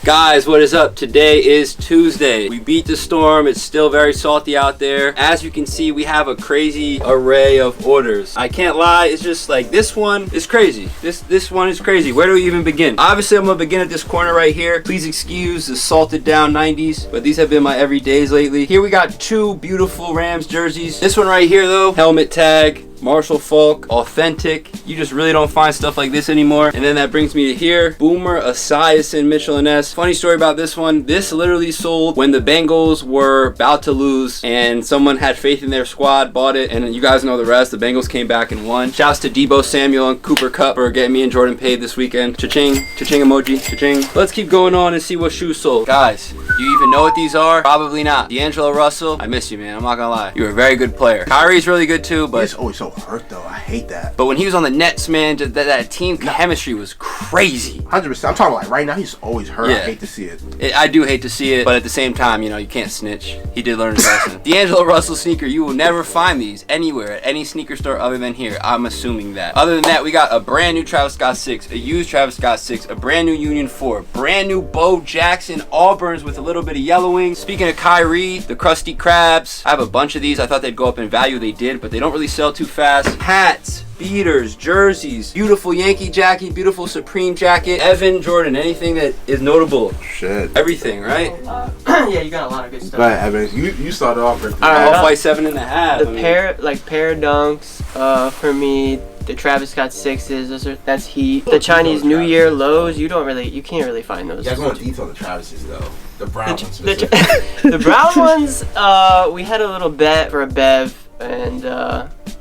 Guys, what is up? Today is Tuesday. We beat the storm. It's still very salty out there. As you can see, we have a crazy array of orders. I can't lie, it's just like this one is crazy. This one is crazy. Where do we even begin? Obviously, I'm gonna begin at this corner right here. Please excuse the salted down 90s, but these have been my everydays lately. Here we got two beautiful Rams jerseys. This one right here though, helmet tag, Marshall Falk, authentic. You just really don't find stuff like this anymore. And then that brings me to here, Boomer Esiason, Mitchell and S. Funny story about this one. This literally sold when the Bengals were about to lose and someone had faith in their squad, bought it, and you guys know the rest. The Bengals came back and won. Shouts to Debo Samuel and Cooper Kupp for getting me and Jordan paid this weekend. Cha-ching, cha-ching emoji, cha-ching. Let's keep going on and see what shoes sold. Guys, do you even know what these are? Probably not. D'Angelo Russell, I miss you, man. I'm not gonna lie. You're a very good player. Kyrie's really good too, but it's always so hurt though. I hate that. But when he was on the Nets, man, just that team chemistry was crazy. 100%. I'm talking like right now. He's always hurt. Yeah. I hate to see it. I do hate to see it, but at the same time, you know, you can't snitch. He did learn his lesson. D'Angelo Russell sneaker. You will never find these anywhere at any sneaker store other than here. I'm assuming that. Other than that, we got a brand new Travis Scott 6, a used Travis Scott 6, a brand new Union 4, brand new Bo Jackson Auburns with a little bit of yellowing. Speaking of Kyrie, the Krusty Krabs. I have a bunch of these. I thought they'd go up in value. They did, but they don't really sell too fast. Hats, beaters, jerseys, beautiful Yankee jacket, beautiful Supreme jacket, Evan, Jordan, anything that is notable. Shit. Everything, right? Yeah, you got a lot of good stuff. Go ahead, Evan. You started off with Off-White 7.5. The pair of dunks for me. The Travis Scott 6s, that's heat. The Chinese New Year lows, you can't really find those. You guys want to detail the Travises though. The brown ones. The brown ones, we had a little bet for a Bev, and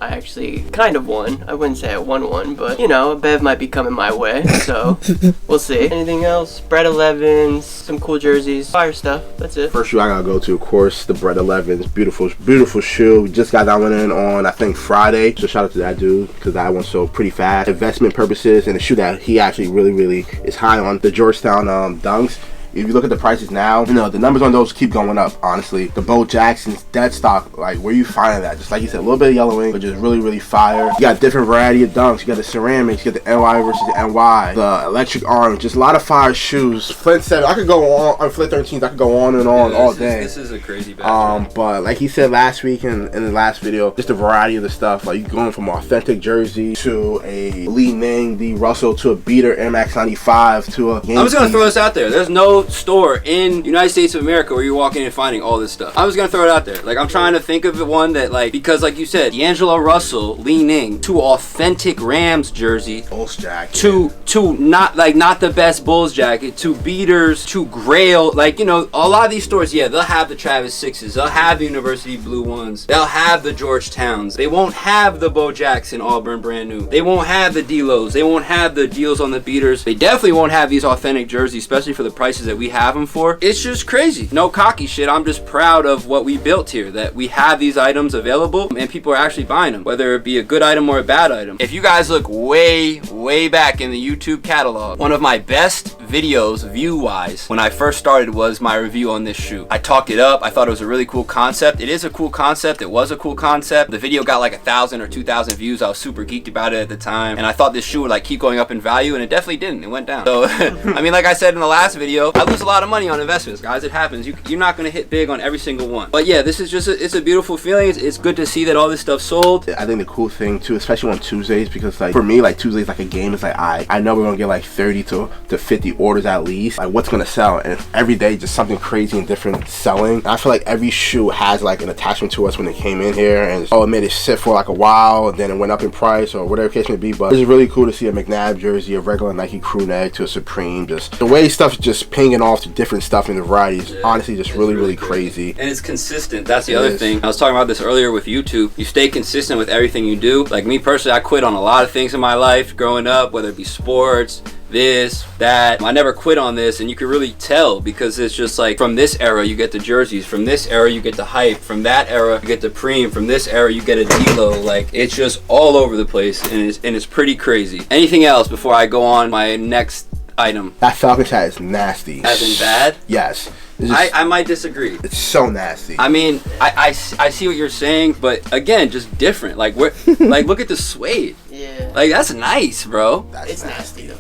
I actually kind of won. I wouldn't say I won one, but you know, a Bev might be coming my way, so we'll see. Anything else? Bread 11s, some cool jerseys, fire stuff. That's it. First shoe I gotta go to, of course, the Bread 11s. Beautiful shoe. We just got that one in on, I think, Friday. So shout out to that dude, because that one sold pretty fast. Investment purposes, and a shoe that he actually really is high on. The Georgetown dunks. If you look at the prices now, you know, the numbers on those keep going up, honestly. The Bo Jackson's dead stock, like, where you finding that? Just like you said, a little bit of yellowing, but just really fire. You got different variety of dunks. You got the ceramics, you got the NY versus the NY, the electric orange, just a lot of fire shoes. Flint 7, I could go on Flint 13s, I could go on and on all day. This is a crazy batch. But like he said last week in the last video, just a variety of the stuff. Like, you're going from an authentic jersey to a Lee Ning, D. Russell, to a beater Air Max 95, to a I'm just gonna throw this out there. There's no store in United States of America where you're walking and finding all this stuff. I'm just gonna throw it out there. Like, I'm trying to think of the one that, like, because like you said, D'Angelo Russell, Lee Ning, to authentic Rams jersey, Bulls jacket, to not the best Bulls jacket, to beaters, to Grail. Like, you know, a lot of these stores, yeah, they'll have the Travis 6s, they'll have the University Blue ones, they'll have the Georgetowns. They won't have the Bo Jackson Auburn brand new. They won't have the D-Lows. They won't have the deals on the beaters. They definitely won't have these authentic jerseys, especially for the prices that we have them for. It's just crazy. No cocky shit. I'm just proud of what we built here, that we have these items available and people are actually buying them, whether it be a good item or a bad item. If you guys look way back in the YouTube catalog, one of my best videos view-wise when I first started was my review on this shoe. I talked it up. I thought it was a really cool concept. It is a cool concept. It was a cool concept. The video got like 1,000 or 2,000 views. I was super geeked about it at the time, and I thought this shoe would like keep going up in value, and it definitely didn't. It went down. So I mean, like I said in the last video, I lose a lot of money on investments, guys. It happens. You're not gonna hit big on every single one. But yeah, this is just it's a beautiful feeling. It's good to see that all this stuff sold. I think the cool thing too, especially on Tuesdays, because like for me, like Tuesdays like a game. It's like I know we're gonna get like 30 to 50 orders at least. Like, what's gonna sell? And every day just something crazy and different selling. And I feel like every shoe has like an attachment to us when it came in here, and it made it sit for like a while, and then it went up in price or whatever case may be. But it's really cool to see a McNabb jersey, a regular Nike crew neck, to a Supreme. Just the way stuff's just pinging off to different stuff in the varieties. Honestly, just really crazy. And it's consistent. That's the other thing. I was talking about this earlier with YouTube. You stay consistent with everything you do. Like me personally, I quit on a lot of things in my life growing up, whether it be sports, this, that. I never quit on this, and you can really tell because it's just like from this era you get the jerseys, from this era you get the hype, from that era you get the Preem, from this era you get a D-Lo. Like, it's just all over the place, and it's pretty crazy. Anything else before I go on my next item? That Falcons hat is nasty. As in bad? Yes. I might disagree. It's so nasty. I mean, I see what you're saying, but again, just different. Like, like, look at the suede. Yeah. Like, that's nice, bro. It's nasty though.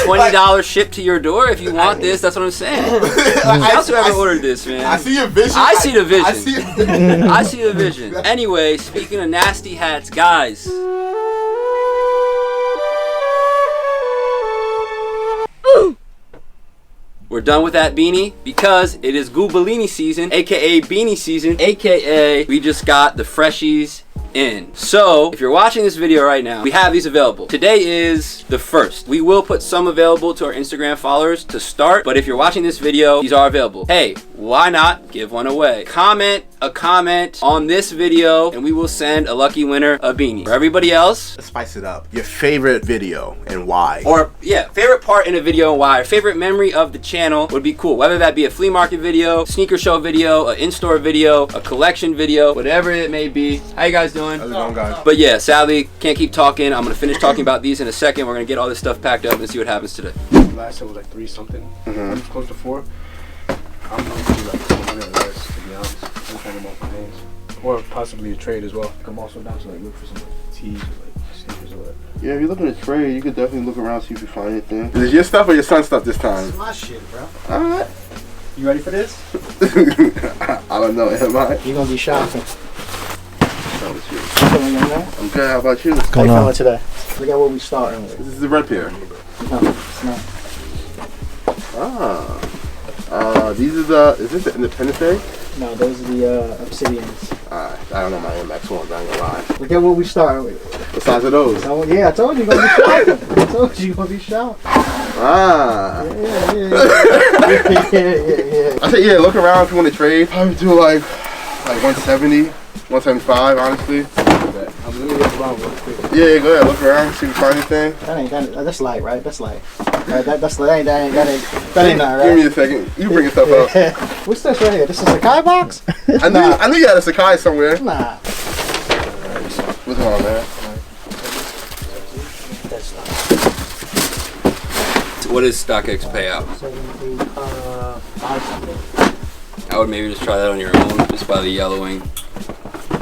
$20 shipped to your door if you want this. That's what I'm saying. Shout to whoever ordered this, man. I see your vision. I see the vision. I see it. I see the vision. Anyway, speaking of nasty hats, guys. We're done with that beanie because it is Goobellini season, aka beanie season, aka we just got the freshies in. So if you're watching this video right now, we have these available. Today is the 1st. We will put some available to our Instagram followers to start, but if you're watching this video, these are available. Hey, why not give one away? Comment a comment on this video and we will send a lucky winner a beanie. For everybody else, Let's spice it up. Your favorite video and why? or yeah, favorite part in a video and why, or favorite memory of the channel would be cool. Whether that be a flea market video, sneaker show video, an in-store video, a collection video, whatever it may be. How you guys doing? How's it going, guys? But yeah, sadly, can't keep talking. I'm gonna finish talking about these in a second. We're gonna get all this stuff packed up and see what happens today. Last time was like 3 something. I'm close to 4. I'm going to do like 200 or less, to be honest. I'm trying to multiple things. Or possibly a trade as well. I'm also down to like look for some like tees or like sneakers or whatever. Yeah, if you're looking to trade, you could definitely look around, see if you find anything. Is it your stuff or your son's stuff this time? This is my shit, bro. Alright. You ready for this? I don't know, am I? You're gonna be shopping. How about you? Feeling young man? I'm good, how about you? How you feeling today? Look at what we starting with. This is the red pair. No, it's not. These are the, is this the Independence Day? No, those are the Obsidians. I don't know my MX ones, I ain't gonna lie. Look at what we starting with. What size are those? Yeah, I told you you're gonna be shopping. I told you you're gonna be shopping. Ah. Yeah. I said, yeah, look around if you want to trade. Probably do like 170, 175, honestly. Let me look around real quick. Yeah, go ahead, look around, see if you find anything. That's light, right? That's light. Right, that ain't not right. Give me a second. You bring your stuff up. What's this right here? This is a Sakai box? I knew you had a Sakai somewhere. Nah. What's going on, man? That's not. What does StockX payout? 5 something. I would maybe just try that on your own, just by the yellowing.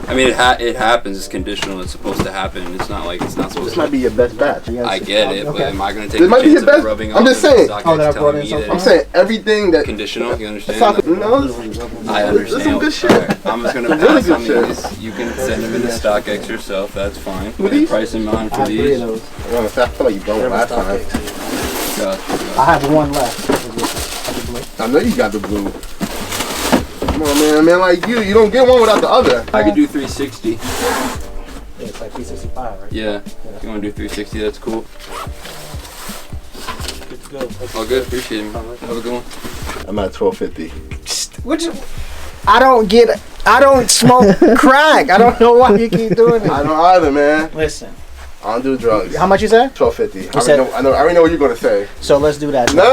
I mean, it happens. It's conditional. It's supposed to happen. It's not like it's not supposed This to. might be your best batch. I get it, but am I going to take This the might be chance your best. of rubbing I'm off just and saying. StockX Oh, that I brought telling in me so that far? I'm saying everything that. conditional? You understand? No, I understand. This is some good shit. Alright, I'm just gonna Some really pass on good these. You can send them into StockX yourself. That's fine. Put these? a price in mind I for have 3 of these. those. I feel like you broke last time. Gotcha. I have 1 left. I know you got the blue. Come on, man. A man like you don't get one without the other. I could do 360. Yeah, it's like 365, right? Yeah. If you want to do 360, that's cool. Good to go. All good. Appreciate it, man. Have a good one. I'm at 1250. Which I don't smoke crack. I don't know why you keep doing I it. don't either, man. Listen, I don't do drugs. how much you said? 1250. said- I already know what you're gonna say. So let's do that. No.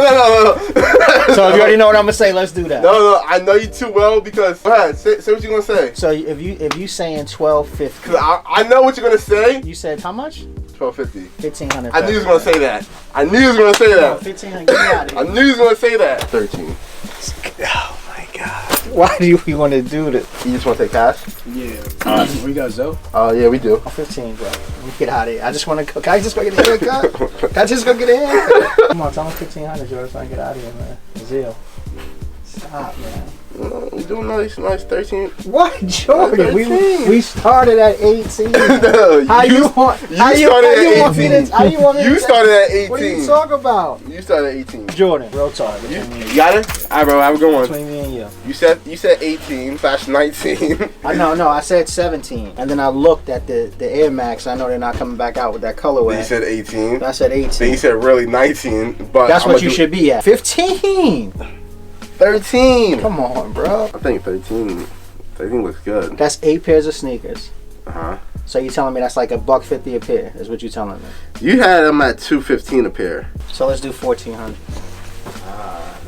So if you already know what I'm gonna say, let's do that. No, I know you too well because. Go ahead, say what you're gonna say. So if you saying 1250, Cause I know what you're gonna say. you said how much? 1250. 1500. I knew you was gonna say that. I knew you was gonna say No, that. 1500. Get me out I of here. knew you was gonna say that. 13. Oh my god. Why do you want to do this? You just want to take cash? Yeah. We got Zoe. Oh yeah, we do. Oh, 15, bro. Let me get out of here. I just want to go. Can I just go get a haircut? Can I just go get a haircut? Come on, tell me 1500, Jordan, so I can get out of here, man. Zeal. Stop, man. We're doing nice 13. What, Jordan? 13. We started at 18. No, How you want me to? You started at 18. What are you talking about? You started at 18. Jordan, real talk. You got it? Alright, bro, have a good one. Between me and you. You said 18/19. No, I said 17. And then I looked at the Air Max. I know they're not coming back out with that colorway. Then you said 18. I said 18. Then you said really 19. But That's what you should be at. 15. 13. Come on, bro. I think 13. 13 looks good. That's 8 pairs of sneakers. Uh-huh. So you telling me that's like $150 a pair? Is what you telling me? You had them at $215 a pair. So let's do 1400.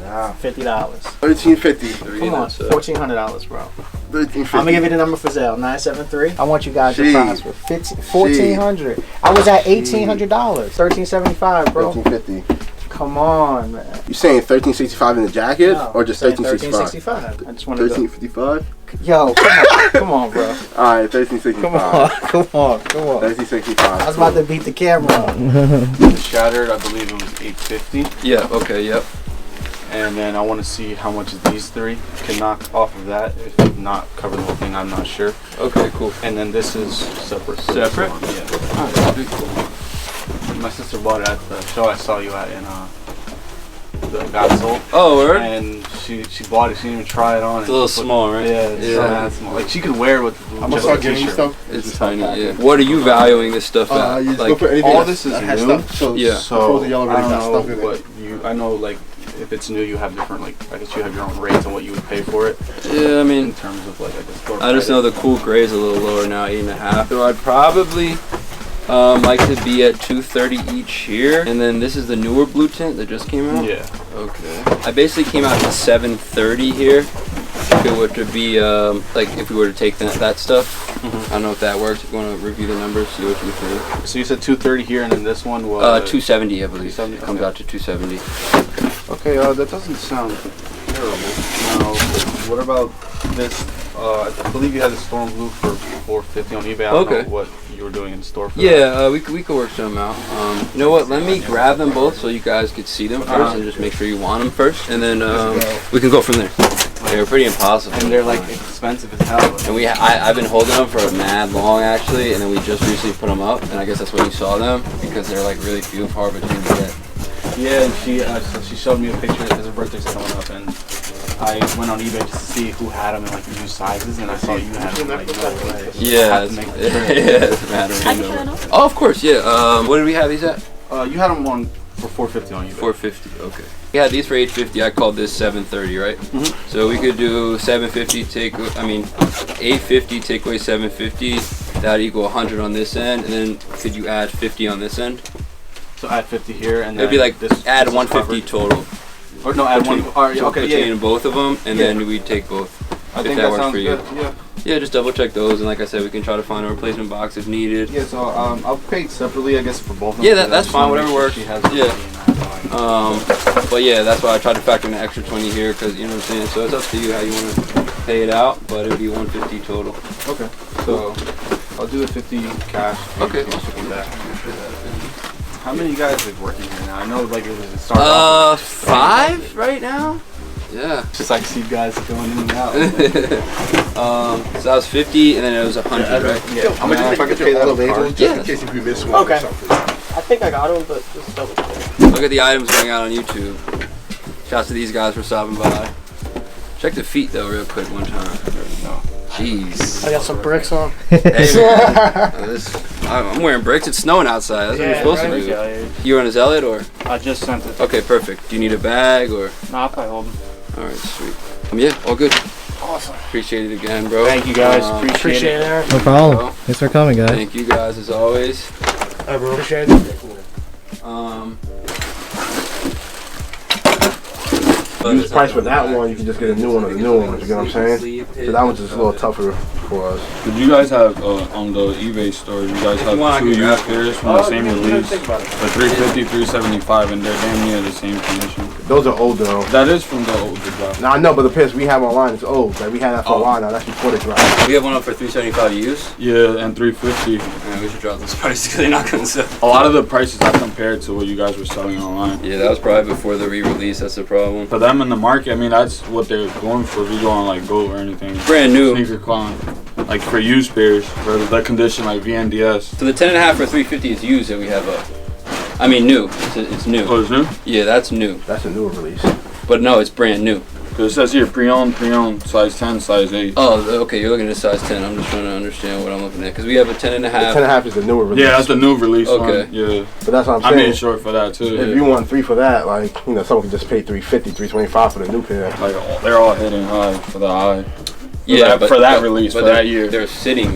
Nah. $50. $13.50. Come on, $1,400, bro. $13.50. I'm gonna give you the number for Zelle, 973. I want you guys to Jeez. prosper. $1,400. I was at $1,800. $1,375, bro. $13.50. Come on, man. You saying 1365 in the jacket No, or just I'm saying 1365? 1365. I just wanted to. 1355. Yo, come on, bro. All right, 1365. Come on. 1365. I was about to beat the camera. Shattered, I believe it was 850. Yeah. Okay. Yep. And then I want to see how much these three can knock off of that. If not cover the whole thing, I'm not sure. Okay. Cool. And then this is separate. Separate? Yeah. Alright, pretty cool. My sister bought it at the show I saw you at in the God Soul. Oh, word? And she bought it. She didn't even try it on. It's a little small, right? Yeah, it's so mad small. Like she could wear it with I'm gonna just start a getting you t-shirt. stuff. It's tiny. Yeah. What are you valuing this stuff at? You just Like, go for anything all that's- this is that has new. stuff. So, Yeah. So Frozen yellow I already don't got stuff know in it. what you. I know like if it's new, you have different like I guess you have your own rates on what you would pay for it yeah. I in mean, terms of like I guess. Store I just know the cool gray is a little lower now, 8.5. So I'd probably like to be at 230 each here, and then this is the newer blue tint that just came out. Yeah. Okay. I basically came out to 730 here. If it were to be like if we were to take that stuff. I don't know if that works. If you want to review the numbers, see what you think. So you said 230 here, and then this one was 270, I believe. 270, It comes okay. out to 270. Okay, that doesn't sound terrible. Now, what about this? I believe you had the Storm Blue for 450 on eBay. I don't Okay. know what you were doing in store for that. Yeah, we could work some out. You know what? Let me grab them both so you guys could see them first, and just make sure you want them first, and then we can go from there. They're pretty impossible. And they're like expensive as hell. And I've been holding them for mad long actually, and then we just recently put them up, and I guess that's when you saw them because they're like really few and far between to get. Yeah, and she showed me a picture because her birthday's coming up, and I went on eBay just to see who had them in like new sizes, and I saw you had them. Like, no way. Yeah, Have to make the yeah, trade. it doesn't matter. Oh, of course, yeah. What did we have these at? You had them on for 450 on eBay. 450. Okay. Yeah, these for 850. I called this 730, right? So we could do 750 850 take away 750. That'd equal 100 on this end, and then could you add 50 on this end? So add 50 here, and It'd be like this, add this is 150 covered. total. Or no, add Between- one. All right, okay, between yeah. both of them, and Yeah. then we'd take both. I if think that that works sounds for you. good. Yeah. Yeah, just double check those, and like I said, we can try to find a replacement box if needed. Yeah, so I'll pay separately, I guess, for both of them. Yeah, because that's I just fine, wanna make whatever sure works. She has Yeah. it and But yeah, that's why I tried to factor in the extra 20 here, because you know what I'm saying. So it's up to you how you want to pay it out, but it would be 150 total. Okay, so I'll do the 50 cash. Okay. Do that. How many guys are working here now? I know like it was started off 5 right now. Yeah. with just like see guys going in and out. So that was 50, and then it was 100, right? Yeah. I'm gonna if I can pay that label just Yeah. in case if you miss one Okay. or something. I think I got them, but just double check. Look at the items going out on YouTube. Shouts to these guys for stopping by. Check the feet though, real quick one time. Jeez. I got some bricks on. Hey man, I'm wearing bricks. It's snowing outside. That's what you're supposed to do. You want to sell it or? I just sent it. Okay, perfect. Do you need a bag or? No, I'll probably hold them. All right, sweet. Yeah, all good. Awesome. Appreciate it again, bro. Thank you guys. Appreciate it, Aaron. No problem. Thanks for coming, guys. Thank you guys as always. Appreciate it. Use the price for that one, you can just get a new one of the new ones, you get what I'm saying? So that one's just a little tougher for us. Did you guys have on the eBay store? You guys have want, I two can grab used pairs from the same release, the 350, 375, and they're damn near the same condition. Those are old though. That is from the older drop. Now I know, but the pairs we have online is old. Like we had that for a Oh. while now. That's before the drop. We have one up for 375 to use. Yeah, and 350. Man, we should drop those prices because they're not gonna sell. A lot of the prices I compared to what you guys were selling online. Yeah, that was probably before the re-release. That's the problem. For them in the market, I mean, that's what they're going for. If you go on like Go or anything, Brand new. sneaker climb, like for used pairs, for the condition like VNDS. So the 10.5 for 350 is used that we have up. I mean new. It's new. Oh, it's new? Yeah, that's new. That's a newer release. But no, it's brand new. Because it says here pre-owned, size 10, size 8. Oh, okay. You're looking at size 10. I'm just trying to understand what I'm looking at because we have a 10.5. The 10.5 is the newer release. Yeah, that's the new release Okay. one. Yeah. But that's what I'm I saying. made sure for that too. If you want 3 for that, like, you know, someone can just pay 350, 325 for the new pair. Like they're all hitting high for the high. Yeah, for that release, but for that year. They're sitting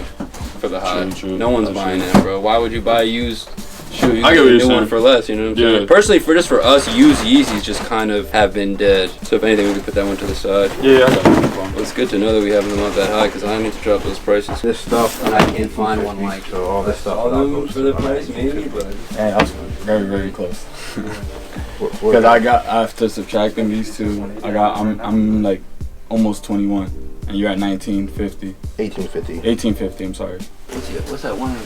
for the high. True. No one's That's buying true. that, bro. Why would you buy a used shoe? You I get get a what you're new one saying. for less. You know what I'm saying? Yeah. Personally, for us, used Yeezys just kind of have been dead. So if anything, we could put that one to the side. Yeah, I got no problem. Well, it's good to know that we have them up that high because I need to drop those prices. This stuff, And I can't find one like so all this stuff. all them for the price, maybe, but Hey, that's Very, very close. Because I after subtracting these two, I'm like almost 21, and you're at 1950. 1850. 1850. I'm sorry. What's that one?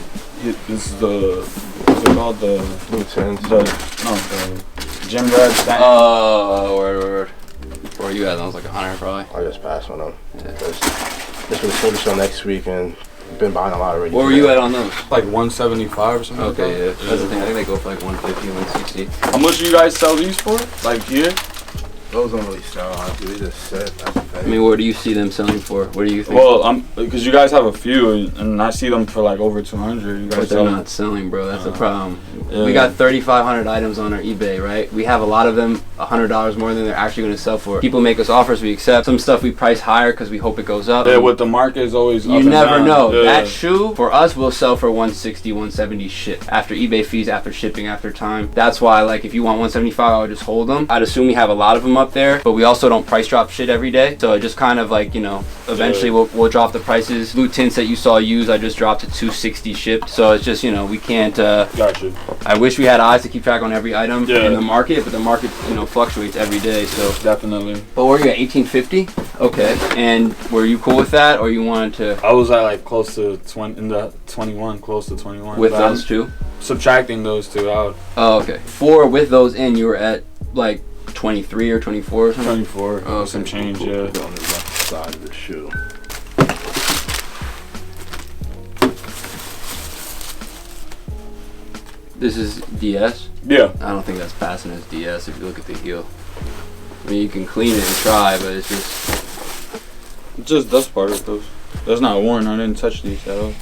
This is what's it called? The Lieutenant. the gym rat. Oh, word. Where are you at? That was like 100 probably. I just passed on them. This was focused on next week, and been buying a lot already. Where were you at on those? Like 175 or something. Okay, yeah. like that. That's the thing. I think they go for like 150, 160. How much do you guys sell these for? Like here? Those don't really sell. They just sit. That's the thing. I mean, what do you see them selling for? What do you think? Well, because you guys have a few, and I see them for like over 200. You guys But they're sell not selling, bro. That's the problem. Yeah. We got 3,500 items on our eBay, right? We have a lot of them, $100 more than they're actually going to sell for. People make us offers, we accept. Some stuff we price higher because we hope it goes up. Yeah, what the market is always up You and never down. know. Yeah. That shoe, for us, will sell for 160, 170 shit. After eBay fees, after shipping, after time. That's why, like, if you want 175, I would just hold them. I'd assume we have a lot of them up there, but we also don't price drop shit every day. So it just kind of like, you know, eventually we'll drop the prices. Blue tints that you saw used, I just dropped to 260 shipped. So it's just, you know, we can't, Gotcha. I wish we had eyes to keep track on every item Yeah. in the market, but the market, you know, fluctuates every day. So Definitely. but were you at 1850? Okay. And were you cool with that, or you wanted to I was at like close to 21, close to 21. with But those I'm two? subtracting those two out. Oh, okay. 4 with those in, you were at like 23 or 24 or something? 24. Oh, Some okay. change, Put yeah. it on the left side of the shoe. This is DS? Yeah. I don't think that's passing as DS if you look at the heel. I mean, you can clean it and try, but it's Just dust particles. That's not worn. I didn't touch these at all.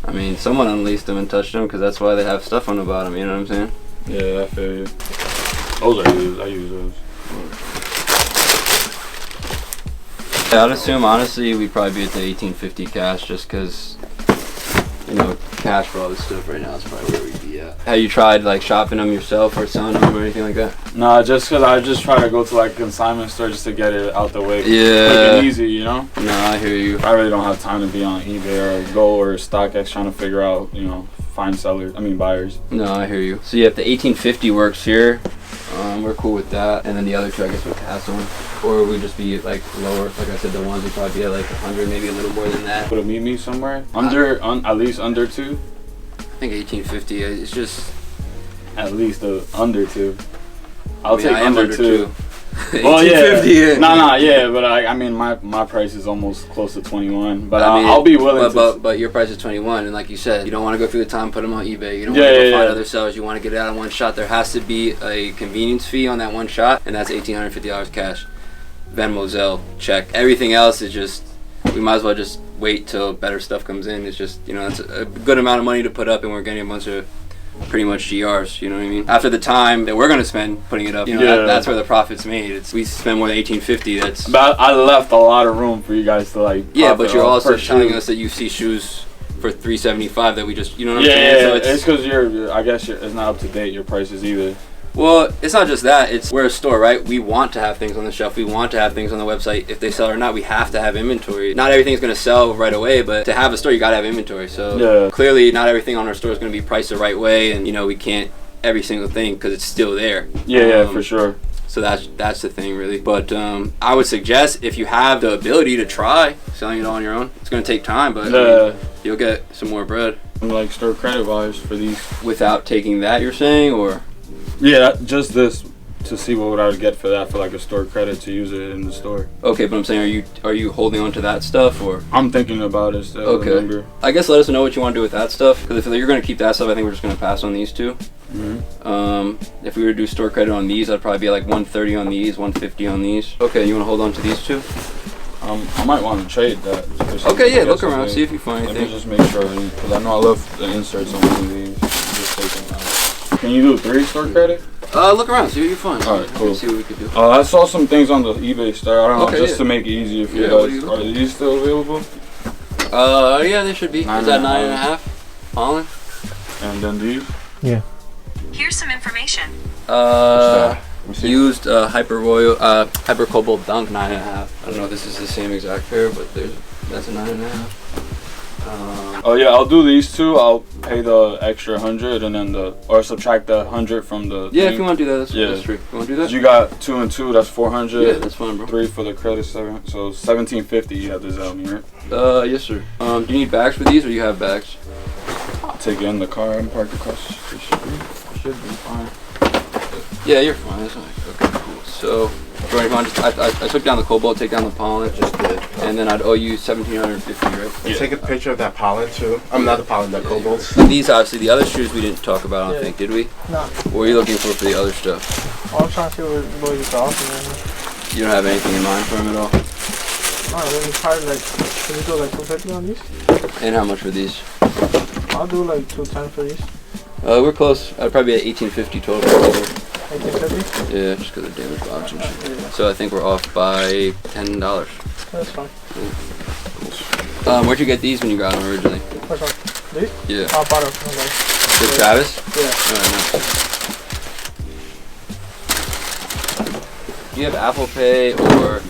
I mean, someone unleashed them and touched them because that's why they have stuff on the bottom, you know what I'm saying? Yeah, I feel you. Those are used. I use those. Yeah, I'd assume, honestly, we'd probably be at the 1850 cash just because, you know, cash for all this stuff right now is probably where we'd be at. Have you tried, like, shopping them yourself or selling them or anything like that? Nah, just because I just try to go to like a consignment store just to get it out the way. Yeah. Quick and easy, you know? No, I hear you. I really don't have time to be on eBay or Go or StockX trying to figure out, you know, find buyers. No, I hear you. So, yeah, if the 1850 works here, we're cool with that. And then the other two, I guess, would pass on. Or we'd just be, like, lower. Like I said, the ones would probably be at, like, 100, maybe a little more than that. Would it meet me somewhere? At least under 2? I think 1850, it's just... At least under 2. I'll take I am under 2. 2. Well, yeah. 1850, yeah. Nah, yeah, but I mean, my price is almost close to 21. But I mean, I'll be willing to. But your price is 21, and like you said, you don't want to go through the time, put them on eBay. You don't Yeah, want to yeah, go find yeah. other sellers. You want to get it out in one shot. There has to be a convenience fee on that one shot, and that's $1,850 cash. Venmo, Zelle, check. Everything else is just, we might as well just wait till better stuff comes in. It's just, you know, it's a good amount of money to put up, and we're getting a bunch of pretty much GRs, you know what I mean? After the time that we're going to spend putting it up, you know, Yeah. that's where the profit's made. We spend more than $1,850. That's But I left a lot of room for you guys to like. yeah, profit but you're off also per telling shoe. us that you see shoes for $375 that we just, you know what I'm Yeah, saying? it's because I guess it's not up to date. Your prices either. Well, it's not just that. It's we're a store, right? We want to have things on the shelf. We want to have things on the website. If they sell or not, we have to have inventory. Not everything's going to sell right away, but to have a store, you got to have inventory. So Yeah. clearly, not everything on our store is going to be priced the right way, and you know we can't every single thing because it's still there. Yeah, for sure. So that's the thing, really. But I would suggest if you have the ability to try selling it on your own, it's going to take time, but I mean, you'll get some more bread. Like store credit wise for these. Without taking that, you're saying, or? Yeah, just this to see what I would get for that for like a store credit to use it in the store. Okay, but I'm saying, are you holding on to that stuff, or? I'm thinking about it still. Okay. Remember. I guess let us know what you want to do with that stuff. Because if you're going to keep that stuff, I think we're just going to pass on these two. Mm-hmm. If we were to do store credit on these, I'd probably be like 130 on these, 150 on these. Okay, you want to hold on to these two? I might want to trade that. Okay, yeah, look around, see if you find Let me anything. just make sure, because I know I left the inserts on one of these. Just take them out. Can you do 3 store credit? Look around, see what you find. Alright, cool. See what we could do. I saw some things on the eBay store. I don't know, Okay, just yeah. to make it easier for you Yeah, what are guys. you Are looking these still available? Yeah, they should be. Is that 9.5? Holland? And then these? Here's some information. Used Hyper Royal, Hyper Cobalt Dunk 9.5. I don't know if this is the same exact pair, but that's a 9.5. Oh yeah, I'll do these two. I'll pay the extra 100 and then or subtract the 100 from the. Yeah, thing. if you want to do that, that's true. You want to do that? You got 2 and 2. That's 400. Yeah, that's fine, bro. 3 for the credit, so 1750. You have the Zelle, right? Yes, sir. Do you need bags for these, or you have bags? I'll take it in the car and park the car. Should be fine. Yeah, you're fine. That's fine. Okay, cool. So, Jordan, I took down the cobalt, take down the pollen, and then I'd owe you $1,750, right? Yeah. Take a picture of that pollen too. I'm not the pollen, that cobalt. These, obviously, the other shoes we didn't talk about, I don't think, did we? No. What were you looking for the other stuff? Well, I'm trying to see what you thought. You don't have anything in mind for them at all? No, we probably like, can you do like 250 on these? And how much for these? I'll do like 210 for these. We're close. I'd probably be at $1,850 total. 1850? Yeah, just because of damage box and shit. Yeah. So I think we're off by $10. That's fine. Cool. Where'd you get these when you got them originally? Which one? These? Yeah. I bought them from like. With Travis? Yeah. Alright, nice. Do you have Apple Pay or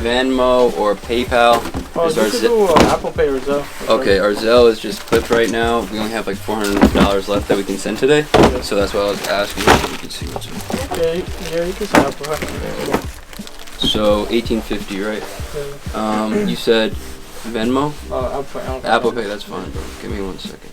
Venmo or PayPal? Oh, you can do Apple Pay or Zelle. Okay, our Zelle is just clipped right now. We only have like $400 left that we can send today. Yeah. So that's why I was asking so we can see what's up. Yeah, you can send Apple Pay. So $1,850, right? Yeah. You said Venmo? Apple Pay, that's fine, bro. Give me 1 second.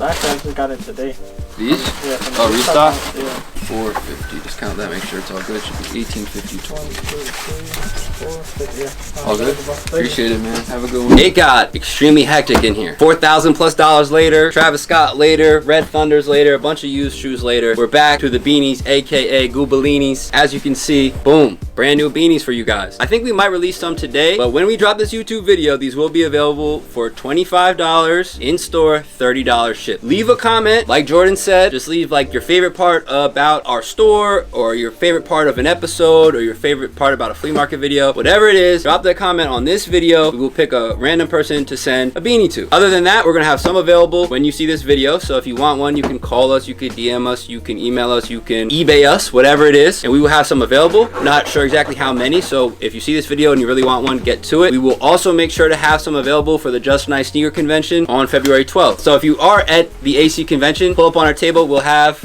Actually, I just got it today. These? Yeah. Oh, restock? Yeah. 450. Just count that. Make sure it's all good. It should be 1850 total. 1, 2, 3, 4, 50. Yeah. All good. Appreciate it, man. Have a good one. It got extremely hectic in here. $4,000+ later. Travis Scott later. Red Thunders later. A bunch of used shoes later. We're back to the beanies, aka Goobalinis. As you can see, boom, brand new beanies for you guys. I think we might release some today, but when we drop this YouTube video, these will be available for $25 in store, $30 ship. Leave a comment, like Jordan said. Just leave like your favorite part about our store, or your favorite part of an episode, or your favorite part about a flea market video. Whatever it is, drop that comment on this video. We will pick a random person to send a beanie to. Other than that, we're gonna have some available when you see this video. So if you want one, you can call us, you can DM us, you can email us, you can eBay us, whatever it is, and we will have some available. Not sure exactly how many, so if you see this video and you really want one, get to it. We will also make sure to have some available for the Just Nice Sneaker Convention on February 12th. So if you are at the AC convention, pull up on our table, we'll have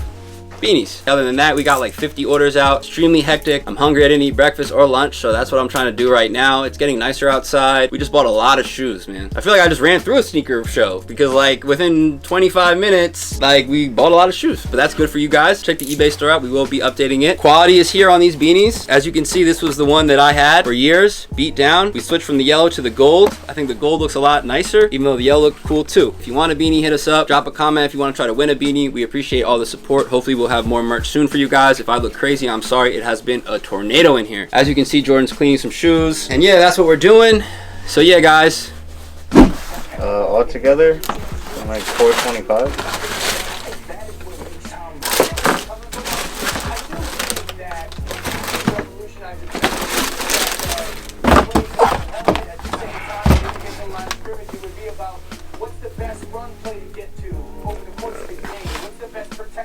beanies. Other than that, we got like 50 orders out. Extremely hectic. I'm hungry. I didn't eat breakfast or lunch, so that's what I'm trying to do right now. It's getting nicer outside. We just bought a lot of shoes, man. I feel like I just ran through a sneaker show because like within 25 minutes, like we bought a lot of shoes. But that's good for you guys. Check the eBay store out. We will be updating it. Quality is here on these beanies. As you can see, this was the one that I had for years. Beat down. We switched from the yellow to the gold. I think the gold looks a lot nicer, even though the yellow looked cool too. If you want a beanie, hit us up. Drop a comment if you want to try to win a beanie. We appreciate all the support. Hopefully we'll have more merch soon for you guys. If I look crazy, I'm sorry. It has been a tornado in here. As you can see, Jordan's cleaning some shoes. And yeah, that's what we're doing. So yeah, guys. All together, like $425.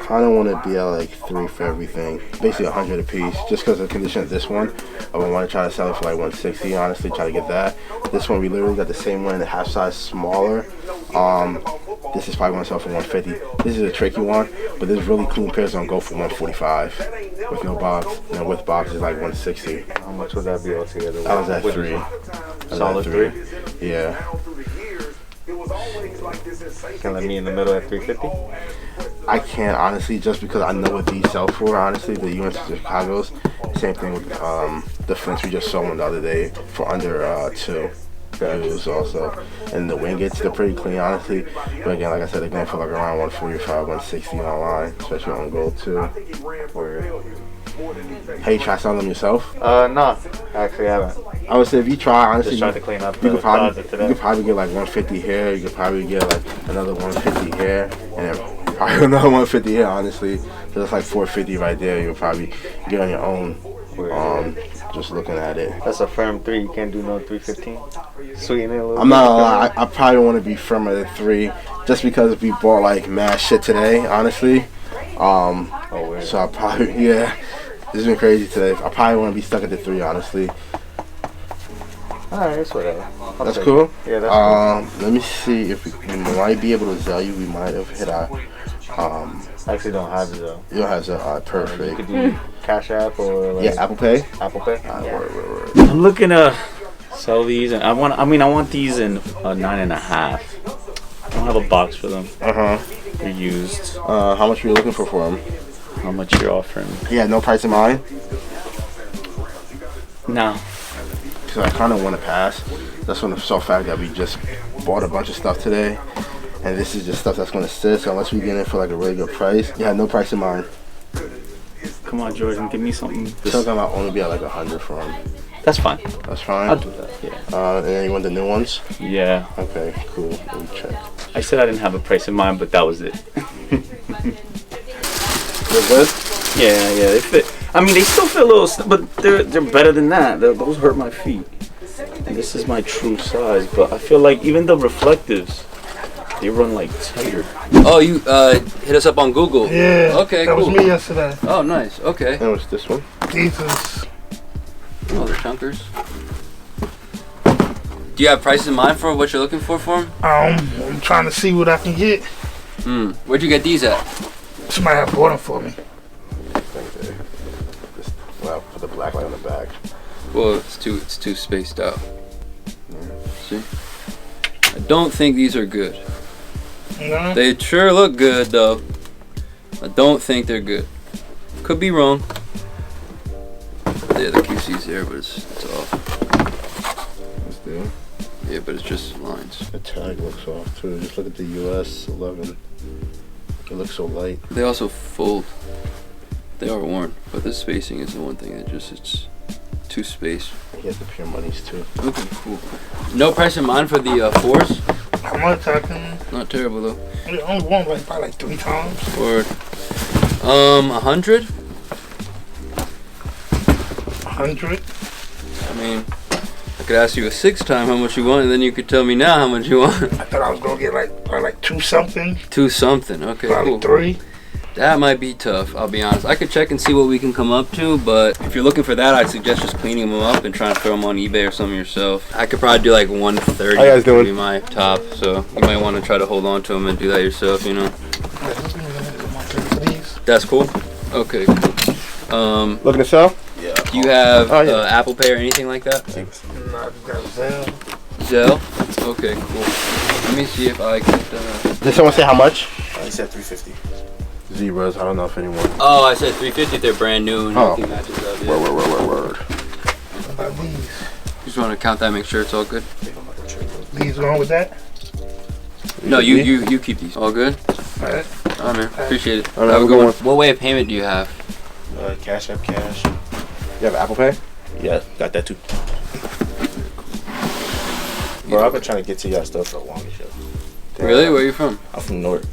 I don't want to be at like 3 for everything, basically 100 a piece, just because of the condition of this one. I would want to try to sell it for like 160, honestly, try to get that. This one, we literally got the same one in a half size smaller. This is probably going to sell for 150. This is a tricky one, but this really clean pair's going to go for 145 with no box. You know, with box is like 160. How much would that be altogether? I was at 3. Solid 3? Yeah. Can let me in the middle at 350? I can't, honestly, just because I know what these sell for, honestly. The UNC Chicago's. Same thing with the Flints we just sold one the other day for under 2. Tues also. And the Wingets, they're pretty clean, honestly. But again, like I said, they're going for like around 145, 160 online, especially on gold too. Hey, you try selling them yourself? No, actually I haven't. I would say if you try, honestly, Just trying to clean up you the could probably get like 150 here. You could probably get like another 150 here, and then probably another 150 here. Honestly, so that's like 450 right there. You'll probably get on your own. Just looking at it. That's a firm 3. You can't do no 315. Sweeten it a little. I'm not gonna lie. I probably want to be firmer than 3, just because we bought like mad shit today. Honestly. So I probably This has been crazy today. I probably want to be stuck at the 3, honestly. Alright, that's whatever. That's cool? Yeah, that's cool. Let me see if we might be able to sell you. We might have hit our, I actually don't have it though. you don't have the, You perfect. could do Cash App or like Yeah, Apple Pay? Apple Pay. Word. I'm looking to sell these, and I want these in a 9.5. I don't have a box for them. They're used. How much were you looking for them? How much you're offering? Yeah, no price in mind? No. Because I kind of want to pass. That's when the sole fact that we just bought a bunch of stuff today. And this is just stuff that's going to sit. So unless we get it for like a really good price, you have no price in mind. Come on, Jordan, give me something. Talking about only be at like 100 for them. That's fine. That's fine. I'll do that. Yeah. And then you want the new ones? Yeah. Okay, cool. Let me check. I said I didn't have a price in mind, but that was it. They're good? Yeah, they fit. I mean, they still fit a little, but they're better than that. Those hurt my feet. And this is my true size, but I feel like even the reflectives, they run like tighter. Oh, you hit us up on Google. Yeah. Okay, that cool. was me yesterday. Oh, nice. Okay. And what's this one? Jesus. Oh, they're chunkers. Do you have prices in mind for what you're looking for them? I'm trying to see what I can get. Where'd you get these at? Somebody have bought them for me. Well, put the black light on the back. Well, it's too spaced out. See? I don't think these are good. No? They sure look good though. I don't think they're good. Could be wrong. Yeah, the QC's there, but it's off. What's there? Yeah, but it's just lines. The tag looks off too. Just look at the US 11. It looks so light. They also fold. They are worn, but the spacing is the one thing that it's too spaced. He has the pure monies too. Okay, cool. No price in mind for the fours? How much I can... Not terrible though. I only won like probably like 3 times. Or 100? 100. I mean, I could ask you a 6th time how much you want, and then you could tell me now how much you want. I thought I was gonna get like probably like 2 something. 2 something. Okay, Probably cool. 3. That might be tough, I'll be honest. I could check and see what we can come up to, but if you're looking for that, I'd suggest just cleaning them up and trying to throw them on eBay or something yourself. I could probably do like 130. How you guys doing? Would be my top, so you might want to try to hold on to them and do that yourself, you know. That's cool. Okay, cool. Looking to sell? Yeah. Do you have Oh, yeah. Apple Pay or anything like that? No, I just got Zelle. Zelle? Okay, cool. Let me see if I could. Did someone say how much? He said 350. Zebras. I don't know if anyone. Oh, I said 350 if they're brand new and Oh. everything matches up. Yeah. Word. What about these? Just want to count that, make sure it's all good. These going with that? No, you keep these. All good? Alright. Alright, man. Appreciate it. All right, Have a have a good good one. What way of payment do you have? Cash App, cash. You have Apple Pay? Yeah, got that too. Bro, I've been trying to get to y'all stuff for a long show. Really? Where are you from? I'm from North.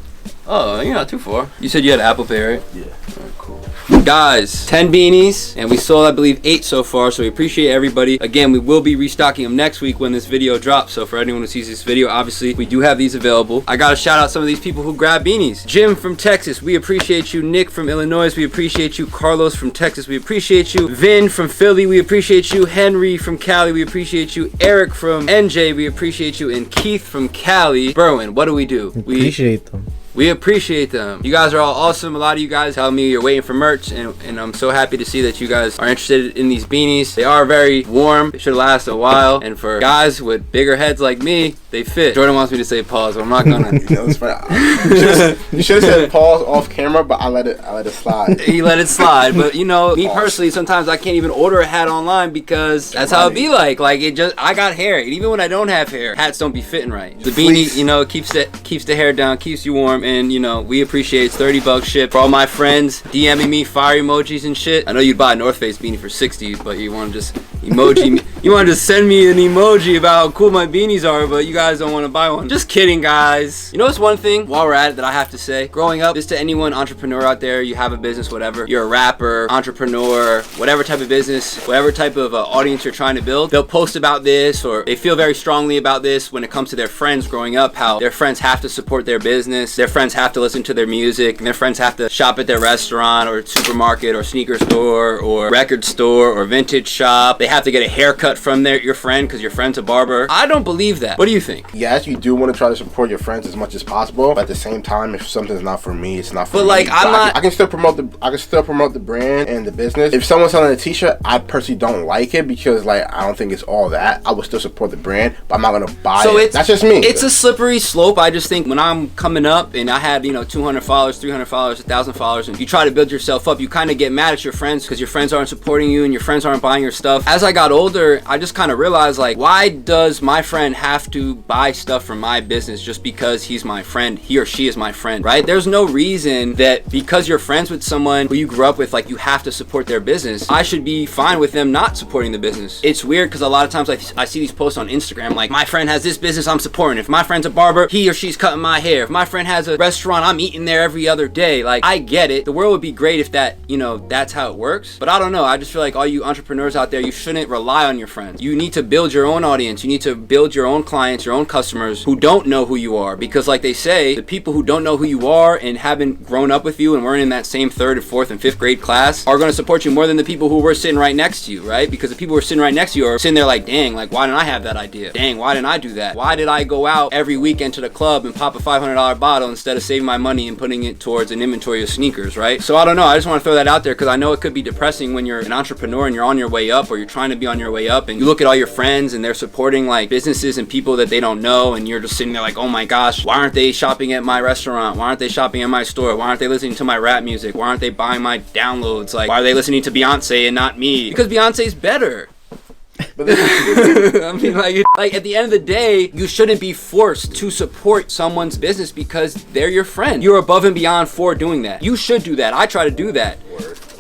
Oh, you're not too far. You said you had Apple Pay, right? Yeah. Alright, cool. Guys, 10 beanies, and we sold, I believe, 8 so far, so we appreciate everybody. Again, we will be restocking them next week when this video drops, so for anyone who sees this video, obviously, we do have these available. I gotta shout out some of these people who grab beanies. Jim from Texas, we appreciate you. Nick from Illinois, we appreciate you. Carlos from Texas, we appreciate you. Vin from Philly, we appreciate you. Henry from Cali, we appreciate you. Eric from NJ, we appreciate you. And Keith from Cali. Berwin, what do? We Appreciate them. We appreciate them. You guys are all awesome. A lot of you guys tell me you're waiting for merch, and I'm so happy to see that you guys are interested in these beanies. They are very warm. They should last a while. And for guys with bigger heads like me, they fit. Jordan wants me to say pause, but I'm not gonna. You should have said pause off camera, but I let it slide. He let it slide, but you know, me personally, sometimes I can't even order a hat online because that's how it be like. Like I got hair, and even when I don't have hair, hats don't be fitting right. The beanie, you know, keeps the hair down, keeps you warm. And you know, we appreciate it's $30 ship. For all my friends DMing me fire emojis and shit, I know you'd buy a North Face beanie for 60, but you want to just emoji you want to just send me an emoji about how cool my beanies are, but you guys don't want to buy one. Just kidding, guys. You know what's one thing while we're at it that I have to say? Growing up, just to anyone entrepreneur out there, you have a business, whatever, you're a rapper, entrepreneur, whatever type of business, whatever type of audience you're trying to build, they'll post about this, or they feel very strongly about this when it comes to their friends growing up, how their friends have to support their business, their friends have to listen to their music, and their friends have to shop at their restaurant or supermarket or sneaker store or record store or vintage shop. They have to get a haircut but from your friend because your friend's a barber. I don't believe that. What do you think? Yes, you do want to try to support your friends as much as possible, but at the same time, if something's not for me, it's not for me. But like, I can still promote the brand and the business. If someone's selling a t-shirt, I personally don't like it because like I don't think it's all that. I would still support the brand, but I'm not gonna buy it. That's just me. It's a slippery slope. I just think when I'm coming up and I had 200 followers, 300 followers, 1,000 followers, and you try to build yourself up, you kind of get mad at your friends because your friends aren't supporting you and your friends aren't buying your stuff. As I got older, I just kind of realized like, why does my friend have to buy stuff from my business just because he's my friend? He or she is my friend, right? There's no reason that because you're friends with someone who you grew up with, like you have to support their business. I should be fine with them not supporting the business. It's weird because a lot of times I see these posts on Instagram like, my friend has this business, I'm supporting. If my friend's a barber, he or she's cutting my hair. If my friend has a restaurant, I'm eating there every other day. Like, I get it. The world would be great if that, that's how it works. But I don't know. I just feel like all you entrepreneurs out there, you shouldn't rely on your friends. You need to build your own audience. You need to build your own clients, your own customers who don't know who you are. Because like they say, the people who don't know who you are and haven't grown up with you and weren't in that same 3rd and 4th and 5th grade class are going to support you more than the people who were sitting right next to you, right? Because the people who are sitting right next to you are sitting there like, dang, like why didn't I have that idea? Dang, why didn't I do that? Why did I go out every weekend to the club and pop a $500 bottle instead of saving my money and putting it towards an inventory of sneakers, right? So I don't know. I just want to throw that out there because I know it could be depressing when you're an entrepreneur and you're on your way up or you're trying to be on your way up and you look at all your friends and they're supporting like businesses and people that they don't know and you're just sitting there like, oh my gosh, why aren't they shopping at my restaurant? Why aren't they shopping at my store? Why aren't they listening to my rap music? Why aren't they buying my downloads? Like, why are they listening to Beyonce and not me? Because Beyonce's better. I mean, like at the end of the day, you shouldn't be forced to support someone's business because they're your friend. You're above and beyond for doing that. You should do that. I try to do that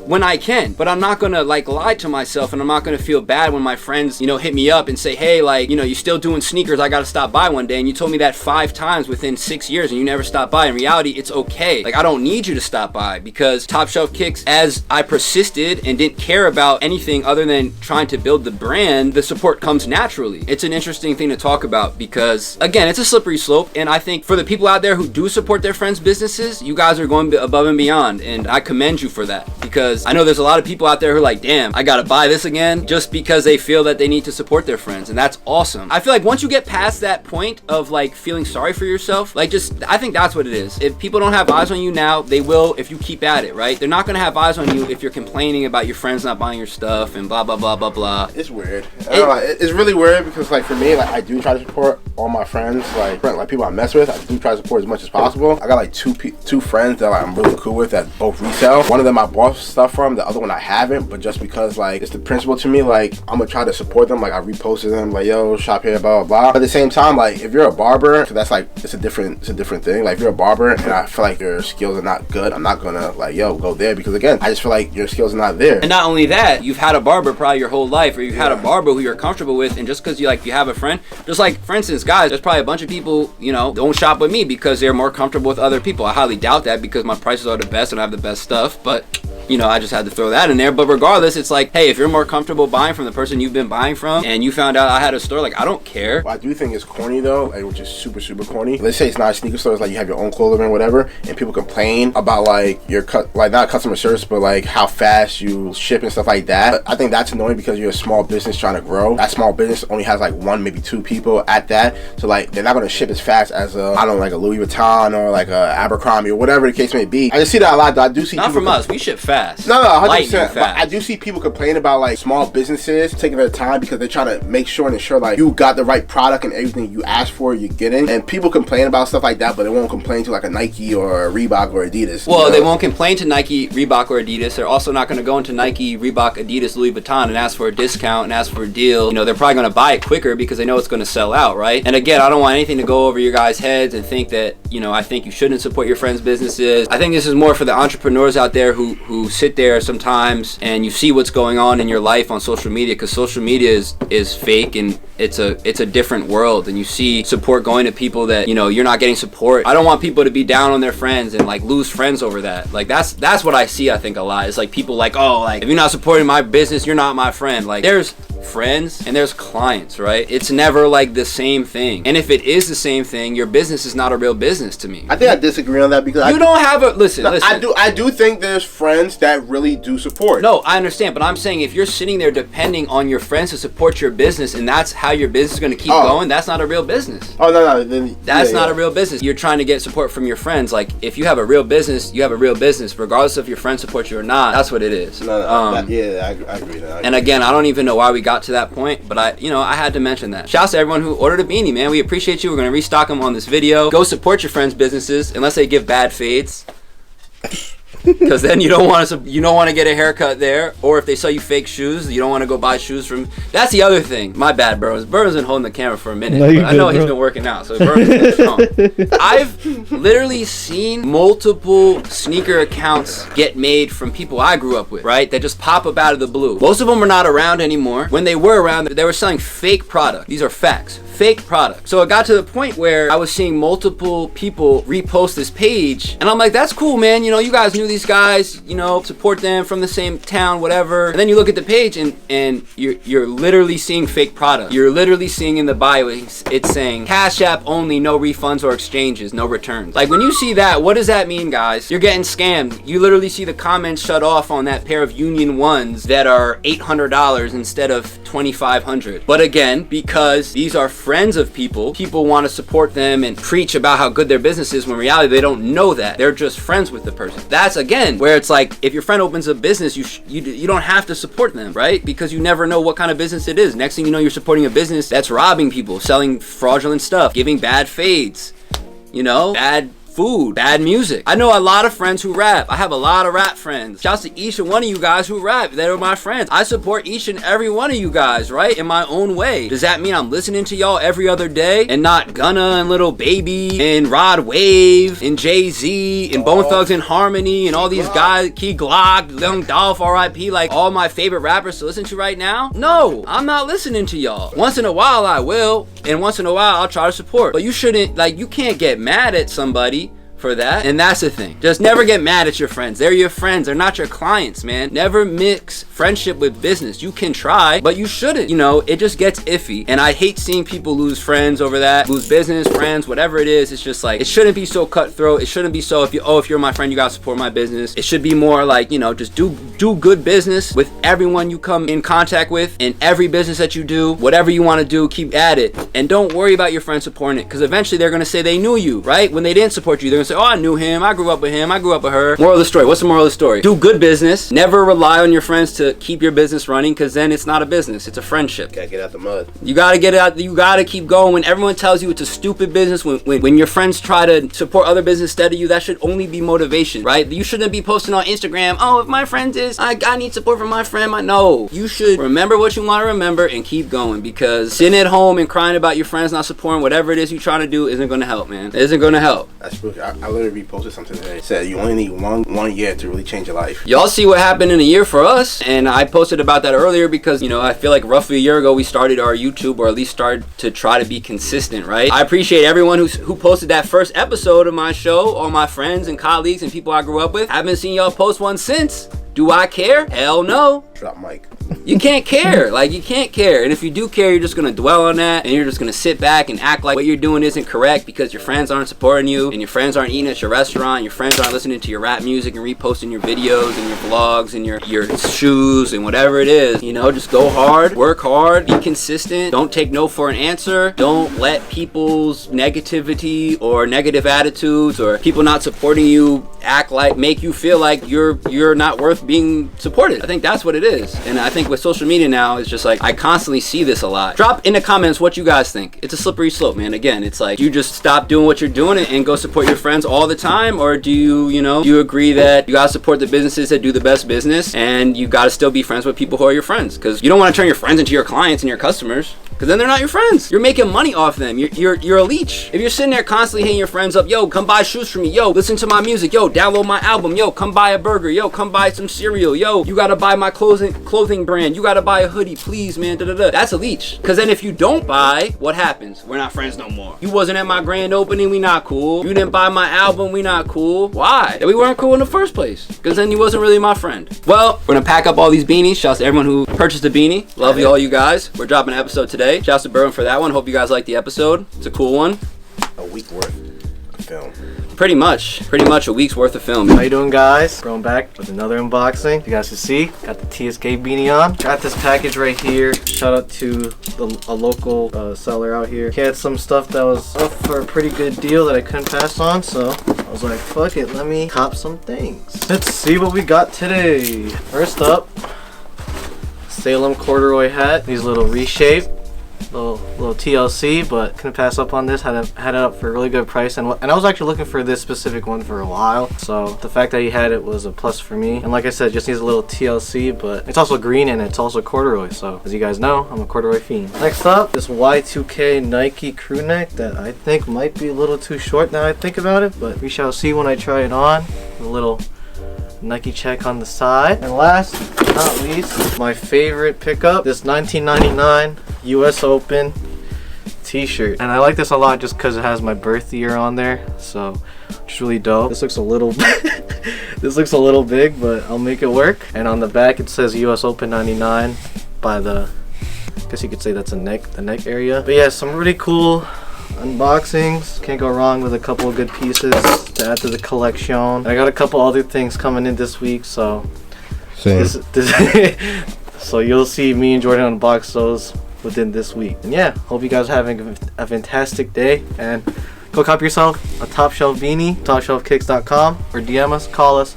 when I can, but I'm not gonna like lie to myself and I'm not gonna feel bad when my friends, hit me up and say, hey, like, you still doing sneakers, I gotta stop by one day, and you told me that 5 times within 6 years and you never stopped by. In reality, it's okay. Like, I don't need you to stop by because TopShelfKicks, as I persisted and didn't care about anything other than trying to build the brand, the support comes naturally. It's an interesting thing to talk about because, again, it's a slippery slope, and I think for the people out there who do support their friends' businesses, you guys are going above and beyond, and I commend you for that because I know there's a lot of people out there who are like, damn, I gotta buy this again just because they feel that they need to support their friends, and that's awesome. I feel like once you get past that point of like feeling sorry for yourself, like I think that's what it is. If people don't have eyes on you now, they will if you keep at it, right? They're not gonna have eyes on you if you're complaining about your friends not buying your stuff and blah, blah, blah, blah, blah. It's weird. It's really weird because like for me, like I do try to support all my friends, like people I mess with. I do try to support as much as possible. I got like two friends that like, I'm really cool with that both resell. One of them I bought stuff from, the other one I haven't, but just because like it's the principle to me, like I'm gonna try to support them. Like I reposted them, like, yo, shop here, blah blah blah. But at the same time, like if you're a barber, so that's like it's a different thing. Like if you're a barber and I feel like your skills are not good, I'm not gonna like, yo, go there, because again, I just feel like your skills are not there. And not only that, you've had a barber probably your whole life, or you've had a barber who you're comfortable with, and just because you have a friend, just like for instance, guys, there's probably a bunch of people don't shop with me because they're more comfortable with other people. I highly doubt that because my prices are the best and I have the best stuff, but I just had to throw that in there. But regardless, it's like, hey, if you're more comfortable buying from the person you've been buying from and you found out I had a store, like, I don't care. Well, I do think it's corny though, like, which is super, super corny. Let's say it's not a sneaker store, it's like you have your own clothing or whatever, and people complain about like your not customer service, but like how fast you ship and stuff like that. But I think that's annoying because you're a small business trying to grow. That small business only has like 1, maybe 2 people at that. So like they're not gonna ship as fast as like a Louis Vuitton or like a Abercrombie or whatever the case may be. I just see that a lot though. I do see not from us, we ship fast. No, 100%. But I do see people complain about like small businesses taking their time because they're trying to make sure and ensure like you got the right product and everything you asked for, you're getting. And people complain about stuff like that, but they won't complain to like a Nike or a Reebok or Adidas. Well, they won't complain to Nike, Reebok, or Adidas. They're also not going to go into Nike, Reebok, Adidas, Louis Vuitton and ask for a discount and ask for a deal. They're probably going to buy it quicker because they know it's going to sell out, right? And again, I don't want anything to go over your guys' heads and think that, I think you shouldn't support your friends' businesses. I think this is more for the entrepreneurs out there who sit there sometimes and you see what's going on in your life on social media, because social media is fake and it's a different world, and you see support going to people that, you know, you're not getting support. I don't want people to be down on their friends and like lose friends over that. Like that's what I see, I think, a lot. It's like people like, oh, like if you're not supporting my business, you're not my friend. Like there's friends and there's clients, right? It's never like the same thing. And if it is the same thing, your business is not a real business to me. I think I disagree on that because you don't have a listen. I do think there's friends that really do support. No, I understand, but I'm saying if you're sitting there depending on your friends to support your business and that's how your business is going to keep going, that's not a real business. Oh no, then that's not a real business. You're trying to get support from your friends. Like if you have a real business, you have a real business, regardless if your friends support you or not. That's what it is. No, I agree. And again, I don't even know why we got to that point, but I had to mention that. Shouts to everyone who ordered a beanie, man. We appreciate you. We're gonna restock them on this video. Go support your friends' businesses, unless they give bad fades. Because then you don't want to get a haircut there, or if they sell you fake shoes, you don't want to go buy shoes from. That's the other thing. My bad, Burrows. Burrows been holding the camera for a minute. No, But I know bro. he's been working out, so Burrows is strong. I've literally seen multiple sneaker accounts get made from people I grew up with, right? That just pop up out of the blue. Most of them are not around anymore. When they were around, they were selling fake product. These are facts. Fake product. So it got to the point where I was seeing multiple people repost this page, and I'm like, that's cool, man. You know, you guys knew these guys, you know, support them from the same town, whatever. And then you look at the page and you're literally seeing fake product. You're literally seeing in the bio, it's saying Cash App only, no refunds or exchanges, no returns. Like when you see that, what does that mean, guys? You're getting scammed. You literally see the comments shut off on that pair of Union ones that are $800 instead of $2,500. But again, because these are friends of people want to support them and preach about how good their business is, when in reality they don't know that. They're just friends with the person. That's again where it's like, if your friend opens a business, you don't have to support them, right? Because you never know what kind of business it is. Next thing you know, you're supporting a business that's robbing people, selling fraudulent stuff, giving bad fades, you know, bad food, bad music. I know a lot of friends who rap. I have a lot of rap friends. Shouts to each and one of you guys who rap. They're my friends. I support each and every one of you guys, right? In my own way. Does that mean I'm listening to y'all every other day and not Gunna and Lil Baby and Rod Wave and Jay-Z and Bone Thugs and Harmony and all these guys, Key Glock, Young Dolph, R.I.P., like all my favorite rappers to listen to right now? No, I'm not listening to y'all. Once in a while I will, and once in a while I'll try to support. But you shouldn't, like, you can't get mad at somebody for that. And that's the thing. Just never get mad at your friends. They're your friends. They're not your clients, man. Never mix friendship with business. You can try, but you shouldn't. You know, it just gets iffy. And I hate seeing people lose friends over that. Lose business, friends, whatever it is. It's just like, it shouldn't be so cutthroat. It shouldn't be so, if you're my friend, you gotta support my business. It should be more like, you know, just do good business with everyone you come in contact with, in every business that you do. Whatever you want to do, keep at it. And don't worry about your friends supporting it, because eventually they're gonna say they knew you, right? When they didn't support you, they're gonna say, oh, I knew him, I grew up with him, I grew up with her. Moral of the story. What's the moral of the story? Do good business. Never rely on your friends to keep your business running, because then it's not a business, it's a friendship. Gotta get out the mud. You gotta get it out. You gotta keep going. When everyone tells you it's a stupid business, when your friends try to support other business instead of you, that should only be motivation, right? You shouldn't be posting on Instagram, oh, if my friend is, I need support from my friend. No, you should remember what you want to remember and keep going, because sitting at home and crying about your friends not supporting whatever it is you're trying to do isn't gonna help, man. It isn't gonna help. That's spooky. I literally reposted something today. It said you only need one year to really change your life. Y'all see what happened in a year for us, and I posted about that earlier because, you know, I feel like roughly a year ago we started our YouTube, or at least started to try to be consistent, right? I appreciate everyone who posted that first episode of my show, all my friends and colleagues and people I grew up with. I haven't seen y'all post one since. Do I care? Hell no. Drop mic. You can't care. Like, you can't care. And if you do care, you're just gonna dwell on that, and you're just gonna sit back and act like what you're doing isn't correct because your friends aren't supporting you, and your friends aren't eating at your restaurant, your friends aren't listening to your rap music and reposting your videos and your vlogs and your shoes and whatever it is. You know, just go hard, work hard, be consistent, don't take no for an answer, don't let people's negativity or negative attitudes or people not supporting you make you feel like you're not worth being supported. I think that's what it is. And I think with social media now, it's just like, I constantly see this a lot. Drop in the comments what you guys think. It's a slippery slope, man. Again, it's like, you just stop doing what you're doing and go support your friends all the time, or do you agree that you gotta support the businesses that do the best business, and you gotta still be friends with people who are your friends? Because you don't want to turn your friends into your clients and your customers. Because then they're not your friends. You're making money off them. You're a leech. If you're sitting there constantly hitting your friends up, yo, come buy shoes from me. Yo, listen to my music. Yo, download my album. Yo, come buy a burger. Yo, come buy some cereal. Yo, you gotta buy my clothing brand. You gotta buy a hoodie, please, man. Da-da-da. That's a leech. Because then if you don't buy, what happens? We're not friends no more. You wasn't at my grand opening, we not cool. You didn't buy my album, we not cool. Why? We weren't cool in the first place. Because then you wasn't really my friend. Well, we're gonna pack up all these beanies. Shouts to everyone who purchased a beanie. Love you all, you guys. We're dropping an episode today. Shouts to Berwin for that one. Hope you guys liked the episode. It's a cool one. A week worth of film. Pretty much a week's worth of film. How you doing, guys? Going back with another unboxing. You guys can see, got the TSK beanie on. Got this package right here. Shout out to a local seller out here. He had some stuff that was up for a pretty good deal that I couldn't pass on, so I was like, fuck it, let me cop some things. Let's see what we got today. First up, Salem corduroy hat. These little reshape. Little TLC, but couldn't pass up on this. Had it up for a really good price, and I was actually looking for this specific one for a while, so the fact that he had it was a plus for me. And like I said, just needs a little TLC, but it's also green and it's also corduroy, so as you guys know, I'm a corduroy fiend. Next up, this Y2K Nike crew neck that I think might be a little too short now I think about it, but we shall see when I try it on. A little Nike check on the side. And last but not least, my favorite pickup, this 1999 US Open t-shirt. And I like this a lot just because it has my birth year on there, so it's really dope. This looks a little this looks a little big, but I'll make it work. And on the back it says US Open 99 by the, I guess you could say that's the neck area. But yeah, some really cool unboxings. Can't go wrong with a couple of good pieces to add to the collection. I got a couple other things coming in this week, so so you'll see me and Jordan unbox those within this week. And yeah, hope you guys are having a fantastic day, and go cop yourself a top shelf beanie, TopshelfKicks.com, or DM us, call us,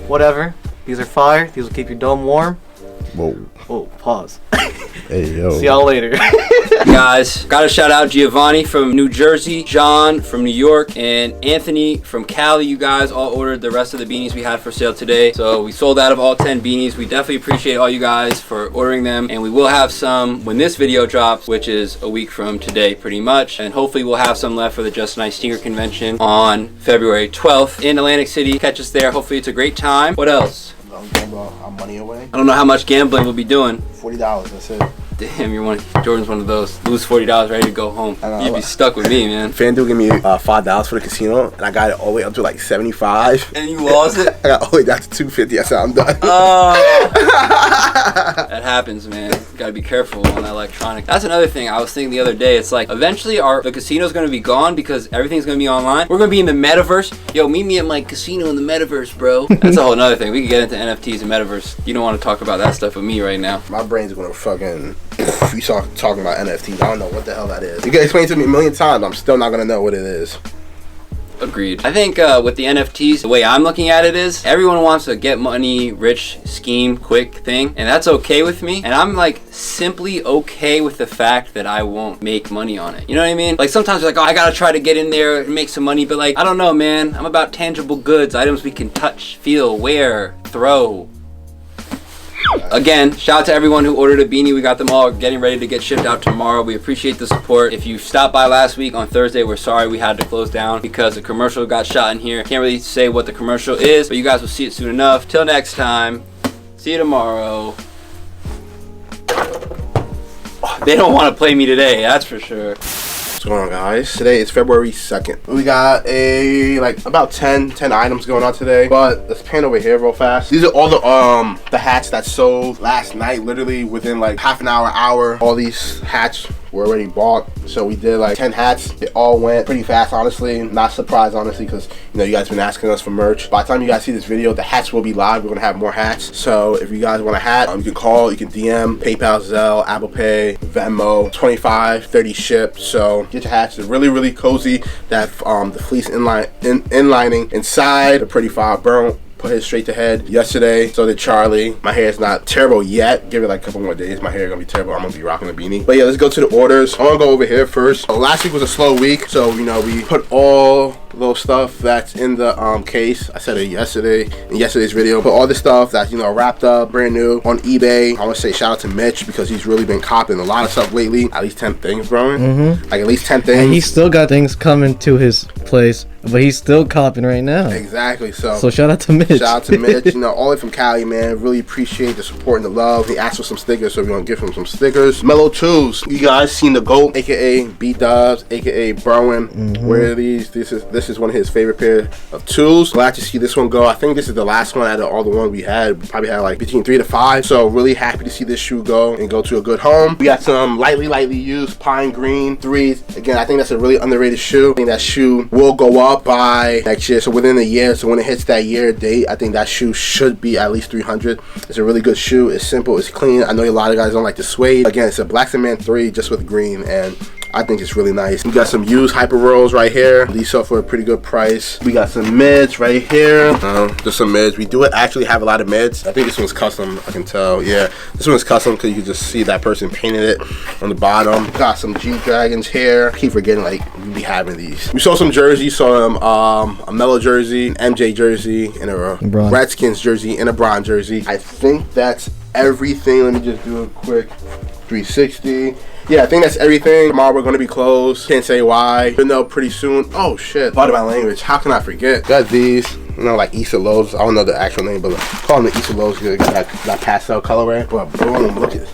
whatever. These are fire. These will keep your dome warm. Whoa. Whoa, pause. Hey, yo. See y'all later. Guys, gotta shout out Giovanni from New Jersey, John from New York, and Anthony from Cali. You guys all ordered the rest of the beanies we had for sale today, so we sold out of all 10 beanies. We definitely appreciate all you guys for ordering them, and we will have some when this video drops, which is a week from today pretty much, and hopefully we'll have some left for the Just Nice Sneaker Convention on February 12th in Atlantic City. Catch us there. Hopefully it's a great time. What else? I'm gambling our money away. I don't know how much gambling we'll be doing. $40, that's it. Damn, Jordan's one of those. Lose $40, ready to go home. You'd be stuck with me, man. FanDuel gave me $5 for the casino, and I got it all the way up to like 75. And you lost it? I got all the way down to 250. I said I'm done. Oh. That happens, man. Gotta be careful on that electronic. That's another thing I was thinking the other day. It's like eventually the casino's gonna be gone because everything's gonna be online. We're gonna be in the metaverse. Yo, meet me at my casino in the metaverse, bro. That's a whole nother thing. We can get into NFTs and metaverse. You don't want to talk about that stuff with me right now. My brain's gonna fucking. If you start talking about NFTs, I don't know what the hell that is. You can explain it to me a million times, I'm still not gonna know what it is. Agreed. I think with the NFTs, the way I'm looking at it is everyone wants a get money rich scheme quick thing, and that's okay with me. And I'm like simply okay with the fact that I won't make money on it. You know what I mean? Like sometimes you're like, oh, I gotta try to get in there and make some money, but like, I don't know, man. I'm about tangible goods, items we can touch, feel, wear, throw. Again, shout out to everyone who ordered a beanie. We got them all getting ready to get shipped out tomorrow. We appreciate the support. If you stopped by last week on Thursday, we're sorry we had to close down because a commercial got shot in here. Can't really say what the commercial is, but you guys will see it soon enough. Till next time, see you tomorrow. They don't want to play me today, that's for sure. What's going on, guys? Today is February 2nd. We got about 10 items going on today, but let's pan over here real fast. These are all the hats that sold last night, literally within like half an hour. All these hats were already bought, so we did like 10 hats. It all went pretty fast, honestly. Not surprised, honestly, because you know you guys have been asking us for merch. By the time you guys see this video, the hats will be live. We're gonna have more hats, so if you guys want a hat, you can call, you can DM, PayPal, Zelle, Apple Pay, Venmo, 25, 30 shipped. So get your hats. They're really cozy. That the fleece inlining inside, a pretty fire. Burn put his straight to head yesterday. So did Charlie. My hair is not terrible yet. Give it like a couple more days. My hair is gonna be terrible. I'm gonna be rocking a beanie. But yeah, let's go to the orders. I wanna go over here first. Last week was a slow week, so you know we put all little stuff that's in the case. I said it yesterday in yesterday's video, but all the stuff that's, you know, wrapped up brand new on eBay. I want to say shout out to Mitch because he's really been copping a lot of stuff lately. At least 10 things, bro. Like at least 10 things. And he's still got things coming to his place, but he's still copping right now. Exactly. So shout out to Mitch. Shout out to Mitch. You know, all the way from Cali, man. Really appreciate the support and the love. He asked for some stickers, so we're gonna give him some stickers. Mellow Tues. You guys seen the GOAT, aka B-Dubs, aka Browen. Wear these. This is one of his favorite pair of Tues. Glad to see this one go. I think this is the last one out of all the ones we had. We probably had like between 3 to 5. So really happy to see this shoe go and go to a good home. We got some lightly used pine green 3s. Again, I think that's a really underrated shoe. I think that shoe will go up by next year. So within a year. So when it hits that year date, I think that shoe should be at least 300. It's a really good shoe. It's simple. It's clean. I know a lot of guys don't like the suede. Again, it's a Black Cement 3 just with green, and I think it's really nice. We got some used Hyper Rolls right here. These sell for a pretty good price. We got some mids right here. Just some mids. We do actually have a lot of mids. I think this one's custom. I can tell. Yeah, this one's custom because you can just see that person painted it on the bottom. Got some G-Dragons here. I keep forgetting, like, we be having these. We saw some jerseys. Saw a Mellow jersey, an MJ jersey, and a Redskins jersey, and a Bron jersey. I think that's everything. Let me just do a quick 360. Yeah, I think that's everything. Tomorrow we're gonna be closed. Can't say why. But no, pretty soon. Oh shit. Part of my language. How can I forget? Got these. You know, like Easter Lows. I don't know the actual name, but call them the Easter Lows. Got that pastel colorway. But boom, look at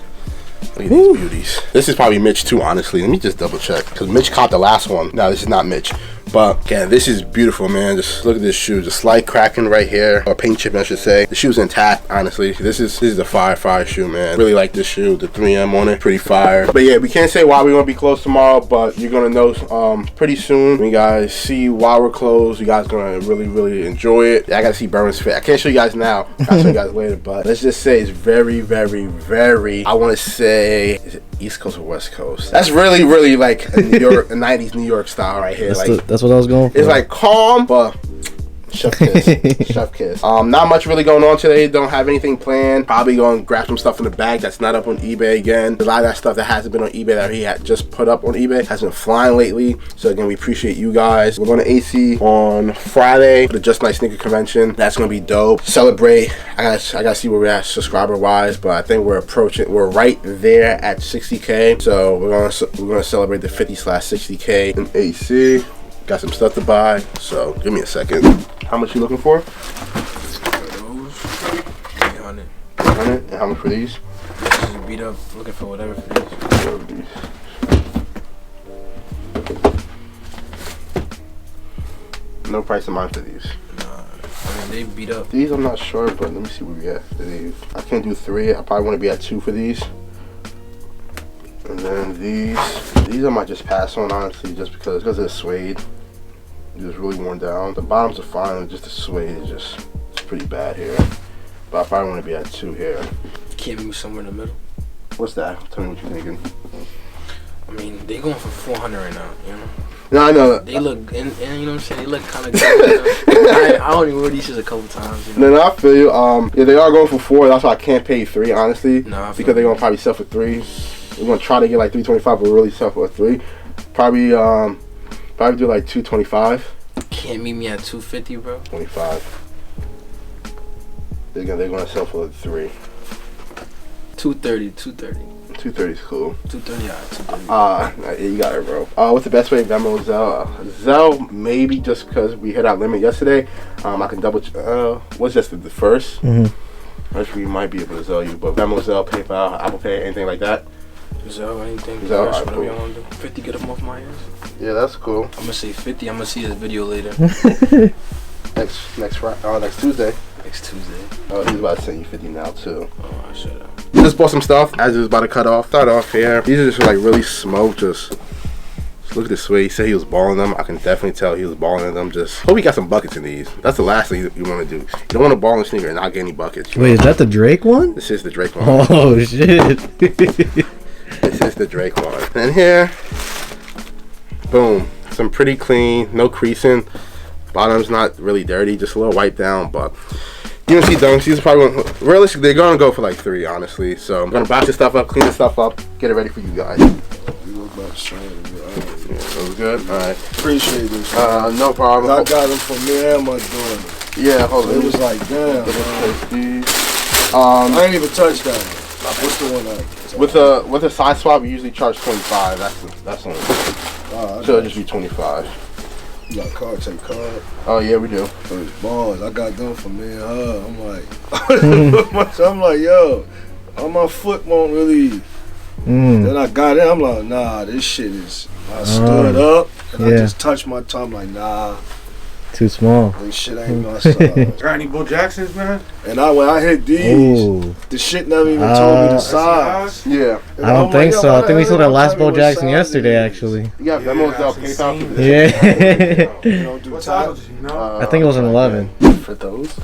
these beauties. This is probably Mitch too, honestly. Let me just double check. Because Mitch caught the last one. No, this is not Mitch. But yeah, this is beautiful, man. Just look at this shoe. Just slight cracking right here, or paint chipping, I should say. The shoe's intact, honestly. This is the fire shoe, man. Really like this shoe. The 3M on it, pretty fire. But yeah, we can't say why we're gonna be closed tomorrow, but you're gonna know pretty soon. When you guys see why we're closed, you guys gonna really enjoy it. Yeah, I gotta see Burns fit. I can't show you guys now. I'll show you guys later. But let's just say it's very. I want to say, is it East Coast or West Coast? That's really like a New York, a 90s New York style right here. That's what I was going for. It's like calm, but chef kiss. Chef kiss. Not much really going on today. Don't have anything planned. Probably going to grab some stuff in the bag that's not up on eBay again. A lot of that stuff that hasn't been on eBay that he had just put up on eBay has been flying lately. So again, we appreciate you guys. We're going to AC on Friday for the Just Nice Sneaker Convention. That's going to be dope. Celebrate. I gotta see where we're at subscriber wise, but I think we're right there at 60K. So we're gonna celebrate the 50/60K in AC. Got some stuff to buy, so give me a second. How much you looking for? Those 300. 100. And how much for these? Just beat up, looking for whatever for these. No price in mind for these. Nah, I mean they beat up. These I'm not sure, but let me see where we at for these. I can't do 3. I probably want to be at 2 for these. And then these I might just pass on, honestly, just because of the suede. It's really worn down. The bottoms are fine, just the suede is it's pretty bad here. But I probably want to be at 2 here. Can't move somewhere in the middle. What's that? Tell me what you're thinking. I mean, they going for 400 right now, you know? No, I know. They look, and you know what I'm saying? They look kind of good. You know? I only wore these shoes a couple times. You know? No, I feel you. Yeah, they are going for 4. That's why I can't pay 3, honestly. No, because they're gonna probably sell for 3. We're gonna try to get like 325, but really sell for 3. Probably do like 225. Can't meet me at 250, bro. 25. They're gonna sell for 3. 230. 230 is cool. 230, yeah. 230. You got it, bro. What's the best way to Venmo Zelle? Maybe just because we hit our limit yesterday. I can double. What's just the first? Actually, we might be able to Zelle you, but Venmo, Zelle, PayPal, Apple Pay, anything like that. Zelle, anything. Zelle, whatever cool. you want to do. 50, get them off my ass. Yeah, that's cool. I'm gonna say 50. I'm gonna see this video later. next Friday, next Tuesday. Next Tuesday. Oh, he's about to send you 50 now too. Oh, I should have. Just bought some stuff as it was about to cut off. Start off here. These are just like really smoked. Just look at this way. He said he was balling them. I can definitely tell he was balling them. Just hope he got some buckets in these. That's the last thing you want to do. You don't want to ball in a sneaker and not get any buckets. Wait, is that the Drake one? This is the Drake one. Oh shit. This is the Drake one. And here, boom. Some pretty clean, no creasing. Bottom's not really dirty, just a little wipe down, but you don't see dunks. These are probably realistically they're gonna go for like 3, honestly. So I'm gonna box this stuff up, clean this stuff up, get it ready for you guys. You look about to try it. Sounds good. All right. Appreciate this. No problem. I got them for me and my daughter. Yeah, hold on. It was like, damn, man. I ain't even touched that one. What's the one like? With a side swap, we usually charge 25. That's only. So it'll just be 25. You got card, take card. Oh yeah, we do. First balls, I got them for me and her. I'm like, yo, my foot won't really. Then I got in, I'm like, nah, this shit is. I stood up and I just touched my tongue, like, nah. Too small. This shit ain't my size. Got any Bull Jacksons, man? And when I hit these, the shit never even told me the size. Yeah. I don't think so. I think we saw that last Bull Jackson yesterday, actually. Yeah, Vemo's up. Yeah. You don't do top. I think it was an 11. For those,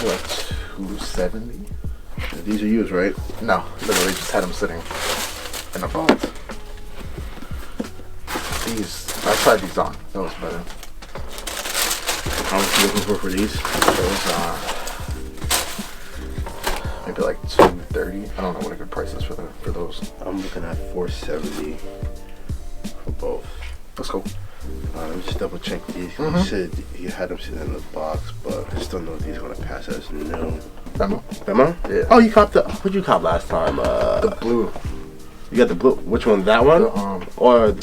like 270. These are used, right? No, literally just had them sitting in a box. These, I tried these on. That was better. How much are you looking for these? Those, maybe like 230. I don't know what a good price is for those. I'm looking at 470 for both. That's cool. Let me just double check these. You said you had them sitting in the box, but I just don't know if these are gonna pass as new. Vemo? Yeah. Oh, you copped what'd you cop last time? The blue. You got the blue. Which one? That one? Or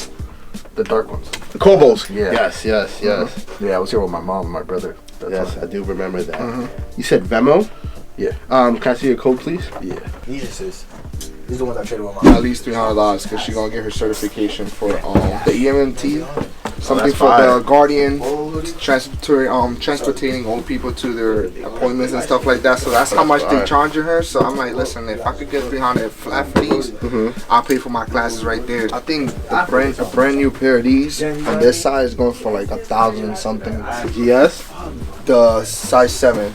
the dark ones? The Cobos. Yeah. Yes. Yeah, I was here with my mom and my brother. Yes, I do remember that. You said Vemo? Yeah. Can I see your code, please? Yeah. These are the ones I traded with my at least $300 because she's gonna get her certification for the EMT, something for fire. the Guardian, transporting old people to their appointments and stuff like that. So that's how much they charging her. So I'm like, listen, if I could get 300 flat for these, I'll pay for my classes right there. I think a brand new pair of these on this size is going for like 1,000 and something. Yes. The size 7.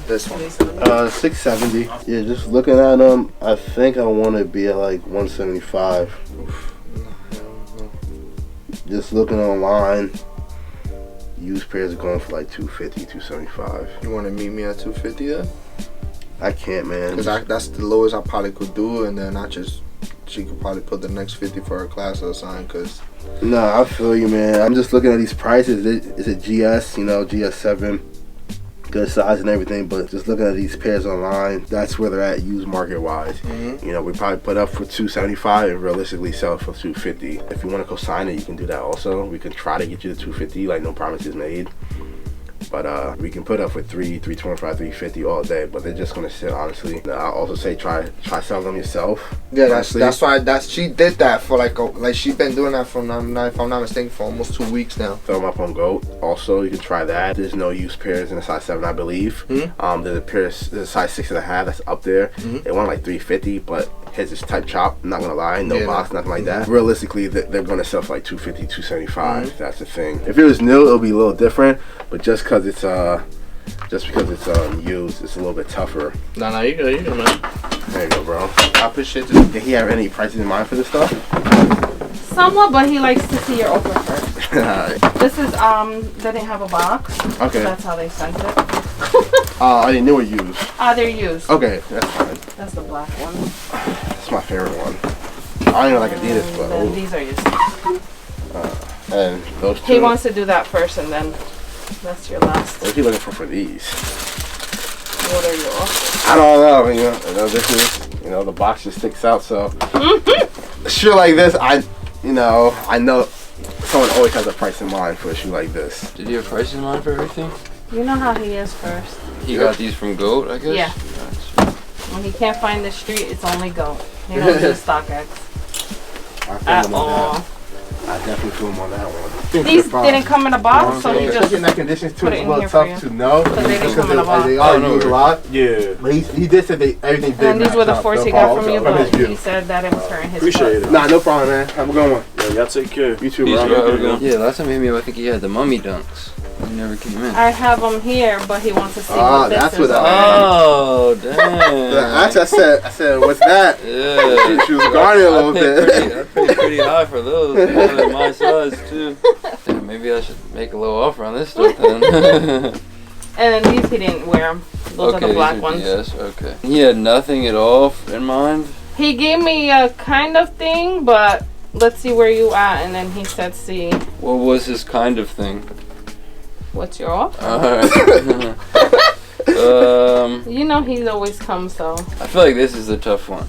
This one. 670. Yeah, just looking at them, I think I want to be at like 175. Just looking online, used pairs are going for like 250, 275. You want to meet me at 250 then? I can't, man. Because that's the lowest I probably could do, and then she could probably put the next 50 for her class or something. Cause no, I feel you, man. I'm just looking at these prices. It's a GS, GS7. Good size and everything, but just looking at these pairs online, that's where they're at used market wise. We probably put up for 275 and realistically sell it for 250. If you want to co-sign it, you can do that also. We can try to get you to 250, like no promises made. But we can put up for 325, 350 all day, but they're just gonna sit, honestly. I'll also say try selling them yourself. Yeah, that's why she did that for like she's been doing that for, if I'm not mistaken, for almost 2 weeks now. Throw them up on GOAT. Also, you can try that. There's no used pairs in a size 7, I believe. There's a size 6.5 that's up there. They want like 350, but his is type chop. I'm not gonna lie, no box, nothing like that. Realistically, they're gonna sell for like 250, 275. That's the thing. If it was new, it'll be a little different, but just because it's used, it's a little bit tougher. No, you good, man. There you go, bro. I appreciate it. Did he have any prices in mind for this stuff? Somewhat, but he likes to see your offer first. This is they didn't have a box. Okay. So that's how they sent it. Are they new or used? They're used. Okay, that's fine. That's the black one. That's my favorite one. I don't even like Adidas, but then these are used. and those two. He wants to do that first, and then that's your last. What are you looking for these? What are you offering? I don't know. This is, the box just sticks out. So a shoe like this, I know someone always has a price in mind for a shoe like this. Did you have prices in mind for everything? You know how he is first. He got these from GOAT, I guess? Yeah. Gotcha. When he can't find the street, it's only GOAT. He don't do StockX. At all. I definitely feel him on that one. These didn't come in a box, so he just in that conditions too, put it's it a in little here for tough you. to know. Because they didn't come in a box. They are used a lot. Yeah. But he did say everything did. And these were the forts he got from you, but his view. he said that it was hurting his Appreciate it. Nah, no problem, man. Have a good one. Yeah, y'all take care. You too, Peace, bro. bro. Yeah, last time he hit me up, I think he had the mummy dunks. He never came in. I have them here, but he wants to see what this that's is. what Oh, damn. I said, what's that? Yeah. She was guarding a little bit. I paid pretty high for those. They're my size, too. Damn, maybe I should make a little offer on this stuff then. And then these he didn't wear them. Those are the black ones. Yes, okay. He had nothing at all in mind? He gave me a kind of thing, but let's see where you at, and then he said C. What was his kind of thing? What's your offer? Alright. You know he always comes, so. I feel like this is a tough one.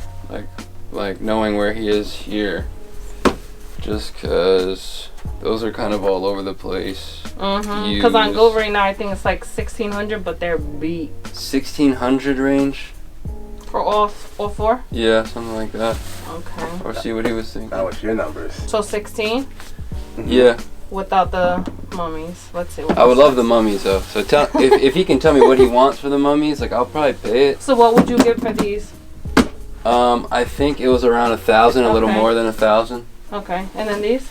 Like knowing where he is here. Just cause those are kind of all over the place. Because on Go right now, I think it's like 1,600, but they're beat. 1,600 range? For all four? Yeah, something like that. Okay. Or see what he was thinking. Now what's your numbers? So 16? Yeah. Without the mummies. Let's see. I would love the mummies though. So if he can tell me what he wants for the mummies, like I'll probably pay it. So what would you give for these? I think it was around 1,000, a little more than 1,000. Okay, and then these?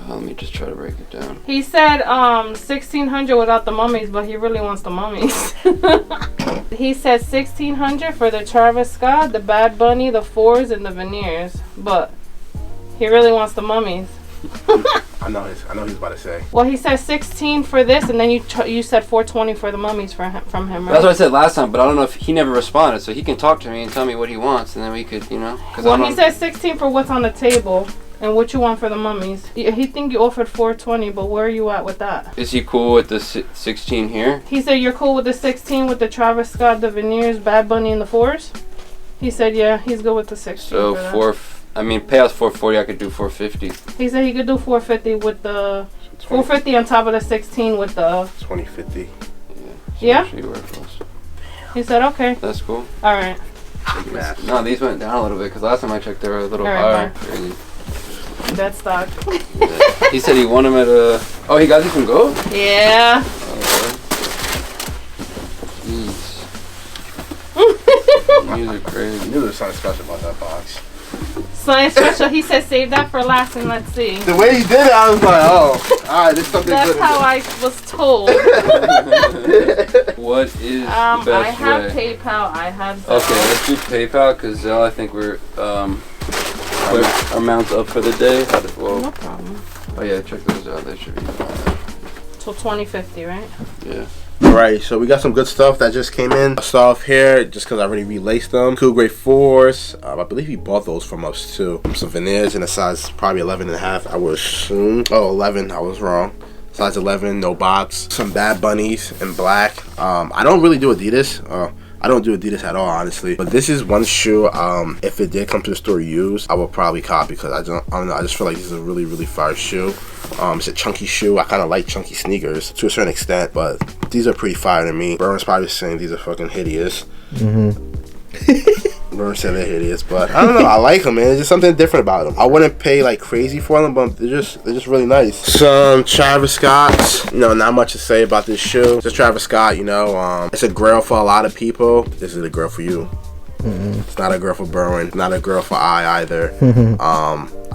Let me just try to break it down. He said 1,600 without the mummies, but he really wants the mummies. He said 1,600 for the Travis Scott, the Bad Bunny, the fours, and the veneers, but he really wants the mummies. I know he's about to say. Well, he said 16 for this, and then you said 420 for the mummies from him, right? That's what I said last time, but I don't know if he never responded, so he can talk to me and tell me what he wants, and then we could, Well, he said 16 for what's on the table, and what you want for the mummies. He think you offered 420, but where are you at with that? Is he cool with the 16 here? He said you're cool with the 16 with the Travis Scott, the veneers, Bad Bunny, and the fours? He said, yeah, he's good with the 16. So pay us 440, I could do 450. He said he could do 450 with the 450 on top of the 16 with the 2050. Yeah? He said okay. That's cool. All right. No, these went down a little bit because last time I checked they were a little right, higher. That stock. Yeah. He said he won them at a. Oh, he got these from Go? Yeah. These are crazy. I knew there was something special about that box. Something special. He said save that for last and let's see. The way he did it, I was like, oh, alright, there's something That's good. how I was told. What is the best I have way? PayPal. I have Zelle. Okay, let's do PayPal because Zelle, I think we're our amounts up for the day. No problem. Oh yeah, check those out. They should be fine. So 2050, right? Yeah. Alright, so we got some good stuff that just came in. I'll start off here just because I already relaced them. Cool Grade 4s. I believe he bought those from us too. Some veneers in a size probably 11.5, I would assume. Oh, 11, I was wrong. Size 11, no box. Some Bad Bunnies in black. I don't really do Adidas. I don't do Adidas at all, honestly. But this is one shoe, if it did come to the store used, I would probably cop because I don't know. I just feel like this is a really, really fire shoe. It's a chunky shoe. I kind of like chunky sneakers to a certain extent, but these are pretty fire to me. Burns probably saying these are fucking hideous. Burns said they're hideous, but I don't know. I like them, man. There's just something different about them. I wouldn't pay like crazy for them, but they're just really nice. Some Travis Scotts. Not much to say about this shoe. It's a Travis Scott. It's a grail for a lot of people. This is a grail for you. It's not a girl for Berwin, not a girl for I either.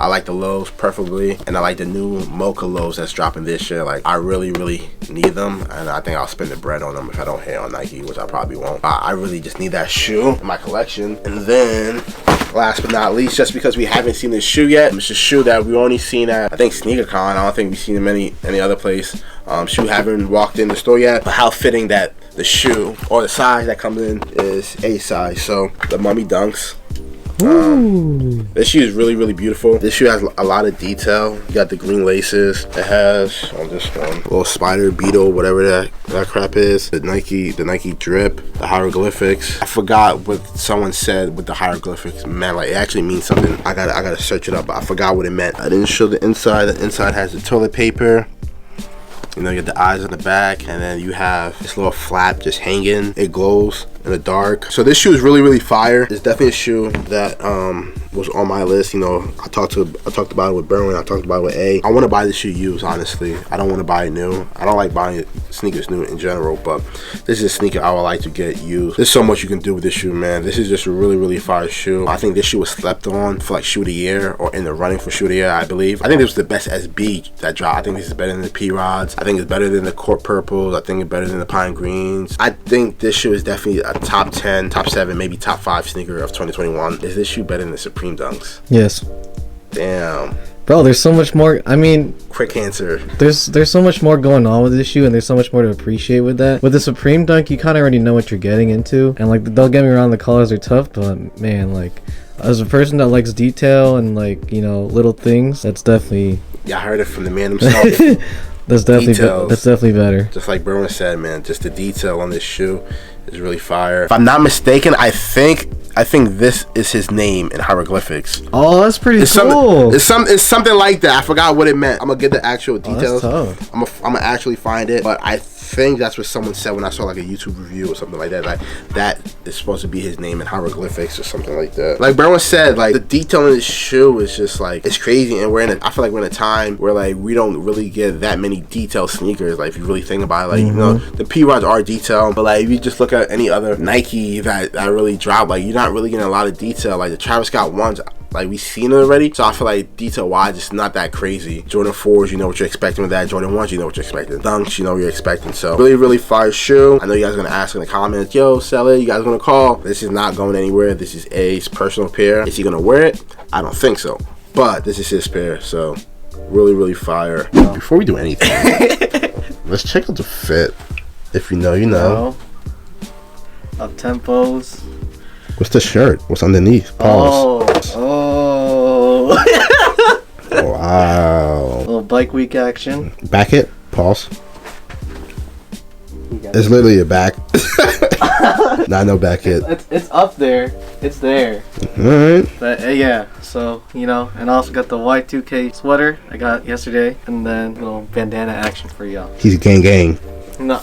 I like the lows preferably, and I like the new Mocha lows that's dropping this year. Like, I really, really need them, and I think I'll spend the bread on them if I don't hit on Nike, which I probably won't. I really just need that shoe in my collection. And then, last but not least, just because we haven't seen this shoe yet, it's a shoe that we've only seen at, I think, SneakerCon. I don't think we've seen him any other place. Shoe haven't walked in the store yet, but how fitting that the shoe or the size that comes in is a size. So the Mummy Dunks. This shoe is really, really beautiful. This shoe has a lot of detail. You got the green laces. It has on this one a little spider, beetle, whatever that crap is. The Nike drip, the hieroglyphics. I forgot what someone said with the hieroglyphics. Man, like, it actually means something. I gotta search it up, but I forgot what it meant. I didn't show the inside. The inside has the toilet paper. You get the eyes on the back, and then you have this little flap just hanging. It glows in the dark. So this shoe is really, really fire. It's definitely a shoe that was on my list. I talked about it with Berwin. I talked about it with A. I want to buy this shoe used, honestly. I don't want to buy it new. I don't like buying sneakers new in general, but this is a sneaker I would like to get used. There's so much you can do with this shoe, man. This is just a really, really fire shoe. I think this shoe was slept on for like shoe of the year, or in the running for shoe of the year, I believe. I think this was the best SB that dropped. I think this is better than the P-Rods. I think it's better than the Court Purples. I think it's better than the Pine Greens. I think this shoe is definitely a top 10, top 7, maybe top 5 sneaker of 2021. Is this shoe better than the Supreme Dunks? Yes. Damn. Bro, there's so much more. I mean, quick answer. There's so much more going on with this shoe, and there's so much more to appreciate with that. With the Supreme Dunk, you kind of already know what you're getting into, and like, don't get me wrong, the colors are tough, but man, like, As a person that likes detail and like, you know, little things, that's definitely. Yeah, I heard it from the man himself. That's definitely better. Just like Bruin said, man, just the detail on this shoe is really fire. If I'm not mistaken, I think this is his name in hieroglyphics. Oh, that's pretty cool. It's something like that. I forgot what it meant. I'm gonna get the actual details. That's tough. I'm gonna actually find it, but I think that's what someone said when I saw like a YouTube review or something like that. Like that is supposed to be his name in hieroglyphics or something like that. Like Bruin said, like the detail in this shoe is just like it's crazy, and I feel like we're in a time where like we don't really get that many detailed sneakers. Like if you really think about it, like you know the P-Rods are detailed, but like if you just look at any other Nike that really dropped, like you're not really getting a lot of detail. Like the Travis Scott ones, like we've seen it already, so I feel like detail wise it's not that crazy. Jordan 4s, you know what you're expecting with that. Jordan 1s, you know what you're expecting. Dunks, you know what you're expecting. So really fire shoe. I know you guys are gonna ask in the comments, yo sell it, you guys gonna call. This is not going anywhere. This is A's personal pair. Is he gonna wear it? I don't think so, but this is his pair, so really fire. Before we do anything, let's check out the fit. If you know, you know. Up tempos. What's the shirt? What's underneath? Pause. Oh. Wow. A little bike week action. Back it. Pause. It's literally a back. Not no back hit. It's up there. It's there. Alright. But yeah, so you know, and I also got the Y2K sweater I got yesterday, and then a little bandana action for y'all. He's gang. No.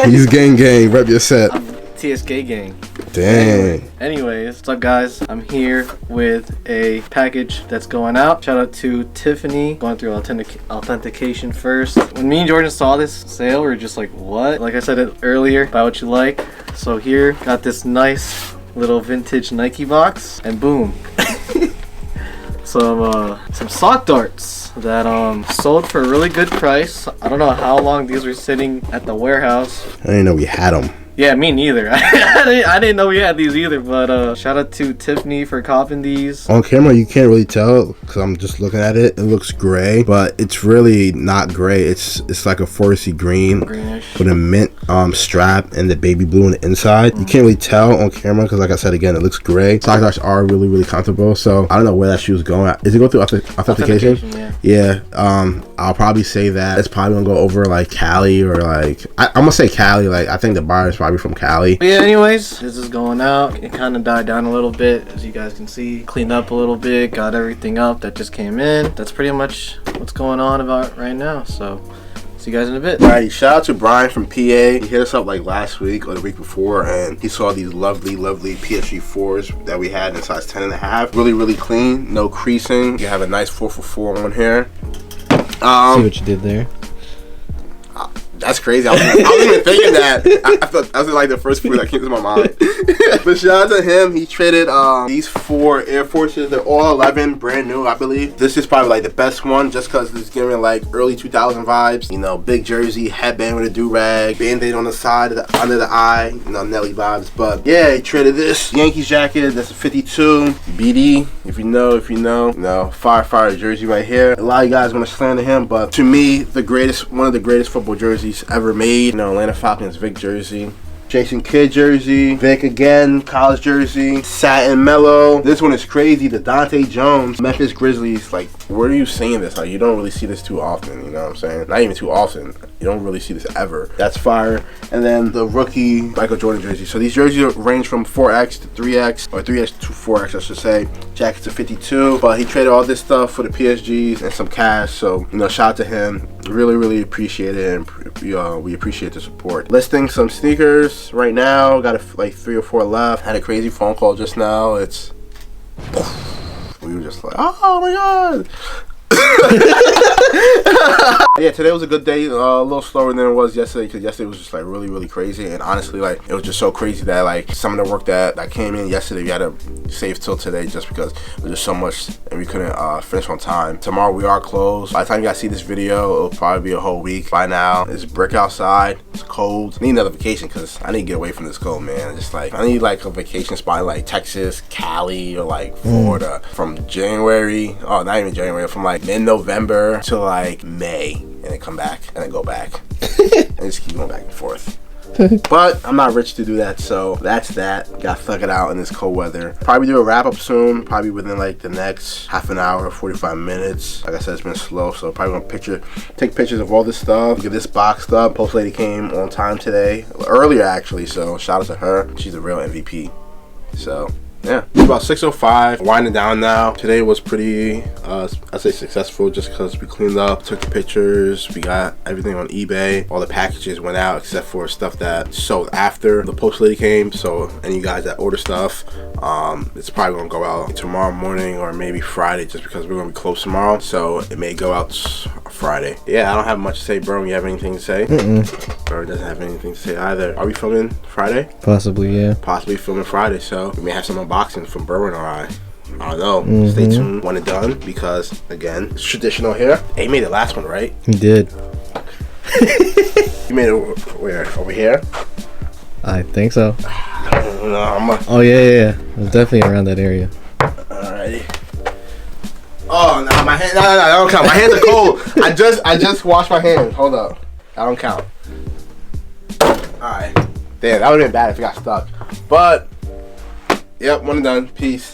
He's gang. Rep your set. TSK gang. Dang. Anyways, what's up guys? I'm here with a package that's going out. Shout out to Tiffany, going through authentication first. When me and Jordan saw this sale, we were just like, what? Like I said it earlier, buy what you like. So here, got this nice little vintage Nike box, and boom. Some sock darts that sold for a really good price. I don't know how long these were sitting at the warehouse. I didn't know we had them. Yeah, me neither. I didn't know we had these either, but shout out to Tiffany for copping these. On camera, you can't really tell because I'm just looking at it. It looks gray, but it's really not gray. It's like a foresty green. Greenish. With a mint strap and the baby blue on the inside. You can't really tell on camera because, like I said again, it looks gray. Sock darts are really comfortable, so I don't know where that shoe is going. Is it going through authentication? Yeah. I'll probably say that it's probably gonna go over like Cali or like I'm gonna say Cali. Like I think the buyer is probably from Cali. But yeah, anyways, this is going out. It kind of died down a little bit, as you guys can see. Cleaned up a little bit, got everything up that just came in. That's pretty much what's going on about right now. So see you guys in a bit. Alright, shout out to Brian from PA. He hit us up like last week or the week before, and he saw these lovely PSG 4s that we had in size 10.5. Really clean, no creasing. You have a nice 444 on here. See what you did there. That's crazy. I wasn't even thinking that. I thought that was like the first food that came to my mind. But shout out to him. He traded these 4 Air Forces. They're all 11, brand new, I believe. This is probably like the best one just because it's giving like early 2000 vibes. You know, big jersey, headband with a do-rag, band-aid on the side, under the eye, you know, Nelly vibes. But yeah, he traded this Yankees jacket. That's a 52. BD, if you know. You know, fire jersey right here. A lot of you guys want to slander him, but to me, one of the greatest football jerseys ever made. You know, Atlanta Falcons Vic jersey, Jason Kidd jersey, Vic again, college jersey, satin mellow. This one is crazy. The Dante Jones Memphis Grizzlies. Like, where are you seeing this? Like, you don't really see this too often. You know what I'm saying? Not even too often. You don't really see this ever. That's fire. And then the rookie Michael Jordan jersey. So these jerseys range from 4X to 3X, or 3X to 4X, I should say. Jackets to 52. But he traded all this stuff for the PSGs and some cash. So, you know, shout out to him. Really appreciate it, and we appreciate the support. Listing some sneakers right now. Got like 3 or 4 left. Had a crazy phone call just now. We were just like, oh my god. Yeah, today was a good day. A little slower than it was yesterday, because yesterday was just like really crazy. And honestly, like, it was just so crazy that like some of the work that came in yesterday, we had to save till today just because there's just so much and we couldn't finish on time. Tomorrow we are closed. By the time you guys see this video, it'll probably be a whole week by now. It's brick outside. It's cold. I need another vacation because I need to get away from this cold, man. Just like, I need like a vacation spot like Texas, Cali, or like Florida from January. Oh, not even January. From like mid-November to like May, and then come back and then go back and just keep going back and forth. But I'm not rich to do that, so that's that. Gotta thug it out in this cold weather. Probably do a wrap up soon, probably within like the next half an hour, 45 minutes. Like I said, it's been slow, so probably gonna take pictures of all this stuff, get this boxed up. Post lady came on time today, earlier actually, so shout out to her. She's a real MVP. So yeah, it's about 6:05, winding down now. Today was pretty, I'd say successful, just because we cleaned up, took the pictures, we got everything on eBay. All the packages went out except for stuff that sold after the post lady came. So any of you guys that order stuff, it's probably gonna go out tomorrow morning or maybe Friday, just because we're gonna be closed tomorrow. So it may go out Friday. Yeah, I don't have much to say, bro. You have anything to say? Bro doesn't have anything to say either. Are we filming Friday? Possibly, yeah. Possibly filming Friday, so we may have some unboxing from Berwin or I don't know. Stay tuned when it's done, because again, it's traditional here. Hey, you made the last one, right? He did. You made it where? Over here? I think so. No, oh yeah. It was definitely around that area. Alrighty. Oh no, my hand. No, I don't count. My hands are cold. I just washed my hands. Hold up. I don't count. Alright. Damn, that would have been bad if it got stuck. But yep, one and done. Peace.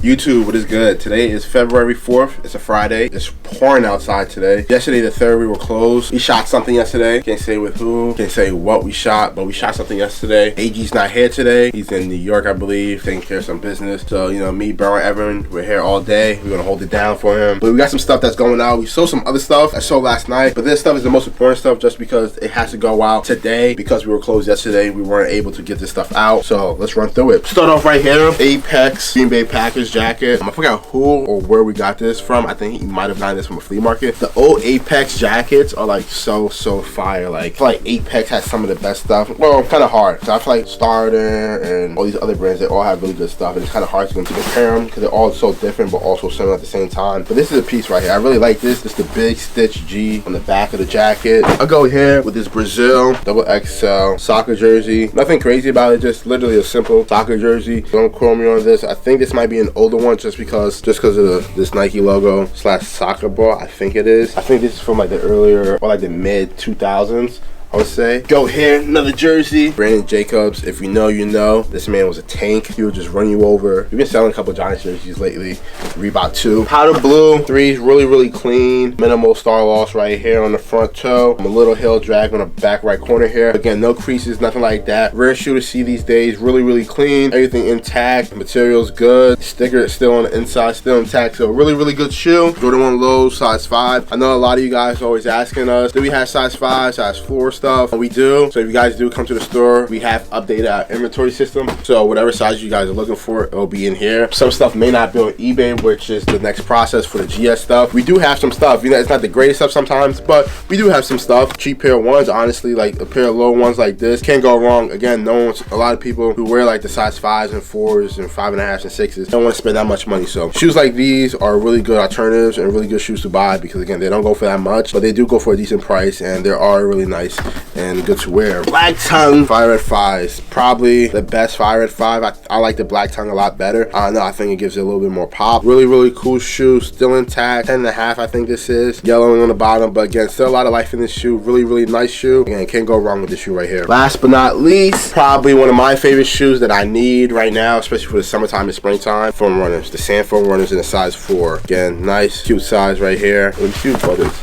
YouTube, what is good? Today is February 4th. It's a Friday. It's pouring outside today. Yesterday, the 3rd, we were closed. We shot something yesterday. Can't say with who. Can't say what we shot, but we shot something yesterday. AG's not here today. He's in New York, I believe, taking care of some business. So, you know, me, Bro, and Evan, we're here all day. We're gonna hold it down for him. But we got some stuff that's going out. We sold some other stuff I sold last night, but this stuff is the most important stuff just because it has to go out today. Because we were closed yesterday, we weren't able to get this stuff out. So let's run through it. Start off right here. Apex Green Bay Packers jacket. I forgot who or where we got this from. I think he might have gotten this from a flea market. The old Apex jackets are like so fire. Like I feel like Apex has some of the best stuff. Well, kind of hard. So I feel like Starter and all these other brands, they all have really good stuff, and it's kind of hard to compare them because they're all so different but also similar at the same time. But this is a piece right here. I really like this. It's the big stitch G on the back of the jacket. I'll go here with this Brazil double XL soccer jersey. Nothing crazy about it, just literally a simple soccer jersey. Don't quote me on this. I think this might be an older one just because of this Nike logo / soccer ball. I think it is. I think this is from like the earlier or like the mid 2000s. I would say. Go here, another jersey. Brandon Jacobs, if you know, you know. This man was a tank. He would just run you over. We've been selling a couple Giants jerseys lately. Reebok 2. Powder blue, 3's really clean. Minimal star loss right here on the front toe. A little heel drag on the back right corner here. Again, no creases, nothing like that. Rare shoe to see these days. Really clean. Everything intact. Material's good. Sticker is still on the inside, still intact. So really good shoe. Jordan 1 low, size 5. I know a lot of you guys are always asking us, do we have size 5, size 4 stuff? We do. So if you guys do come to the store, we have updated our inventory system. So whatever size you guys are looking for, it'll be in here. Some stuff may not be on eBay, which is the next process for the GS stuff. We do have some stuff. You know, it's not the greatest stuff sometimes, but we do have some stuff. Cheap pair of ones, honestly, like a pair of low ones like this can't go wrong. Again, a lot of people who wear like the size 5s and 4s and 5.5s and 6s don't want to spend that much money. So shoes like these are really good alternatives and really good shoes to buy because again, they don't go for that much, but they do go for a decent price and they are really nice and good to wear. Black Tongue Fire Red 5s, probably the best Fire Red 5. I like the Black Tongue a lot better. I think it gives it a little bit more pop. Really cool shoe, still intact. 10.5 I think this is. Yellowing on the bottom, but again, still a lot of life in this shoe. Really nice shoe. Again, can't go wrong with this shoe right here. Last but not least, probably one of my favorite shoes that I need right now, especially for the summertime and springtime. Foam Runners, the Sand Foam Runners in a size 4. Again, nice, cute size right here. Really cute, but it's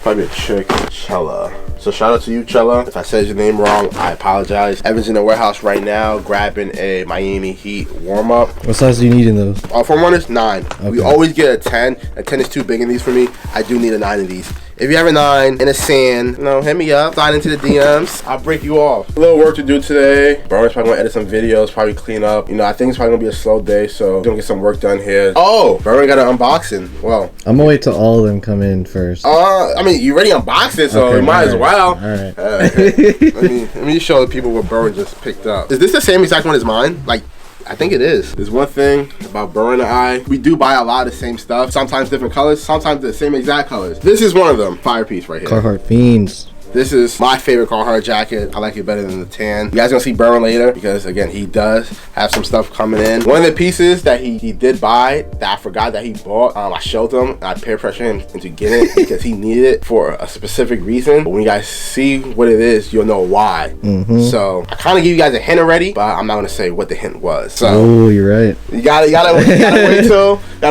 probably a chick, Chella. So shout out to you, Chella. If I said your name wrong, I apologize. Evan's in the warehouse right now grabbing a Miami Heat warm-up. What size do you need in those? Foam Runners, 9. Okay. We always get a 10. A 10 is too big in these for me. I do need a 9 in these. If you have a 9 in a sand, you know, hit me up, slide into the DMs. I'll break you off. A little work to do today. Burner's probably gonna edit some videos, probably clean up. You know, I think it's probably gonna be a slow day, so we're gonna get some work done here. Oh, Burner got an unboxing. Well, I'm gonna wait till all of them come in first. I mean, you already unboxed it, so okay, you might as well. All right. Okay. let me show the people what Burner just picked up. Is this the same exact one as mine? Like, I think it is. There's one thing about Burr and I. We do buy a lot of the same stuff. Sometimes different colors. Sometimes the same exact colors. This is one of them. Fire piece right here. Carhartt Fiends. This is my favorite Carhartt jacket. I like it better than the tan. You guys gonna see Burn later because again, he does have some stuff coming in. One of the pieces that he did buy that I forgot that he bought, I showed him. I peer pressured him into getting it because he needed it for a specific reason. But when you guys see what it is, you'll know why. So I kind of give you guys a hint already, but I'm not gonna say what the hint was. So oh, you're right. You gotta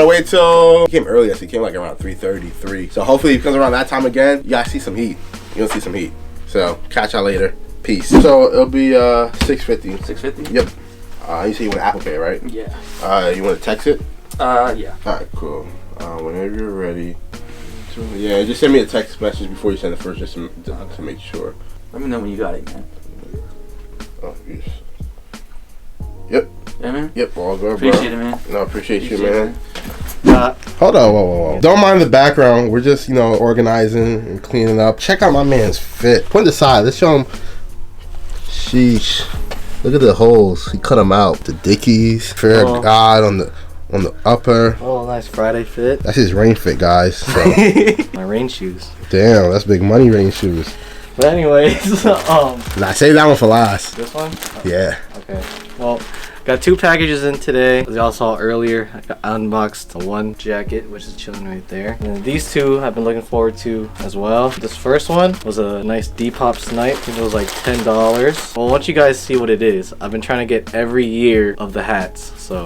wait till he came earlier. So he came like around 3:33. So hopefully he comes around that time again. You guys see some heat. You're gonna see some heat. So catch y'all later. Peace. So it'll be $650. $650. Yep. You say you want Apple Pay, right? Yeah. You want to text it? Yeah. All right, cool. Whenever you're ready. Yeah, just send me a text message before you send it first, just to make sure. Let me know when you got it, man. Oh, yes. Yep. Yeah, man. Yep. All good, bro. Appreciate it, man. No, appreciate you, man. Hold on, whoa. Don't mind the background. We're just, organizing and cleaning up. Check out my man's fit. Put it aside. Let's show him. Sheesh. Look at the holes. He cut them out. The dickies. Fair God on the upper. Oh, nice Friday fit. That's his rain fit, guys. So. My rain shoes. Damn, that's big money rain shoes. But anyways, Nah, save that one for last. This one? Yeah. Okay. Well, got 2 packages in today. As y'all saw earlier, I unboxed the one jacket, which is chilling right there. And then these 2 I've been looking forward to as well. This first one was a nice Depop snipe. I think it was like $10. Well, once you guys see what it is, I've been trying to get every year of the hats. So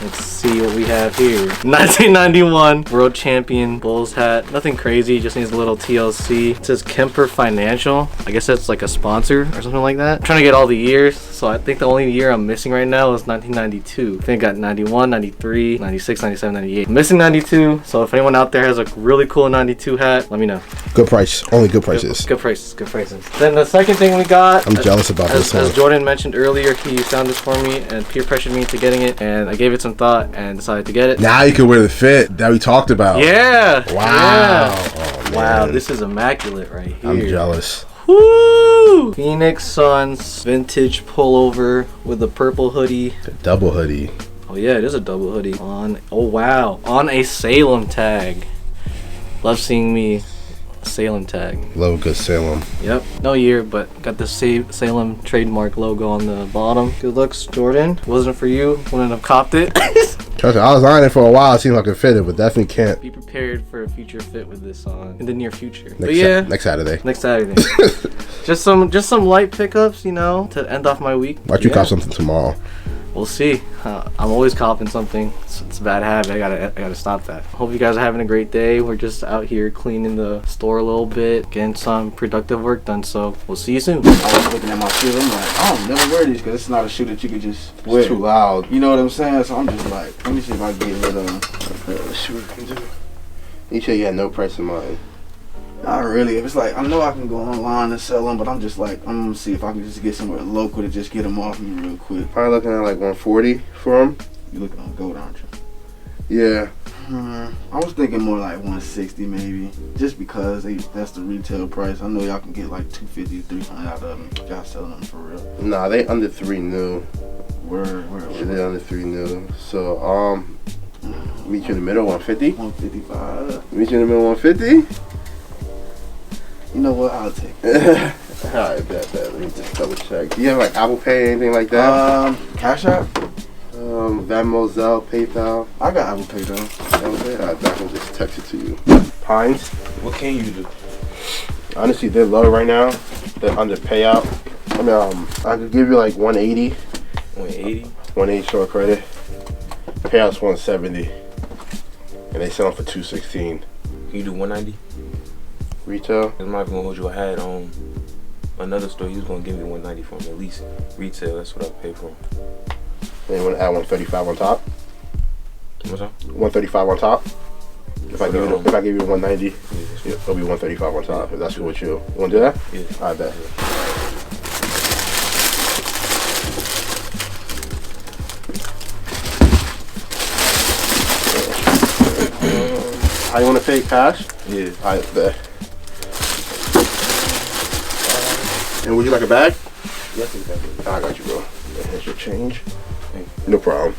let's see what we have here. 1991 World Champion Bulls hat. Nothing crazy, just needs a little TLC. It says Kemper Financial. I guess that's like a sponsor or something like that. I'm trying to get all the years, so I think the only year I'm missing right now is 1992. I think I got 91, 93, 96, 97, 98. I'm missing 92, so if anyone out there has a really cool 92 hat, let me know. Good price. Only good prices. Good prices. Then the second thing we got, I'm jealous about this one. As Jordan mentioned earlier, he found this for me and peer pressured me into getting it, and I gave it some thought and decided to get it. Now you can wear the fit that we talked about. Yeah. Wow. Yeah. Oh, wow, this is immaculate right here. I'm jealous. Woo! Phoenix Suns vintage pullover with a purple hoodie. The double hoodie. Oh yeah, it is a double hoodie. On a Salem tag. Love seeing me Salem tag. Love a good Salem. Yep. No year, but got the Salem trademark logo on the bottom. Good looks, Jordan. Wasn't for you, wouldn't have copped it. Trust me, I was eyeing it for a while. It seemed like I could fit it, but definitely can't. Be prepared for a future fit with this on in the near future. Next Saturday. Next Saturday. just some light pickups, to end off my week. Why don't you cop something tomorrow? We'll see. I'm always copping something. It's a bad habit. I gotta stop that. Hope you guys are having a great day. We're just out here cleaning the store a little bit, getting some productive work done. So we'll see you soon. I was looking at my shoes. I'm like, I'll never wear these because it's not a shoe that you could just wear. It's too loud. You know what I'm saying? So I'm just like, let me see if I can get rid of them. You said you had no price in mind. Not really. If it's like, I know I can go online and sell them, but I'm just like, I'm gonna see if I can just get somewhere local to just get them off me real quick. Probably looking at like 140 for them. You looking on gold, aren't you? Yeah. I was thinking more like 160 maybe, just because that's the retail price. I know y'all can get like 250, 300 out of them. Y'all selling them for real. Nah, they under 3 new. Where? Yeah, they under 3 new. So meet you in the middle, 150. 155. Meet you in the middle, 150. You know what? I'll take it. Alright, bet. Let me just double check. Do you have like Apple Pay, anything like that? Cash App? Venmo, Zelle, PayPal. I got Apple Pay though. Alright, I can just text it to you. Pines. What can you do? Honestly, they're low right now. They're under payout. I mean, I could give you like 180. 180? 180 short credit. Payout's 170. And they sell them for 216. Can you do 190? Retail? I'm not gonna hold you. I had another store. He was gonna give me 190 for him at least. Retail, that's what I pay for him. And you want to add 135 on top? What's that? 135 on top? If I give you 190, it'll be 135 on top. If that's cool with you. You want to do that? Yeah. I bet. How you want to pay cash? Yeah. I bet. And would you like a bag? Yes, exactly. I got you, bro. Here's your change. No problem.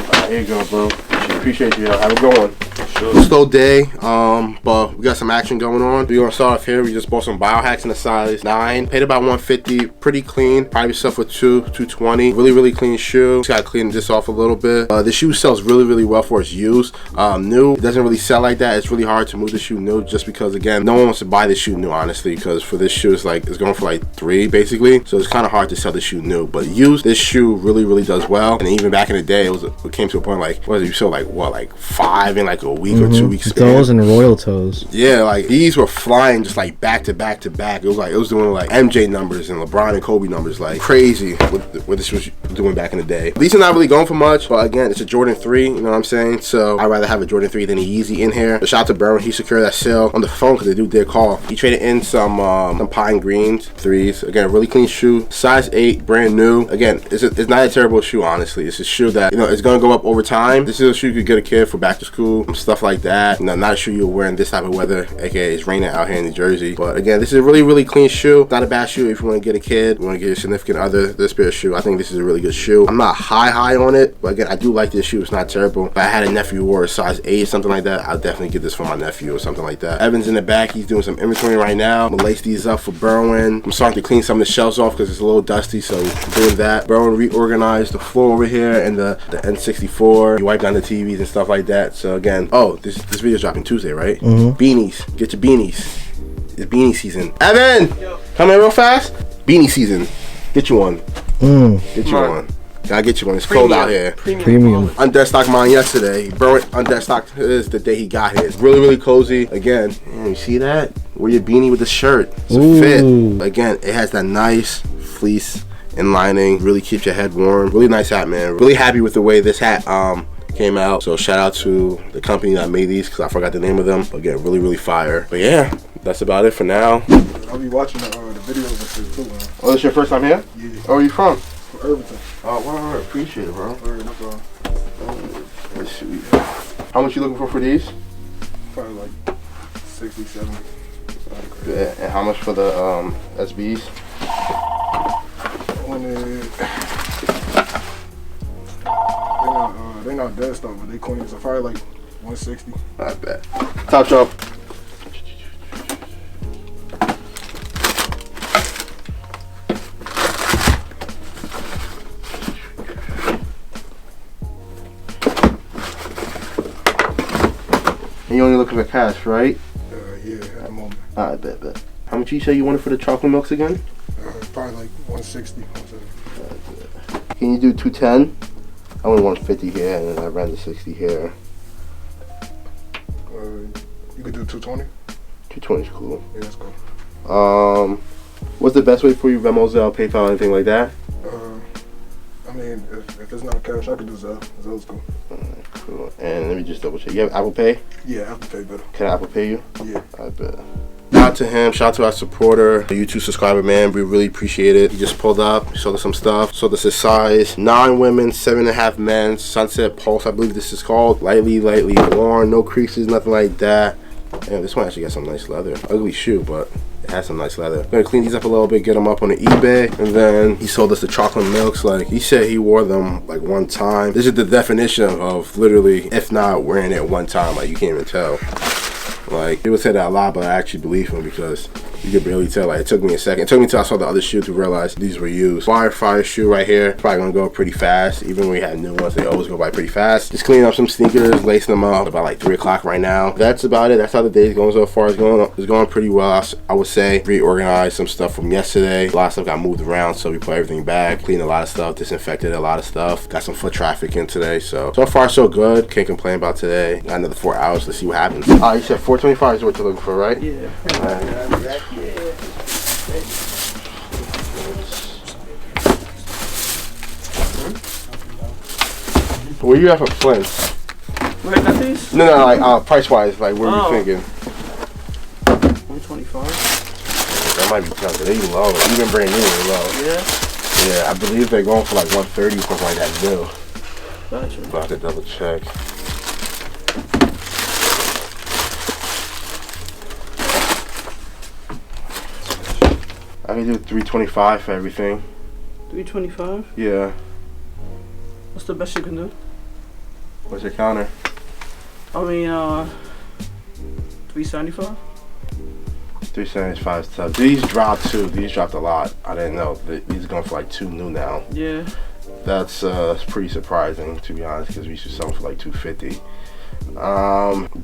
Alright, here you go, bro. Appreciate you. Have a good one. Slow day, but we got some action going on. We're gonna start off here. We just bought some biohacks in a size 9. Paid about $150, pretty clean. Probably yourself with $220. Really clean shoe. Just gotta clean this off a little bit. The shoe sells really well for its used. New, it doesn't really sell like that. It's really hard to move the shoe new just because, again, no one wants to buy this shoe new, honestly, because for this shoe, it's going for like 3 basically. So it's kind of hard to sell the shoe new, but used, this shoe really does well. And even back in the day, it came to a point like, what was it, you sold like what, like 5 in like a week or 2 weeks span. Those and royal toes. Yeah, like these were flying just like back to back. It was doing like MJ numbers and LeBron and Kobe numbers, like crazy what this was doing back in the day. These are not really going for much, but again, it's a Jordan 3, you know what I'm saying? So I'd rather have a Jordan 3 than a Yeezy in here. So shout out to Burrow, he secured that sale on the phone because the dude did call. He traded in some pine greens 3s. Again, really clean shoe, size 8, brand new. Again, it's not a terrible shoe, honestly. It's a shoe that, you know, it's gonna go up over time. This is a shoe you could get a kid for back to school, stuff like that. You know, not a shoe you're wearing this type of weather, aka it's raining out here in New Jersey. But again, this is a really clean shoe. Not a bad shoe if you want to get a kid, you want to get your significant other this pair of shoe. I think this is a really good shoe. I'm not high on it, but again, I do like this shoe. It's not terrible. If I had a nephew who wore a size 8 or something like that, I'll definitely get this for my nephew or something like that. Evan's in the back. He's doing some inventory right now. I'm gonna lace these up for Berwin. I'm starting to clean some of the shelves off because it's a little dusty, so doing that. Berwin reorganized the floor over here and the N64. He wiped down the TVs and stuff like that. So again, oh, this video's dropping Tuesday, right? Beanies. Get your beanies. It's beanie season. Evan! Come in real fast. Beanie season. Get you one. Get you one. Gotta get you one. It's cold out here. Premium. Undead stocked mine yesterday. Burnt undead stocked his the day he got his. Really cozy. Again, you see that? Wear your beanie with the shirt. It's a fit. Again, it has that nice fleece and lining. Really keeps your head warm. Really nice hat, man. Really happy with the way this hat came out. So shout out to the company that made these because I forgot the name of them. Again, really fire. But yeah, that's about it for now. I'll be watching the videos and shit too, man. Oh, this your first time here? Yeah. Oh, where you from? From Irvington. Oh, wow, appreciate it, bro. No problem. That's sweet. How much you looking for these? Probably like 60, 70. Yeah, and how much for the SBs? They're not dead stock, but they clean. So probably like 160. I bet. Top shelf. And you only looking for cash, right? Yeah, at the moment. I bet. How much you say you wanted for the chocolate milks again? Probably like 160. 170. Can you do 210? I went 150 here, and then I ran the 60 here. You could do 220. 220 is cool. Yeah, that's cool. What's the best way for you? Venmo, Zelle, PayPal, anything like that? I mean, if it's not cash, I could do Zelle. Zelle's cool. Alright, cool. And let me just double check. You have Apple Pay? Yeah, Apple Pay better. Can I Apple Pay you? Yeah. I bet. Shout out to him, shout out to our supporter, the YouTube subscriber, man. We really appreciate it. He just pulled up, showed us some stuff. So this is size 9 women, 7.5 men, Sunset Pulse, I believe this is called. Lightly worn, no creases, nothing like that. Damn, this one actually got some nice leather. Ugly shoe, but it has some nice leather. I'm gonna clean these up a little bit, get them up on the eBay, and then he sold us the chocolate milks. Like, he said he wore them like one time. This is the definition of literally, if not wearing it one time, like you can't even tell. Like, people say that a lot, but I actually believe him because you could barely tell. Like, it took me a second. It took me till I saw the other shoe to realize these were used. Fire shoe right here. Probably gonna go pretty fast. Even when we have new ones, they always go by pretty fast. Just cleaning up some sneakers, lacing them up. About like 3 o'clock right now. That's about it. That's how the day's going so far. It's going pretty well. I would say reorganized some stuff from yesterday. A lot of stuff got moved around, so we put everything back. Cleaned a lot of stuff. Disinfected a lot of stuff. Got some foot traffic in today. So far so good. Can't complain about today. Got another 4 hours. Let's see what happens. You said 425 is what you're looking for, right? Yeah. Where you at for Flint? Where got these? No, like price wise, like what are you thinking? 125. That might be tough. They low. Even brand new, they're low. Yeah. Yeah, I believe they're going for like 130 something like that new. Gotcha. I'll have to double check. I can do 325 for everything. 325? Yeah. What's the best you can do? What's your counter? I mean, 375. 375 tough. These dropped too. These dropped a lot. I didn't know. These are going for like 2 new now. Yeah. That's pretty surprising, to be honest, because we used to sell them for like 250.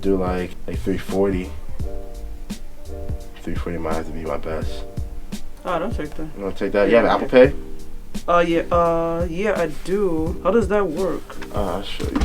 Do like 340. 340 might have to be my best. Oh, don't take that. You want to take that? You have Apple Pay? Yeah, I do. How does that work? I'll show you.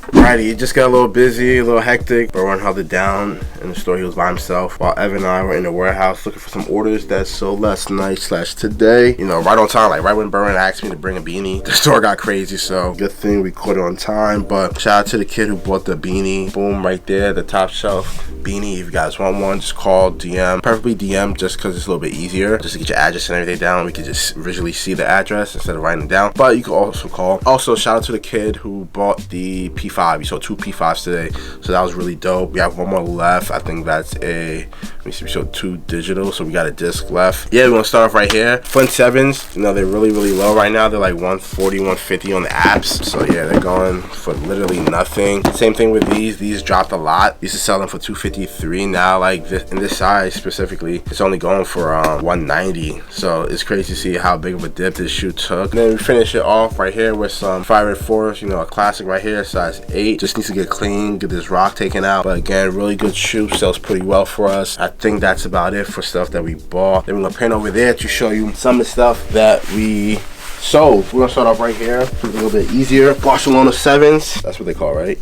Alrighty, it just got a little busy, a little hectic. Berwin held it down in the store. He was by himself while Evan and I were in the warehouse looking for some orders that sold last night / today. You know, right on time, like right when Berwin asked me to bring a beanie. The store got crazy, so good thing we caught it on time. But shout out to the kid who bought the beanie. Boom, right there, the Top Shelf beanie. If you guys want one, just call, DM. Preferably DM just because it's a little bit easier. Just to get your address and everything down. We can just visually see the address instead of writing it down. But you can also call. Also, shout out to the kid who bought the P5. We sold 2 P5s today, so that was really dope. We have 1 more left. I think that's a, let me see, we sold 2 digital, so we got a disc left. Yeah, we're gonna start off right here. Flint 7s, you know, they're really low right now. They're like 140, 150 on the apps. So yeah, they're going for literally nothing. Same thing with these dropped a lot. Used to sell them for 253. Now, like this, in this size specifically, it's only going for 190. So it's crazy to see how big of a dip this shoe took. And then we finish it off right here with some 504s, you know, a classic right here, size 8. Just needs to get clean, get this rock taken out. But again, really good shoe, sells pretty well for us. I think that's about it for stuff that we bought. Then we're gonna pan over there to show you some of the stuff that we sold. We're gonna start off right here, a little bit easier. Barcelona 7s, that's what they call, right?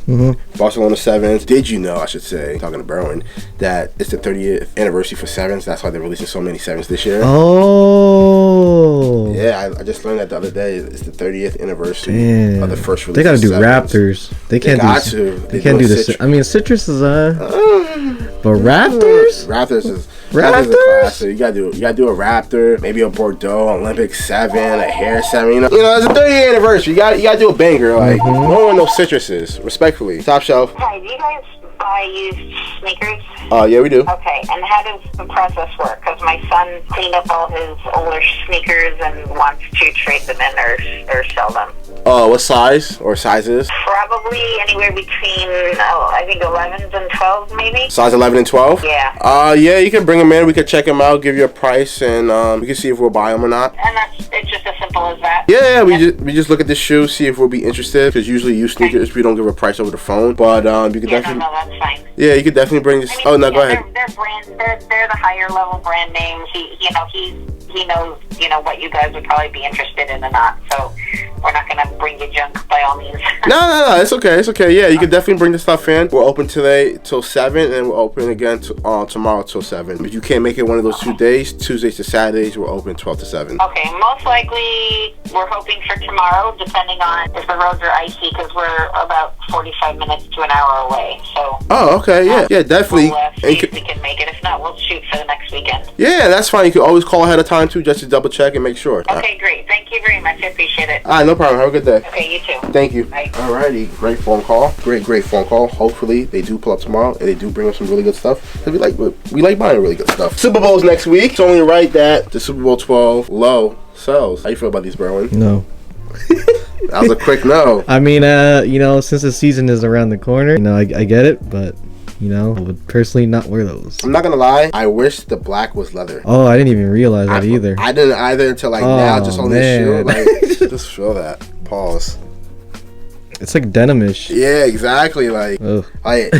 Barcelona 7s. Did you know, I should say, talking to Berwin, that it's the 30th anniversary for 7s? That's why they're releasing so many 7s this year. Oh. Yeah, I just learned that the other day. It's the 30th anniversary of the first release. They gotta do 7s. Raptors. They can't do this. I mean, Citrus is but Raptors? Raptors is Raptors? a classic. You gotta do a Raptor, maybe a Bordeaux, Olympic 7, a Hair 7. You know, it's a 30th anniversary. You gotta do a banger. Like, no one knows citruses. Respectfully, Top Shelf. Hi, do you guys buy used sneakers? Yeah, we do. Okay, and how does the process work? Because my son cleaned up all his older sneakers and wants to trade them in or sell them. What size or sizes? Probably anywhere between, I think 11s and 12s maybe. Size 11 and 12? Yeah. Yeah, you can bring them in. We can check them out, give you a price, and we can see if we'll buy them or not. And it's just as simple as that? Yeah, we just look at the shoe, see if we'll be interested. Because usually used sneakers, we don't give a price over the phone. But you can definitely. No, that's fine. Yeah, you could definitely bring this. I mean, no, go ahead. They're the higher level brand names. He knows what you guys would probably be interested in or not. So we're not gonna bring you junk by all means. No, it's okay. Yeah, you can definitely bring the stuff in. We're open today till 7, and then we're open again tomorrow till 7. If you can't make it one of those 2 days, Tuesdays to Saturdays, we're open 12 to 7. Okay, most likely we're hoping for tomorrow, depending on if the roads are icy, because we're about 45 minutes to an hour away. So. Oh, okay, yeah, definitely. We'll see if we can make it. If not, we'll shoot for the next weekend. Yeah, that's fine. You can always call ahead of time too, just to double check and make sure. Okay, great. Thank you very much. I appreciate it. Alright, no problem. Have a good day. Okay, you too. Thank you. Bye. Alrighty, great phone call. Great phone call. Hopefully they do pull up tomorrow and they do bring us some really good stuff. Cause we like buying really good stuff. Super Bowl's next week. It's only right that the Super Bowl 12 low sells. How you feel about these, Berwin? No. That was a quick no. I mean, since the season is around the corner, I get it, but I would personally not wear those. I'm not gonna lie, I wish the black was leather. Oh, I didn't even realize that either. I didn't either until now, just on this shoe. Like, just feel that. Pause. It's like denim-ish. Yeah, exactly. Like, ugh. I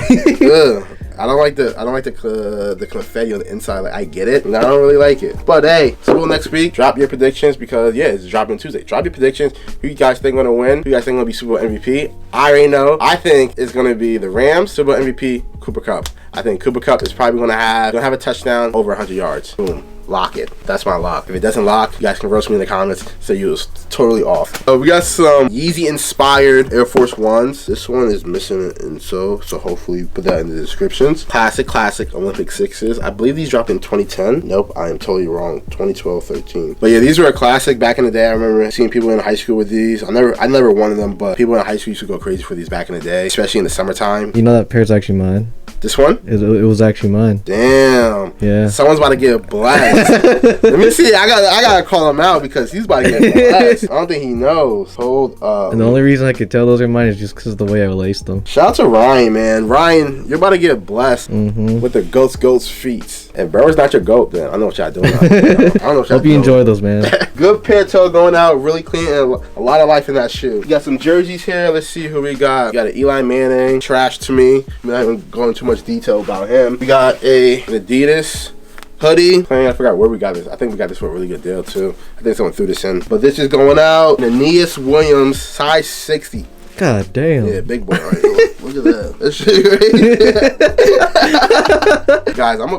don't like the confetti on the inside. Like, I get it, and I don't really like it. But hey, Super Bowl next week. Drop your predictions because it's dropping Tuesday. Drop your predictions. Who you guys think gonna win? Who you guys think gonna be Super Bowl MVP? I already know. I think it's gonna be the Rams. Super Bowl MVP, Cooper Kupp. I think Cooper Kupp is probably gonna have a touchdown over 100 yards. Boom. Lock it. That's my lock. If it doesn't lock, you guys can roast me in the comments. Say you was totally off. We got some Yeezy inspired Air Force Ones. This one is missing an insole, so hopefully put that in the descriptions. Classic Olympic 6s. I believe these dropped in 2010. Nope, I am totally wrong. 2012, 13. But yeah, these were a classic back in the day. I remember seeing people in high school with these. I never wanted them, but people in high school used to go crazy for these back in the day, especially in the summertime. You know that pair's actually mine. This one? It was actually mine. Damn. Yeah. Someone's about to get black. Let me see. I gotta call him out because he's about to get blessed. I don't think he knows. Hold up. And the only reason I could tell those are mine is just because of the way I laced them. Shout out to Ryan, man. Ryan, you're about to get blessed with the goat's feet. And Burrow's not your goat, then I know what y'all doing. I don't know what y'all Hope you enjoy those, man. Good pair toe going out, really clean, and a lot of life in that shoe. We got some jerseys here. Let's see who we got. We got an Eli Manning, trash to me. I'm not even going into too much detail about him. We got an Adidas hoodie. I forgot where we got this. I think we got this for a really good deal too. I think someone threw this in. But this is going out. The Aeneas Williams, size 60. God damn. Yeah, big boy right here. Look at that. That shit right. Guys, I'm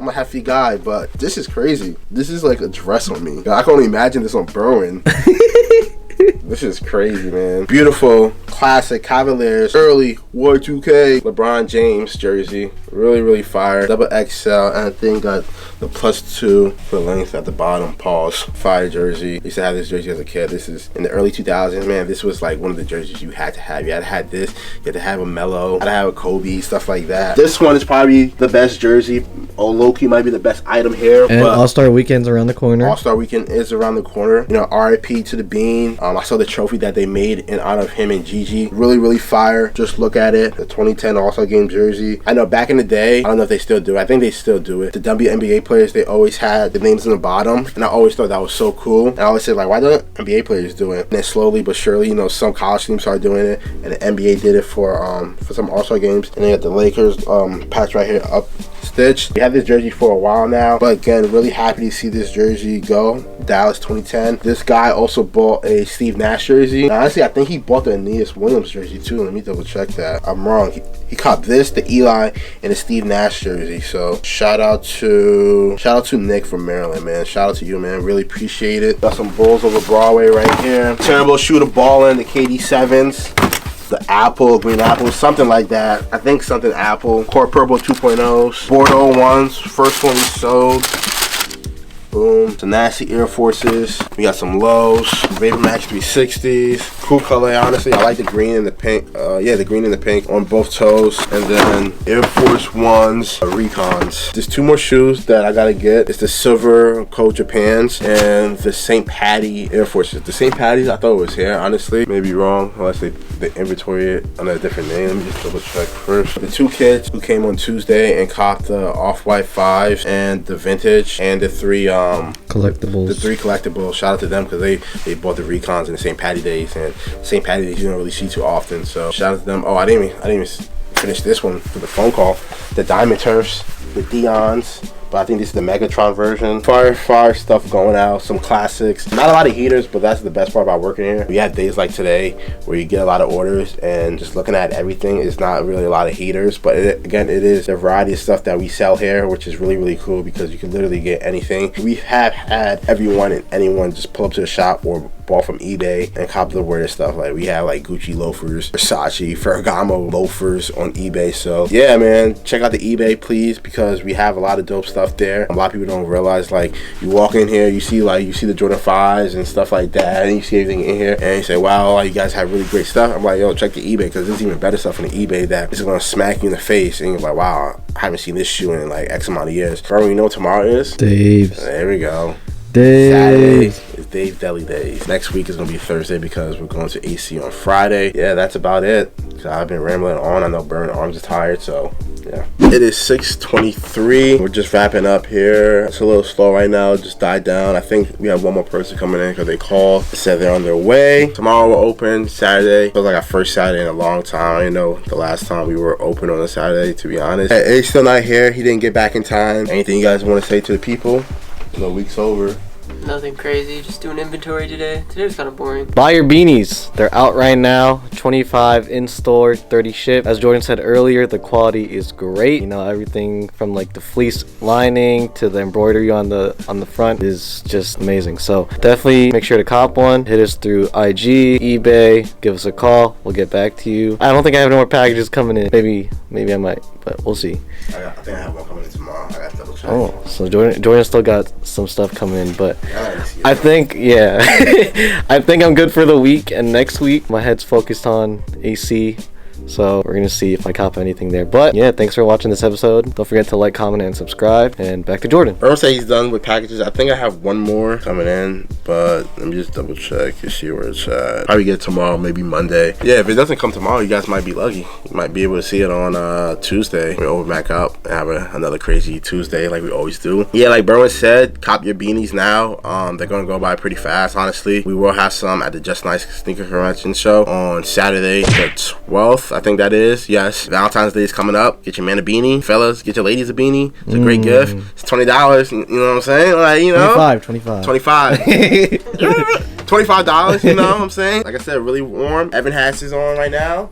a hefty guy, but this is crazy. This is like a dress on me. I can only imagine this on Berwin. This is crazy, man. Beautiful, classic Cavaliers, early War 2K LeBron James jersey. Really, really fire. Double XL, and I think got the +2 for length at the bottom. Pause. Fire jersey. Used to have this jersey as a kid. This is in the early 2000s, man. This was like one of the jerseys you had to have. You had to have this. You had to have a Melo. You had to have a Kobe, stuff like that. This one is probably the best jersey. Oh, low-key might be the best item here. And All-Star Weekend's around the corner. All-Star Weekend is around the corner. You know, RIP to the Bean. I saw the trophy that they made in honor of him and Gigi. Really, really fire. Just look at it. The 2010 All-Star Game jersey. I know back in the day, I don't know if they still do it. I think they still do it. The WNBA players, they always had the names on the bottom. And I always thought that was so cool. And I always said, like, why don't NBA players do it? And then slowly but surely, you know, some college teams started doing it. And the NBA did it for some All-Star games. And they got the Lakers patch right here up stitched. We had this jersey for a while now, but again, really happy to see this jersey go. Dallas 2010. This guy also bought a Steve Nash jersey. Now, honestly, I think he bought the Aeneas Williams jersey too. Let me double check that. I'm wrong. He caught this, the Eli, and the Steve Nash jersey. So shout out to Nick from Maryland, man. Shout out to you, man. Really appreciate it. Got some Bulls over Broadway right here. Terrible shooter ball in the KD7s. The Apple, green apple, something like that. I think something Apple. Core Purple 2.0s. Bordeaux ones. First one we sold. Boom. Some nasty Air Forces. We got some lows. Vapor Max 360s. Cool color, honestly. I like the green and the pink. Yeah, the green and the pink on both toes. And then Air Force Ones, Recons. There's two more shoes that I gotta get. It's the Silver Coat Japans and the St. Patty Air Forces. The St. Patty's, I thought it was here, honestly. Maybe wrong, unless they inventory it under a different name. Let me just double check first. The two kids who came on Tuesday and copped the Off-White 5s and the vintage and the three collectibles. The three collectibles. Shout out to them because they bought the Recons in the St. Patty days, and St. Patty days you don't really see too often. So shout out to them. Oh, I didn't even finish this one for the phone call. The Diamond Turfs, the Dion's. But I think this is the Megatron version. Fire stuff going out. Some classics. Not a lot of heaters, but that's the best part about working here. We have days like today where you get a lot of orders, and just looking at everything, it's not really a lot of heaters. But again, it is a variety of stuff that we sell here, which is really, really cool because you can literally get anything. We have had everyone and anyone just pull up to the shop or bought from eBay and cop the weird stuff. Like we have like Gucci loafers, Versace, Ferragamo loafers on eBay. So yeah, man, check out the eBay, please, because we have a lot of dope stuff there. A lot of people don't realize, like, you walk in here, you see the Jordan 5s and stuff like that, and you see everything in here, and you say, wow, you guys have really great stuff. I'm like, yo, check the eBay, because there's even better stuff on the eBay that is gonna smack you in the face, and you're like, wow, I haven't seen this shoe in like X amount of years. Bro, you know what tomorrow is? Dave's. There we go. Saturday is Dave Deli Days. Next week is gonna be Thursday because we're going to AC on Friday. Yeah, that's about it. I've been rambling on. I know Burn Arms is tired, so yeah. It is 6:23. We're just wrapping up here. It's a little slow right now. It just died down. I think we have one more person coming in because they called. They said they're on their way. Tomorrow we're open. Saturday feels like our first Saturday in a long time. I didn't know the last time we were open on a Saturday, to be honest. Hey, he's still not here. He didn't get back in time. Anything you guys want to say to the people? The week's over. Nothing crazy, just doing inventory today. Today was kind of boring. Buy your beanies. They're out right now. 25 in store, 30 ship. As Jordan said earlier, the quality is great. You know, everything from like the fleece lining to the embroidery on the front is just amazing. So definitely make sure to cop one. Hit us through IG, eBay, give us a call. We'll get back to you. I don't think I have any more packages coming in. Maybe I might, but we'll see. I think I have one coming in tomorrow. I got to double check. Oh, so Jordan still got some stuff coming in, but I think, yeah, I think I'm good for the week. And next week, my head's focused on AC, So we're gonna see if I cop anything there. But yeah, thanks for watching this episode. Don't forget to like, comment, and subscribe. And back to Jordan. Earl say he's done with packages. I think I have one more coming in, but let me just double check to see where it's at. Probably get it tomorrow, maybe Monday. Yeah, if it doesn't come tomorrow, you guys might be lucky. You might be able to see it on Tuesday. We open back up and have another crazy Tuesday like we always do. Yeah, like Berwin said, cop your beanies now. They're gonna go by pretty fast, honestly. We will have some at the Just Nice Sneaker Convention show on Saturday the 12th, I think that is. Yes, Valentine's Day is coming up. Get your man a beanie. Fellas, get your ladies a beanie. It's a great gift. It's $20. You know what I'm saying? Like, you know, $25. $25, you know what I'm saying? Like I said, really warm. Evan has his on right now.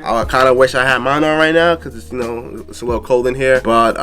I kind of wish I had mine on right now because it's, you know, it's a little cold in here. But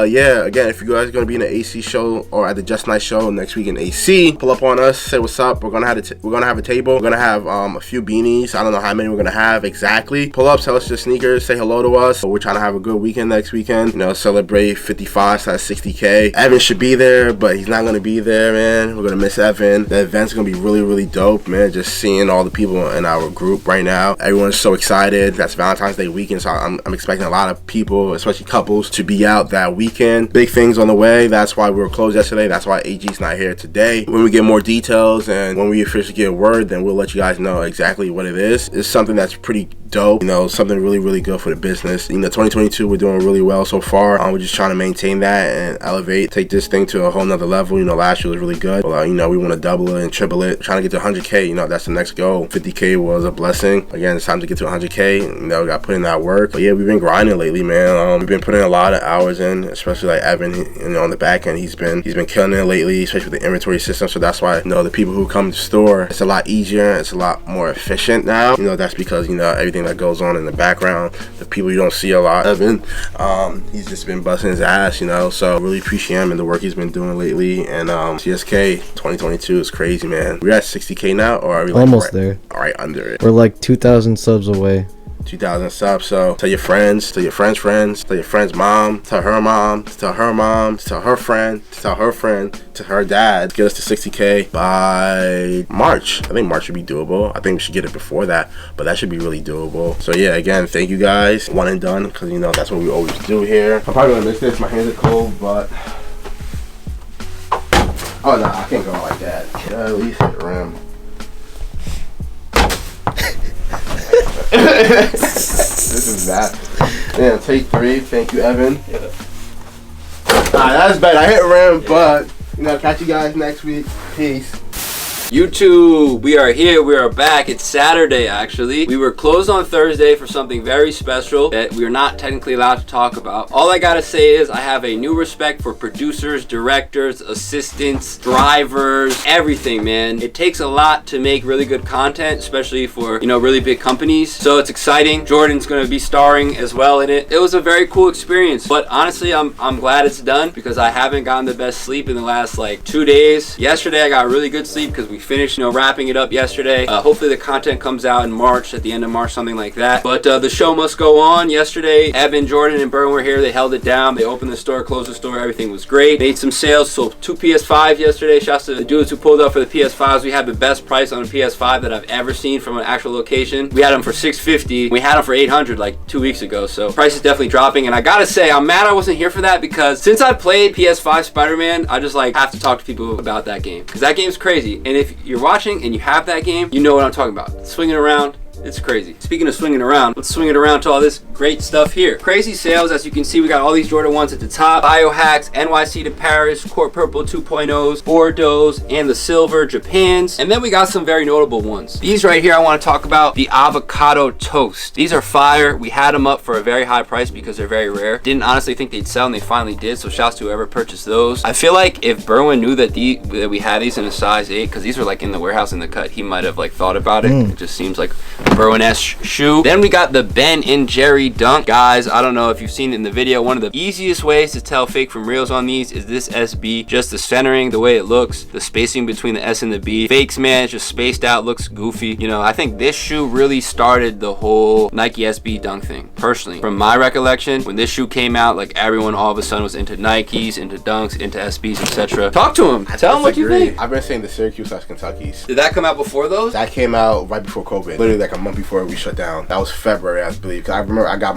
yeah, again, if you guys are gonna be in the AC show or at the Just Nice show next week in AC, pull up on us, say what's up. We're gonna have a table. We're gonna have a few beanies. I don't know how many we're gonna have exactly. Pull up, sell us your sneakers, say hello to us. We're trying to have a good weekend next weekend. You know, celebrate 55/60K. Evan should be there, but he's not gonna be there, man. We're gonna miss Evan. The event's gonna be really, really dope, man. Just seeing all the people in our group right now. Everyone's so excited. That's Valentine's Day weekend, so I'm expecting a lot of people, especially couples, to be out that weekend. Big things on the way. That's why we were closed yesterday. That's why AG's not here today. When we get more details and when we officially get word, then we'll let you guys know exactly what it is. It's something that's pretty dope, you know, something really, really good for the business. You know, 2022, we're doing really well so far. We're just trying to maintain that and elevate, take this thing to a whole nother level. You know, last year was really good, but you know, we want to double it and triple it, trying to get to 100K. You know, that's the next goal. 50K was a blessing. Again, it's time to get to 100K. You know, we got to put in that work. But yeah, we've been grinding lately, man. We've been putting a lot of hours in, especially like Evan, you know, on the back end. He's been killing it lately, especially with the inventory system. So that's why, you know, the people who come to the store, it's a lot easier, it's a lot more efficient now. You know, that's because, you know, everything that goes on in the background, the people you don't see a lot. Evan, he's just been busting his ass, you know, so really appreciate him and the work he's been doing lately. And CSK 2022 is crazy, man. We're at 60K now, or are we like almost there? Right under it. We're like 2,000 subs away. 2,000 subs. So tell your friends, tell your friends' friends, tell your friend's mom, tell her mom, tell her mom, tell her friend, tell her friend, to her dad. Get us to 60K by March. I think March should be doable. I think we should get it before that, but that should be really doable. So yeah, again, thank you guys. One and done, because you know that's what we always do here. I'm probably gonna miss this. My hands are cold, but oh no, I can't go like that. Yeah, at least hit the rim. This is that. Yeah, take 3. Thank you, Evan. Yeah. That's bad. I hit rim, but you know, catch you guys next week. Peace. YouTube, we are here, we are back. It's Saturday, actually. We were closed on Thursday for something very special that we are not technically allowed to talk about. All I gotta say is I have a new respect for producers, directors, assistants, drivers, everything, man. It takes a lot to make really good content, especially for, you know, really big companies. So it's exciting. Jordan's gonna be starring as well in it. It was a very cool experience, but honestly, I'm glad it's done because I haven't gotten the best sleep in the last like 2 days. Yesterday, I got really good sleep because we finished, you know, wrapping it up yesterday. Hopefully the content comes out in March, at the end of March, something like that. But the show must go on. Yesterday, Evan, Jordan, and Byrne were here. They held it down. They opened the store, closed the store. Everything was great. Made some sales. Sold 2 PS5s yesterday. Shouts to the dudes who pulled up for the PS5s. We had the best price on a PS5 that I've ever seen from an actual location. We had them for $650. We had them for $800 like 2 weeks ago. So price is definitely dropping. And I gotta say, I'm mad I wasn't here for that because since I played PS5 Spider-Man, I just like have to talk to people about that game because that game's crazy. And if you're watching and you have that game, you know what I'm talking about. Swinging around, it's crazy. Speaking of swinging around, let's swing it around to all this great stuff here. Crazy sales, as you can see, we got all these Jordan 1s at the top. Biohacks, NYC to Paris, Court Purple 2.0s, Bordeaux's, and the Silver Japans. And then we got some very notable ones. These right here I want to talk about, the avocado toast. These are fire. We had them up for a very high price because they're very rare. Didn't honestly think they'd sell, and they finally did, so shouts to whoever purchased those. I feel like if Berwin knew that we had these in a size 8, because these were like in the warehouse in the cut, he might have like thought about it. It just seems like Berwin-esque shoe. Then we got the Ben and Jerry Dunk. Guys, I don't know if you've seen it in the video. One of the easiest ways to tell fake from reals on these is this SB. Just the centering, the way it looks, the spacing between the S and the B. Fakes, man, it's just spaced out, looks goofy. You know, I think this shoe really started the whole Nike SB Dunk thing. Personally, from my recollection, when this shoe came out, like everyone all of a sudden was into Nikes, into Dunks, into SBs, etc. Talk to him. Tell him what you think. I've been saying the Syracuse / Kentucky's. Did that come out before those? That came out right before COVID. Literally like a month before we shut down. That was February, I believe. 'Cause I remember I got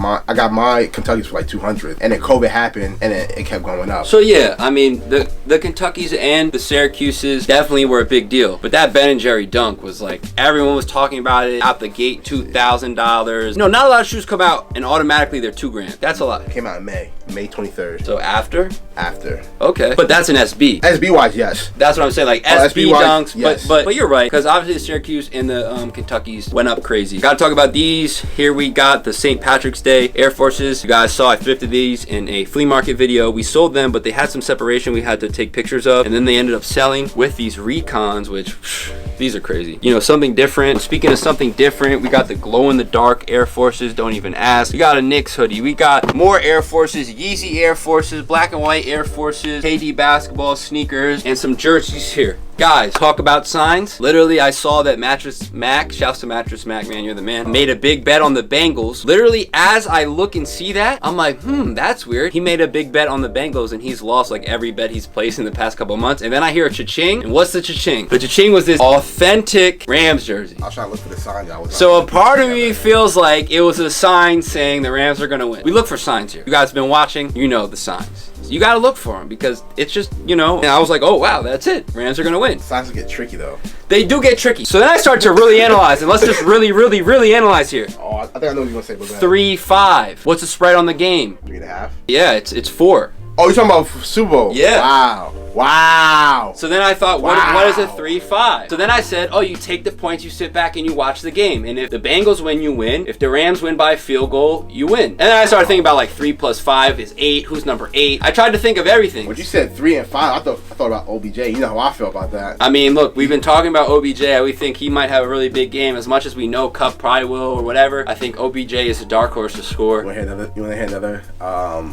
my Kentucky's for like 200, and then COVID happened, and it kept going up. So yeah, I mean the Kentuckys and the Syracuses definitely were a big deal. But that Ben and Jerry dunk was like, everyone was talking about it out the gate, $2,000. No, not a lot of shoes come out and automatically they're $2,000. That's a lot. It came out in May 23rd. So after? After. Okay, but that's an SB. SB wise, yes. That's what I'm saying, like SB dunks. Yes. But you're right, because obviously the Syracuse and the Kentuckys went up crazy. Got to talk about these. Here we got the St. Patrick's Day Air Forces. You guys saw I thrifted these in a flea market video. We sold them, but they had some separation we had to take pictures of, and then they ended up selling with these Recons, which these are crazy. You know, something different. Speaking of something different, we got the glow in the dark Air Forces. Don't even ask. We got a Knicks hoodie. We got more Air Forces, Yeezy Air Forces, black and white Air Forces, KD basketball sneakers, and some jerseys here. Guys, talk about signs. Literally, I saw that Mattress Mac, shouts to Mattress Mac, man, you're the man, made a big bet on the Bengals. Literally, as I look and see that, I'm like, that's weird. He made a big bet on the Bengals and he's lost like every bet he's placed in the past couple months. And then I hear a cha-ching. And what's the cha-ching? The cha-ching was this authentic Rams jersey. I was trying to look for the sign. So a part of me feels like it was a sign saying the Rams are gonna win. We look for signs here. You guys have been watching, you know the signs. You gotta look for them because it's just, you know, and I was like, oh wow, that's it. Rams are gonna win. Signs get tricky though. They do get tricky. So then I start to really analyze, and let's just really analyze here. Oh, I think I know what you're gonna say. 3-5. What's the spread on the game? 3.5. Yeah, it's 4. Oh, you're talking about Super Bowl? Yeah. Wow. So then I thought, what is a 3-5? So then I said, oh, you take the points, you sit back and you watch the game. And if the Bengals win, you win. If the Rams win by a field goal, you win. And then I started thinking about like 3 + 5 is 8. Who's number 8? I tried to think of everything. When you said 3 and 5, I thought about OBJ. You know how I feel about that. I mean, look, we've been talking about OBJ. We think he might have a really big game. As much as we know Cup probably will or whatever, I think OBJ is a dark horse to score. You want to hear another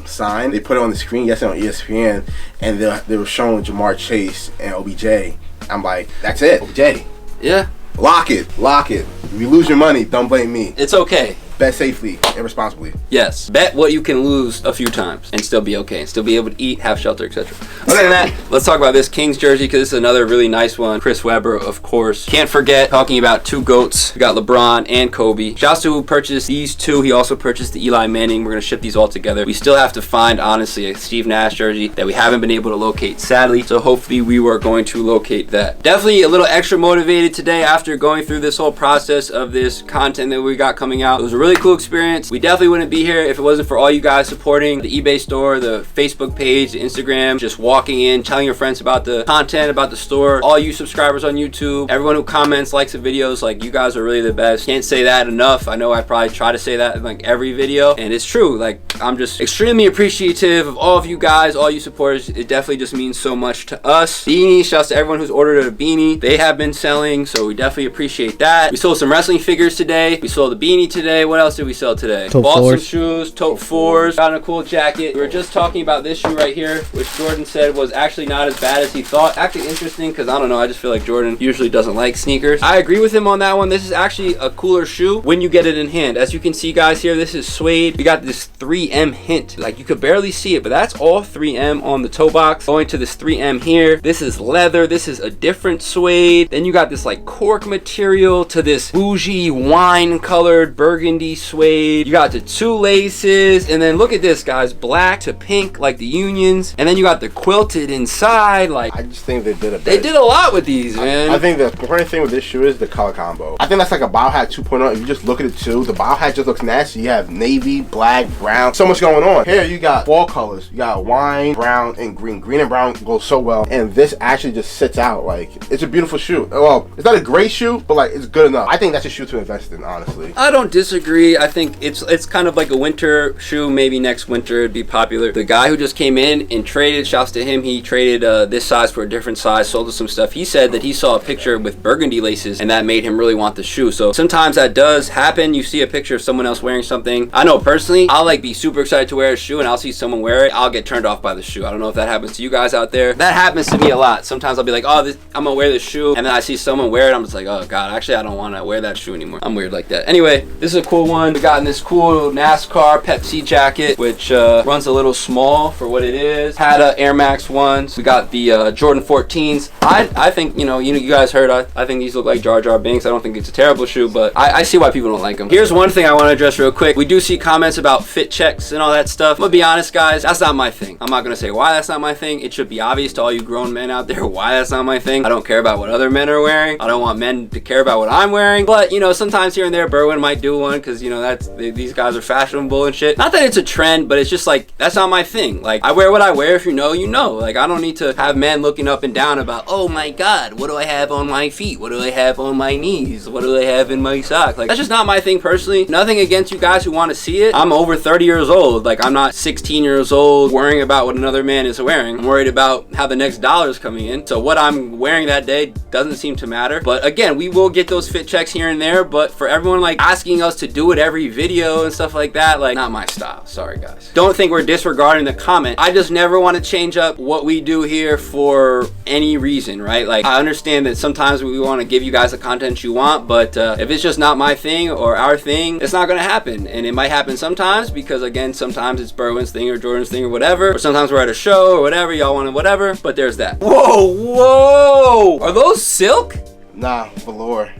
sign? They put it on the screen yesterday on ESPN, and they were showing Jamar Chase and OBJ. I'm like, that's it, OBJ. Yeah. Lock it. If you lose your money, don't blame me. It's okay. Bet safely and responsibly. Yes. Bet what you can lose a few times and still be okay and still be able to eat, have shelter, etc. Other than that, let's talk about this Kings jersey because this is another really nice one. Chris Webber, of course. Can't forget talking about two GOATs. We got LeBron and Kobe. Shouts to who purchased these two. He also purchased the Eli Manning. We're going to ship these all together. We still have to find, honestly, a Steve Nash jersey that we haven't been able to locate, sadly. So hopefully we are going to locate that. Definitely a little extra motivated today after going through this whole process of this content that we got coming out. It was a really cool experience. We definitely wouldn't be here if it wasn't for all you guys supporting the eBay store, the Facebook page, the Instagram, just walking in, telling your friends about the content, about the store, all you subscribers on YouTube, everyone who comments, likes the videos, like you guys are really the best. Can't say that enough. I know I probably try to say that in like every video, and it's true. Like I'm just extremely appreciative of all of you guys, all you supporters. It definitely just means so much to us. Beanies, shouts to everyone who's ordered a beanie. They have been selling, so we definitely appreciate that. We sold some wrestling figures today. We sold a beanie today. What else did we sell today? Bought some shoes, Tote 4s, got a cool jacket. We were just talking about this shoe right here, which Jordan said was actually not as bad as he thought. Actually interesting, because I don't know, I just feel like Jordan usually doesn't like sneakers. I agree with him on that one. This is actually a cooler shoe when you get it in hand. As you can see, guys, here, this is suede. We got this 3M hint. Like, you could barely see it, but that's all 3M on the toe box. Going to this 3M here. This is leather. This is a different suede. Then you got this, like, cork material to this bougie wine-colored burgundy suede. You got the two laces, and then look at this, guys, black to pink like the unions, and then you got the quilted inside. Like, I just think they did they did a lot with these, man. I think the important thing with this shoe is the color combo. I think that's like a biohack 2.0. If you just look at it too, the biohack just looks nasty. You have navy, black, brown, so much going on. Here you got fall colors. You got wine, brown, and green. Green and brown go so well, and this actually just sits out. Like, it's a beautiful shoe. Well, it's not a great shoe, but like, it's good enough. I think that's a shoe to invest in, honestly. I don't disagree. I think it's kind of like a winter shoe. Maybe next winter it'd be popular. The guy who just came in and traded, shouts to him, he traded this size for a different size, sold us some stuff. He said that he saw a picture with burgundy laces and that made him really want the shoe. So sometimes that does happen. You see a picture of someone else wearing something. I know personally, I'll like be super excited to wear a shoe and I'll see someone wear it. I'll get turned off by the shoe. I don't know if that happens to you guys out there. That happens to me a lot. Sometimes I'll be like, oh, I'm gonna wear this shoe, and then I see someone wear it. I'm just like, oh god, actually I don't want to wear that shoe anymore. I'm weird like that. Anyway, this is a cool cool one. We got in this cool NASCAR Pepsi jacket, which runs a little small for what it is. Had Air Max 1s. We got the Jordan 14s. I think, you guys heard, I think these look like Jar Jar Binks. I don't think it's a terrible shoe, but I see why people don't like them. Here's one thing I want to address real quick. We do see comments about fit checks and all that stuff. I'm gonna be honest, guys, that's not my thing. I'm not gonna say why that's not my thing. It should be obvious to all you grown men out there why that's not my thing. I don't care about what other men are wearing. I don't want men to care about what I'm wearing. But, sometimes here and there, Berwin might do one because, these guys are fashionable and shit. Not that it's a trend, but it's just like, that's not my thing. Like, I wear what I wear. If you know, you know. Like, I don't need to have men looking up and down about, oh my God, what do I have on my feet? What do I have on my knees? What do I have in my sock? Like, that's just not my thing personally. Nothing against you guys who want to see it. I'm over 30 years old. Like, I'm not 16 years old worrying about what another man is wearing. I'm worried about how the next dollar is coming in. So what I'm wearing that day doesn't seem to matter. But again, we will get those fit checks here and there. But for everyone like asking us to do it every video and stuff like that, like, not my style. Sorry, guys. Don't think we're disregarding the comment. I just never want to change up what we do here for any reason, right? Like, I understand that sometimes we want to give you guys the content you want, but if it's just not my thing or our thing, it's not going to happen. And it might happen sometimes because, again, sometimes it's Berwin's thing or Jordan's thing or whatever, or sometimes we're at a show or whatever, y'all want to whatever, but there's that. Whoa, are those silk? Nah, velour.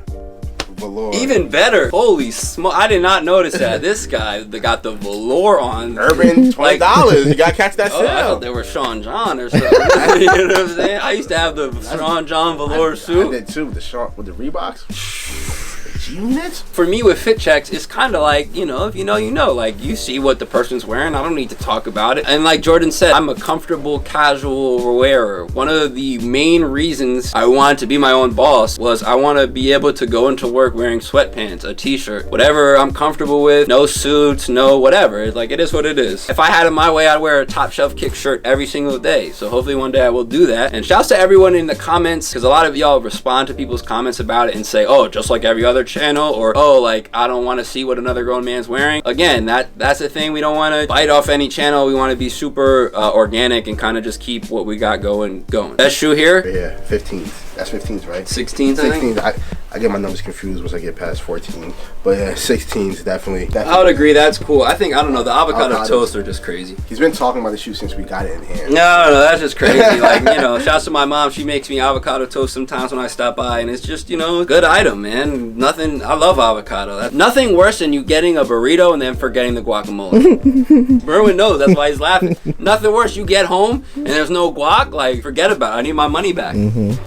Even better. Holy smoke, I did not notice that. This guy got the velour on. Urban, $20. You gotta catch that sale. I thought they were Sean John or something. You know what I'm saying? I used to have the Sean John velour suit. I did too, with the Reeboks. Units? For me with fit checks, it's kind of like, if you know, you know. Like, you see what the person's wearing. I don't need to talk about it. And like Jordan said, I'm a comfortable casual wearer. One of the main reasons I wanted to be my own boss was I want to be able to go into work wearing sweatpants, a t-shirt, whatever I'm comfortable with, no suits, no whatever. Like, it is what it is. If I had it my way, I'd wear a TopShelfKicks shirt every single day. So hopefully one day I will do that. And shouts to everyone in the comments, because a lot of y'all respond to people's comments about it and say, oh, just like every other channel, or oh, like, I don't want to see what another grown man's wearing. Again, that's the thing. We don't want to bite off any channel. We want to be super organic and kind of just keep what we got going. That shoe here? Yeah, 15s. That's 15s, right? 16s, I think? 16s. I get my numbers confused once I get past 14. But yeah, 16s definitely. I would agree. That's cool. I don't know. The avocado toast are just crazy. He's been talking about the shoe since we got it in hand. No, that's just crazy. Like, shouts to my mom. She makes me avocado toast sometimes when I stop by, and it's just, good item, man. Nothing. I love avocado. That's nothing worse than you getting a burrito and then forgetting the guacamole. Berwin knows. That's why he's laughing. Nothing worse. You get home and there's no guac. Like, forget about it. I need my money back.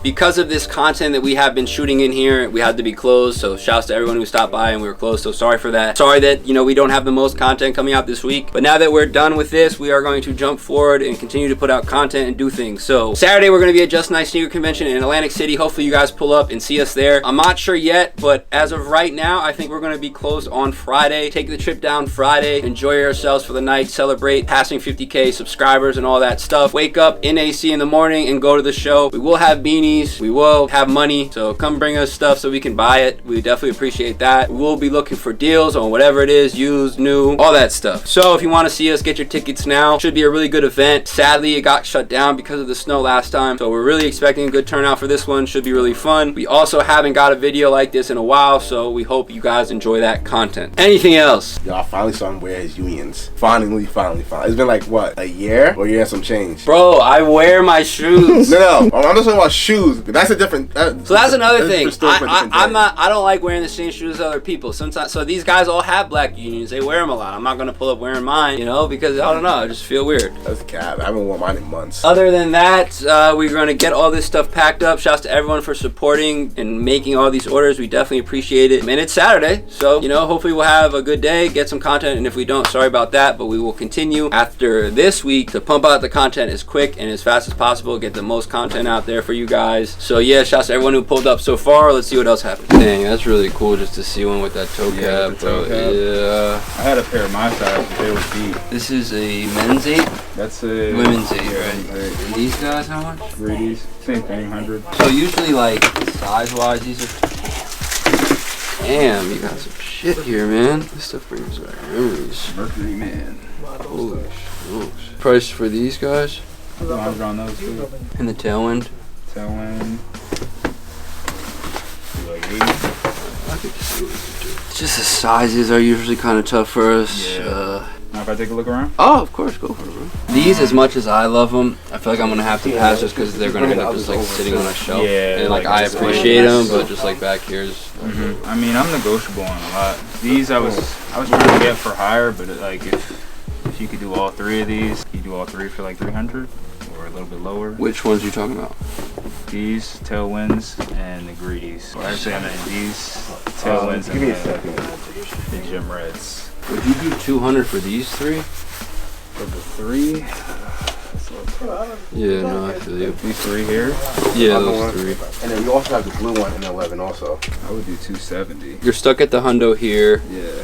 Because of this content that we have been shooting in here, we had to be closed. So shouts to everyone who stopped by and we were closed. So sorry for that. Sorry that, we don't have the most content coming out this week. But now that we're done with this, we are going to jump forward and continue to put out content and do things. So Saturday, we're going to be at Just Nice Sneaker Convention in Atlantic City. Hopefully you guys pull up and see us there. I'm not sure yet, but as of right now, I think we're going to be closed on Friday. Take the trip down Friday. Enjoy yourselves for the night. Celebrate passing 50K subscribers and all that stuff. Wake up in AC in the morning and go to the show. We will have beanies. We will have money. So come bring us stuff so we can buy it. We definitely appreciate that. We will be looking for deals on whatever it is, used, new, all that stuff. So if you want to see us, get your tickets now. Should be a really good event. Sadly, it got shut down because of the snow last time. So we're really expecting a good turnout for this one. Should be really fun. We also haven't got a video like this in a while, so we hope you guys enjoy that content. Anything else? Yo, I finally saw him wear his unions. Finally. It's been like, what, a year? Or a year and some change? Bro, I wear my shoes. No, I'm just talking about shoes. That's a different... so that's another thing. I don't like wearing the same shoes as other people. Sometimes, so these guys all have black unions. They wear them a lot. I'm not going to pull up wearing mine, because I don't know. I just feel weird. That's cap. I haven't worn mine in months. Other than that, we're going to get all this stuff packed up. Shouts to everyone for supporting and making all these orders. We definitely appreciate it. And it's Saturday, so, hopefully we'll have a good day, get some content, and if we don't, sorry about that, but we will continue after this week to pump out the content as quick and as fast as possible, get the most content out there for you guys. So yeah, shouts to everyone who pulled up so far. Let's see what else happened. Dang, that's really cool just to see one with that toe cap, bro. Yeah. I had a pair of my size, but they were deep. This is a men's 8? That's a women's 8, right? And these guys, how much? 3Ds, same thing, 100. So usually, like, size-wise, these are... Damn, you got some shit here, man. This stuff brings back memories. Mercury Man. Holy smokes. Price for these guys? Mine's around those too. And the tailwind? Tailwind. Like 80. happy to see what we can do. Just the sizes are usually kind of tough for us. Yeah. Now if I take a look around? Oh, of course, go for it, bro. These, as much as I love them, I feel like I'm gonna have to pass just because they're gonna end up just like sitting on a shelf. Yeah, and like I appreciate them, but just like back here is. I mean, I'm negotiable on a lot. These I was trying to get for higher, but like if you could do all three of these, you do all three for like 300 or a little bit lower. Which ones are you talking about? These tailwinds and the greedies. Or actually, I mean these tailwinds and the gym reds. Would you do 200 for these three? For the three? Yeah, no, I feel you. These three here? Yeah, those three. And then you also have the blue one in 11 also. I would do 270. You're stuck at the hundo here. Yeah.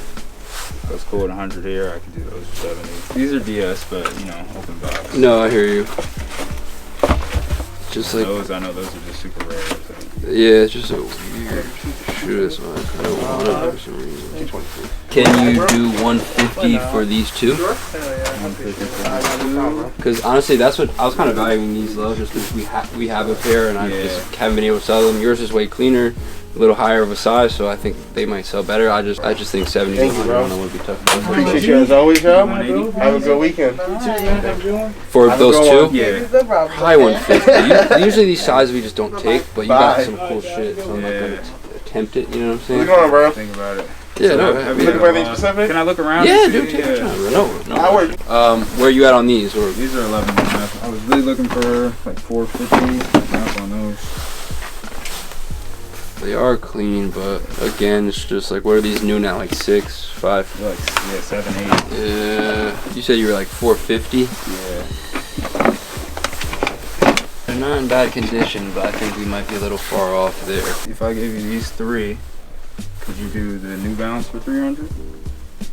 That's cool at 100 here. I can do those for 70. These are DS, but you know, open box. No, I hear you. Just like those, I know those are just super rare. So. Yeah, it's just a weird shoe, so I kind of want it for some reason. Can you do 150 for these two? Because honestly, that's what I was kind of valuing these low, just because we have a pair and I just haven't been able to sell them. Yours is way cleaner, a little higher of a size, so I think they might sell better. I just think 70 to 100 would be tough. Appreciate you as always, y'all. Have a good weekend. For those two? Yeah. Probably 150. Usually these sizes we just don't take, but you got some cool shit, so I'm not going to attempt it, you know what I'm saying? What's going on, bro? Think about it. Yeah, So, no. have You looking for anything specific? Can I look around? Yeah, and dude, see? take your time. No. I work. Where you at on these? Or These are 11.5. I was really looking for like 450. Up on those. They are clean, but again, it's just like, what are these new now? Like 6, 5? Like, yeah, 7, 8. Yeah. You said you were like 450? Yeah. They're not in bad condition, but I think we might be a little far off there. If I gave you these three, could you do the New Balance for 300?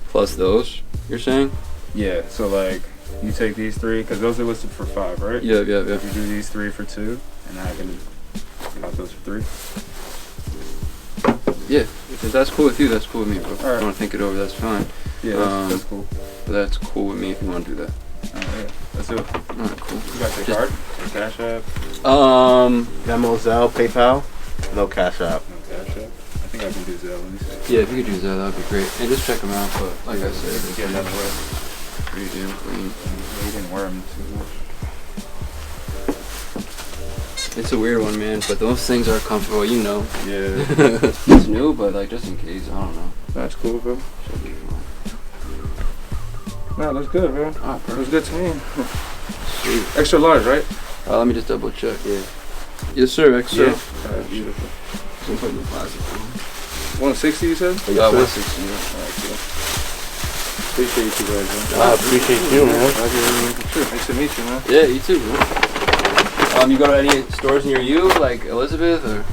Plus those, you're saying? Yeah, so like, you take these three, because those are listed for 5, right? Yeah. You do these 3 for 2, and I can got those for 3. Yeah, if that's cool with you, that's cool with me, bro. If you want to think it over, that's fine. Yeah, that's cool. But that's cool with me if you want to do that. Alright, let's do it. Alright, cool. You got your card? Your Cash App? Venmo, Zelle, PayPal. No Cash App. No Cash App? I think I can do Zelle. Let me see. Yeah, if you could do that, that would be great. And just check them out, but like I said, Get another way. pretty damn clean. You didn't wear them too much. It's a weird one, man, but those things are comfortable, you know. Yeah. It's new, but like just in case, I don't know. That's cool, bro. Should be fine. No, looks good, bro. Alright, Looks good to me. Sweet. Extra large, right? Let me just double check. Yeah. Yes, sir. Extra. Yeah. Alright, beautiful. Some put in the plastic. 160, you said? 160. Alright, cool. Appreciate you guys, man. I appreciate you, man. Sure. Nice to meet you, man. Yeah, you too, man. You go to any stores near you, like Elizabeth, or?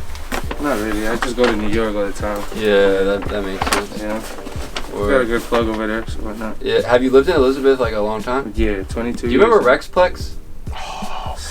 Not really. I just go to New York all the time. Yeah, that makes sense. Yeah. Or, Got a good plug over there, so why not? Yeah. Have you lived in Elizabeth like a long time? Yeah, 22 Do you remember Rexplex?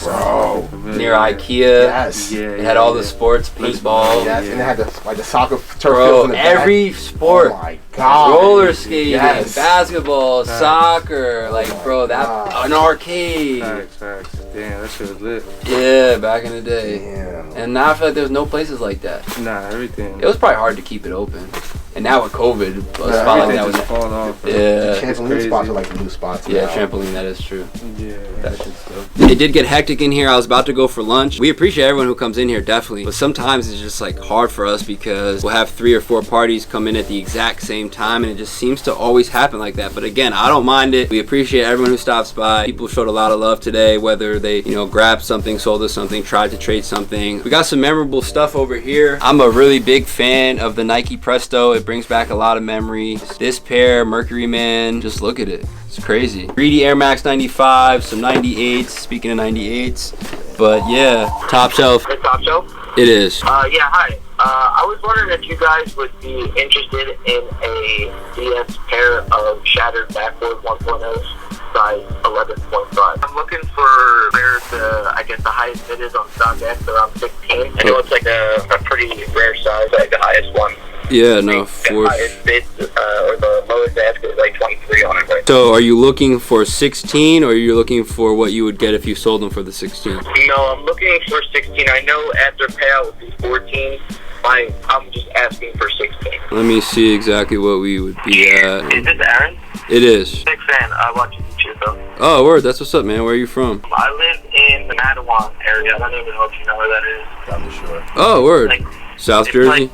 Bro. Near IKEA. Yes. Yeah. It had all the sports, paintball. Yes, and it had the soccer turf Bro, fields in the every back. sport. Oh my god. Roller skating, Yes. basketball, soccer, like bro, an arcade. Facts. Damn, that shit was lit. Yeah, back in the day. Damn. And now I feel like there's no places like that. Nah, everything. It was probably hard to keep it open. And now with COVID, a spot like everything that was just fall off. Bro. yeah. Trampoline spots are like the new spots Yeah, now. trampoline, that is true. Yeah. That shit's dope. It did get hectic in here. I was about to go for lunch. We appreciate everyone who comes in here, definitely. But sometimes it's just like hard for us because we'll have 3 or 4 parties come in at the exact same time and it just seems to always happen like that. But again, I don't mind it. We appreciate everyone who stops by. People showed a lot of love today, whether they, grabbed something, sold us something, tried to trade something. We got some memorable stuff over here. I'm a really big fan of the Nike Presto. It brings back a lot of memories. This pair, Mercury Man, just look at it. It's crazy. Greedy Air Max 95, some 98s, speaking of 98s. But yeah, Top Shelf. Hey, Top Shelf? It is. Yeah, hi. I was wondering if you guys would be interested in a DS pair of shattered backboard 1.0s, size 11.5. I'm looking for where the highest bid is on StockX, around 16. I know it's like a pretty rare size, like the highest one. Yeah, no, The highest bid, or the lowest ask is like 23 on it. Right? So are you looking for 16 or are you looking for what you would get if you sold them for the 16? No, I'm looking for 16. I know after payout would be 14. I'm just asking for 16. Let me see exactly what we would be at. Is this Aaron? It is. Big fan. I watch you though. Oh, word. That's what's up, man. Where are you from? I live in the Mattawan area. I don't even know if you know where that is. Down the shore. Oh, word. Like, South Jersey?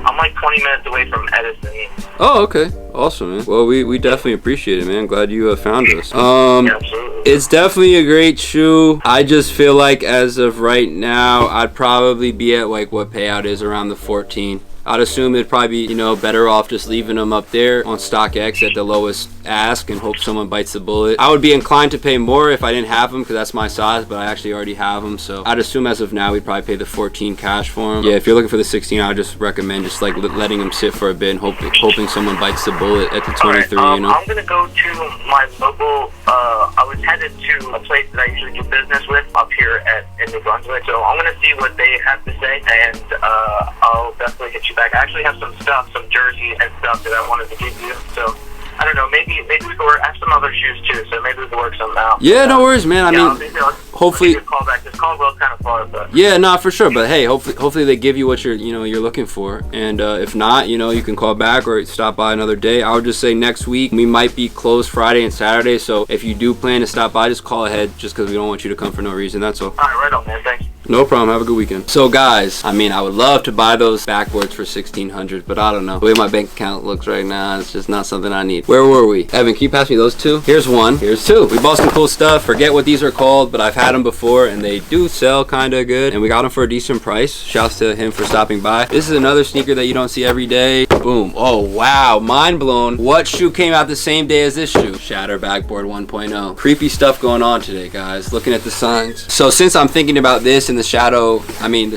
I'm like 20 minutes away from Edison. Oh, okay. Awesome, man. Well, we definitely appreciate it, man. Glad you found us. Yeah, absolutely. It's definitely a great shoe. I just feel like as of right now, I'd probably be at like what payout is around the 14. I'd assume it'd probably be, you know, better off just leaving them up there on StockX at the lowest ask and hope someone bites the bullet. I would be inclined to pay more if I didn't have them because that's my size, but I actually already have them. So I'd assume as of now, we'd probably pay the 14 cash for them. Yeah, if you're looking for the 16, I would just recommend just like letting them sit for a bit and hoping someone bites the bullet at the 23, All right, you know? I'm going to go to my local, I was headed to a place that I usually do business with up here in New Brunswick. So I'm going to see what they have to say and I'll definitely hit you back. I actually have some stuff, some jersey and stuff that I wanted to give you. So I don't know, maybe we could work. I have some other shoes too, so maybe we could work something out. Yeah, no worries, man. I mean, hopefully. Call back. This Caldwell's kind of far, but Yeah, nah, for sure. But hey, hopefully they give you what you're looking for. And if not, you can call back or stop by another day. I would just say next week we might be closed Friday and Saturday. So if you do plan to stop by, just call ahead, just because we don't want you to come for no reason. That's all. All right, right on, man. Thanks. No problem. Have a good weekend. So guys, I mean, I would love to buy those backboards for $1,600, but I don't know. The way my bank account looks right now, it's just not something I need. Where were we? Evan, can you pass me those two? Here's one. Here's two. We bought some cool stuff. Forget what these are called, but I've had them before, and they do sell kind of good. And we got them for a decent price. Shouts to him for stopping by. This is another sneaker that you don't see every day. Boom. Oh, wow. Mind blown. What shoe came out the same day as this shoe? Shatter Backboard 1.0. Creepy stuff going on today, guys. Looking at the signs. So since I'm thinking about this in the the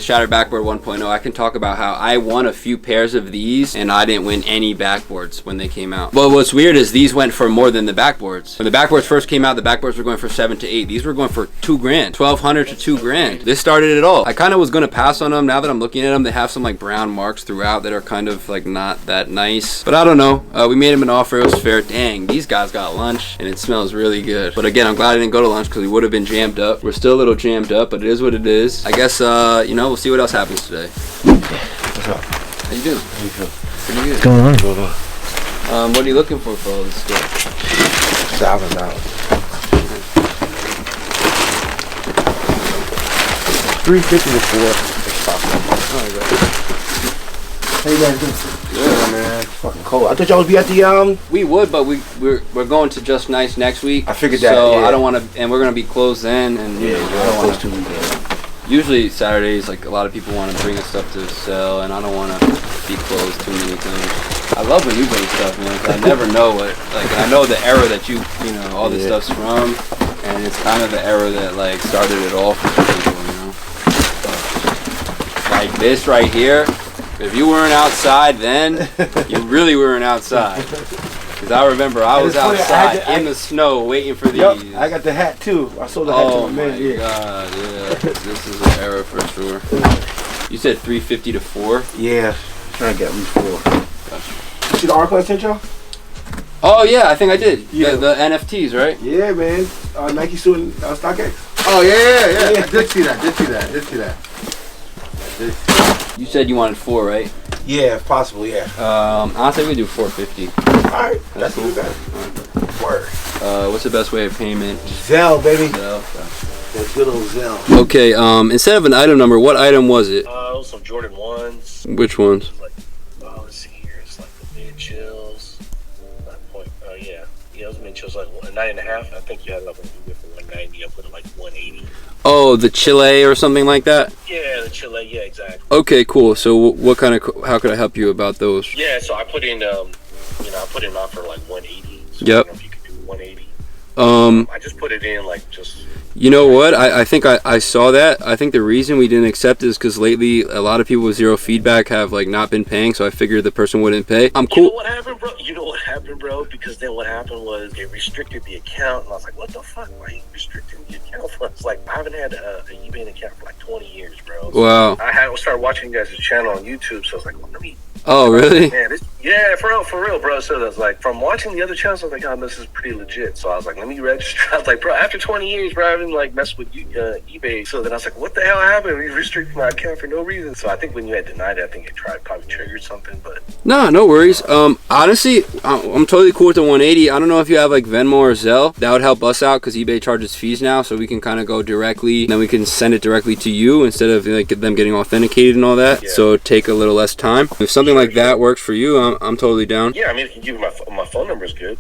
Shatter Backboard 1.0, I can talk about how I won a few pairs of these and I didn't win any backboards when they came out. Well, what's weird is these went for more than the backboards. When the backboards first came out, the backboards were going for 7 to 8. These were going for $2 grand, 1,200 to $2 grand. This started it all. I kind of was going to pass on them. Now that I'm looking at them, they have some like brown marks throughout that are kind of like not that nice. But I don't know. We made them an offer. It was fair. Dang, these guys got lunch and it smells really good. But again, I'm glad I didn't go to lunch because we would have been jammed up. We're still a little jammed up, but it is what it is. I guess, we'll see what else happens today. What's up? How you doing? How you feel? Pretty good. What's going on? What are you looking for all this stuff? $1,000. 350 to 4. It's possible. How you guys doing? Yeah, man. It's fucking cold. I thought y'all would be at the We would, but we're going to Just Nice next week. I figured that. So yeah. I don't want to, and we're gonna be closed then, and Yeah, I don't want to. 2 weekends. Usually Saturdays, like a lot of people want to bring us stuff to sell, and I don't want to be closed too many times. I love when you bring stuff, man, 'cause I never know what, like, I know the era that all this stuff's from, and it's kind of the era that like started it all for people, Like this right here, if you weren't outside then, you really weren't outside. Because I remember I was outside in the snow waiting for these. Yep, I got the hat too. I sold the hat to my man. Oh my god, yeah. This is an era for sure. You said 350 to 4? Yeah, trying to get at least 4. Gotcha. You see the article I sent y'all? Oh yeah, I think I did. Yeah. The NFTs, right? Yeah, man. Nike suit and StockX. Oh, yeah. I did see that. You said you wanted 4, right? Yeah, if possible, yeah. I'll say we do 450. Alright, that's cool. Word. What's the best way of payment? Zelle, baby. Zelle. That good old Zelle. Okay, instead of an item number, what item was it? It was some Jordan 1s. Which ones? Let's see here. It's like the mid chills. Yeah, it was mid chills like 9.5. I think you had it up for like 90. I put it like 180. Oh, the Chile or something like that? Yeah, the Chile. Yeah, exactly. Okay, cool. So what kind of, how could I help you about those? Yeah, so I put in, I put in an offer like 180. So Yep. I don't know if you could do 180. I just put it in like just. You know what? I think I saw that. I think the reason we didn't accept it is because lately a lot of people with zero feedback have like not been paying, so I figured the person wouldn't pay. I'm cool. You know what happened, bro? Because then what happened was they restricted the account, and I was like, what the fuck? Why are you restricting the account for? It's like, I haven't had an eBay account for like 20 years, bro. Wow. I started watching you guys' channel on YouTube, so I was like, well, let me. Oh, really? Man, Yeah, for real, bro. So that's like from watching the other channels, I was like, oh, this is pretty legit. So I was like, let me register. I was like, bro, after 20 years, bro, I haven't like messed with eBay. So then I was like, what the hell happened? We restricted my account for no reason. So I think when you had denied it, I think it probably triggered something. But no worries. Honestly, I'm totally cool with the 180. I don't know if you have like Venmo or Zelle. That would help us out because eBay charges fees now, so we can kind of go directly. And then we can send it directly to you instead of like them getting authenticated and all that. Yeah. So take a little less time. If something like that works for you, I'm totally down. Yeah, I mean, if you give me my phone number is good.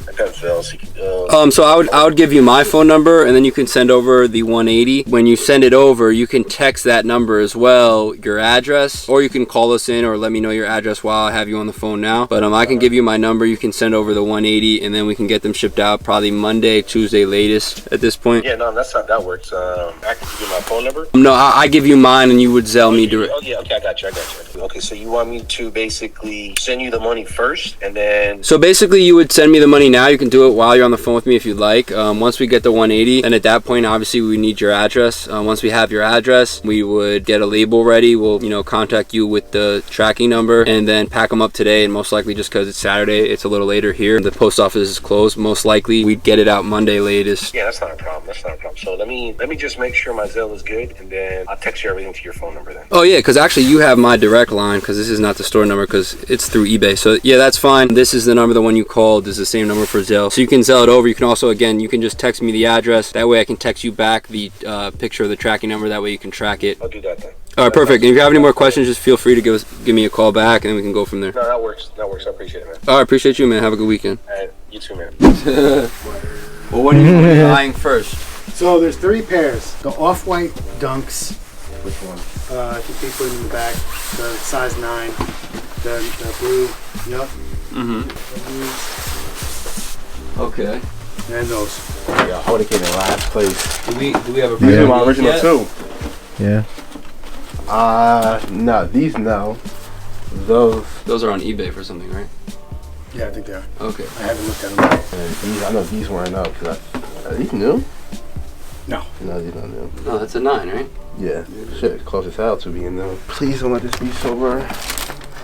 I got Zelle. So I would give you my phone number, and then you can send over the 180. When you send it over, you can text that number as well, your address, or you can call us in or let me know your address while I have you on the phone now. But I can give you my number. You can send over the 180, and then we can get them shipped out probably Monday, Tuesday latest at this point. Yeah, no, that's not that works. I can give you my phone number. No, I give you mine, and you would Zelle me direct. Oh yeah, okay, I got you. Okay, so you want me to basically send you the money first, and then. So basically, you would send me the money now. You can do it while you're on the phone with me if you'd like. Once we get the 180, and at that point, obviously, we need your address. Once we have your address, we would get a label ready. We'll, contact you with the tracking number, and then pack them up today. And most likely, just because it's Saturday, it's a little later here. The post office is closed. Most likely, we'd get it out Monday latest. Yeah, that's not a problem. So let me just make sure my Zelle is good, and then I'll text you everything to your phone number then. Oh yeah, because actually, you have my direct line because this is not the store number because it's through eBay. So yeah, that's fine. This is the number, the one you called is the same number for Zelle. So you can Zelle it over. You can also, again, you can just text me the address. That way I can text you back the picture of the tracking number. That way you can track it. I'll do that then. All right, perfect. And if you have any more questions, just feel free to give me a call back, and then we can go from there. No, that works. I appreciate it, man. All right, appreciate you, man. Have a good weekend. All right, you too, man. Well, what are you buying first? So there's 3 pairs. The off-white Dunks. Which one? I think they put in the back. The size 9. The blue. Yep. Okay. And those. Yeah, I would have came in last place. Do we have a These are my original too. Yeah. No, these no. Those are on eBay for something, right? Yeah, I think they are. Okay. I haven't looked at them. These, I know these weren't up. Are these new? No. No, these not new. No, that's a 9, right? Yeah. Shit, close as hell to being new. Please don't let this be sober.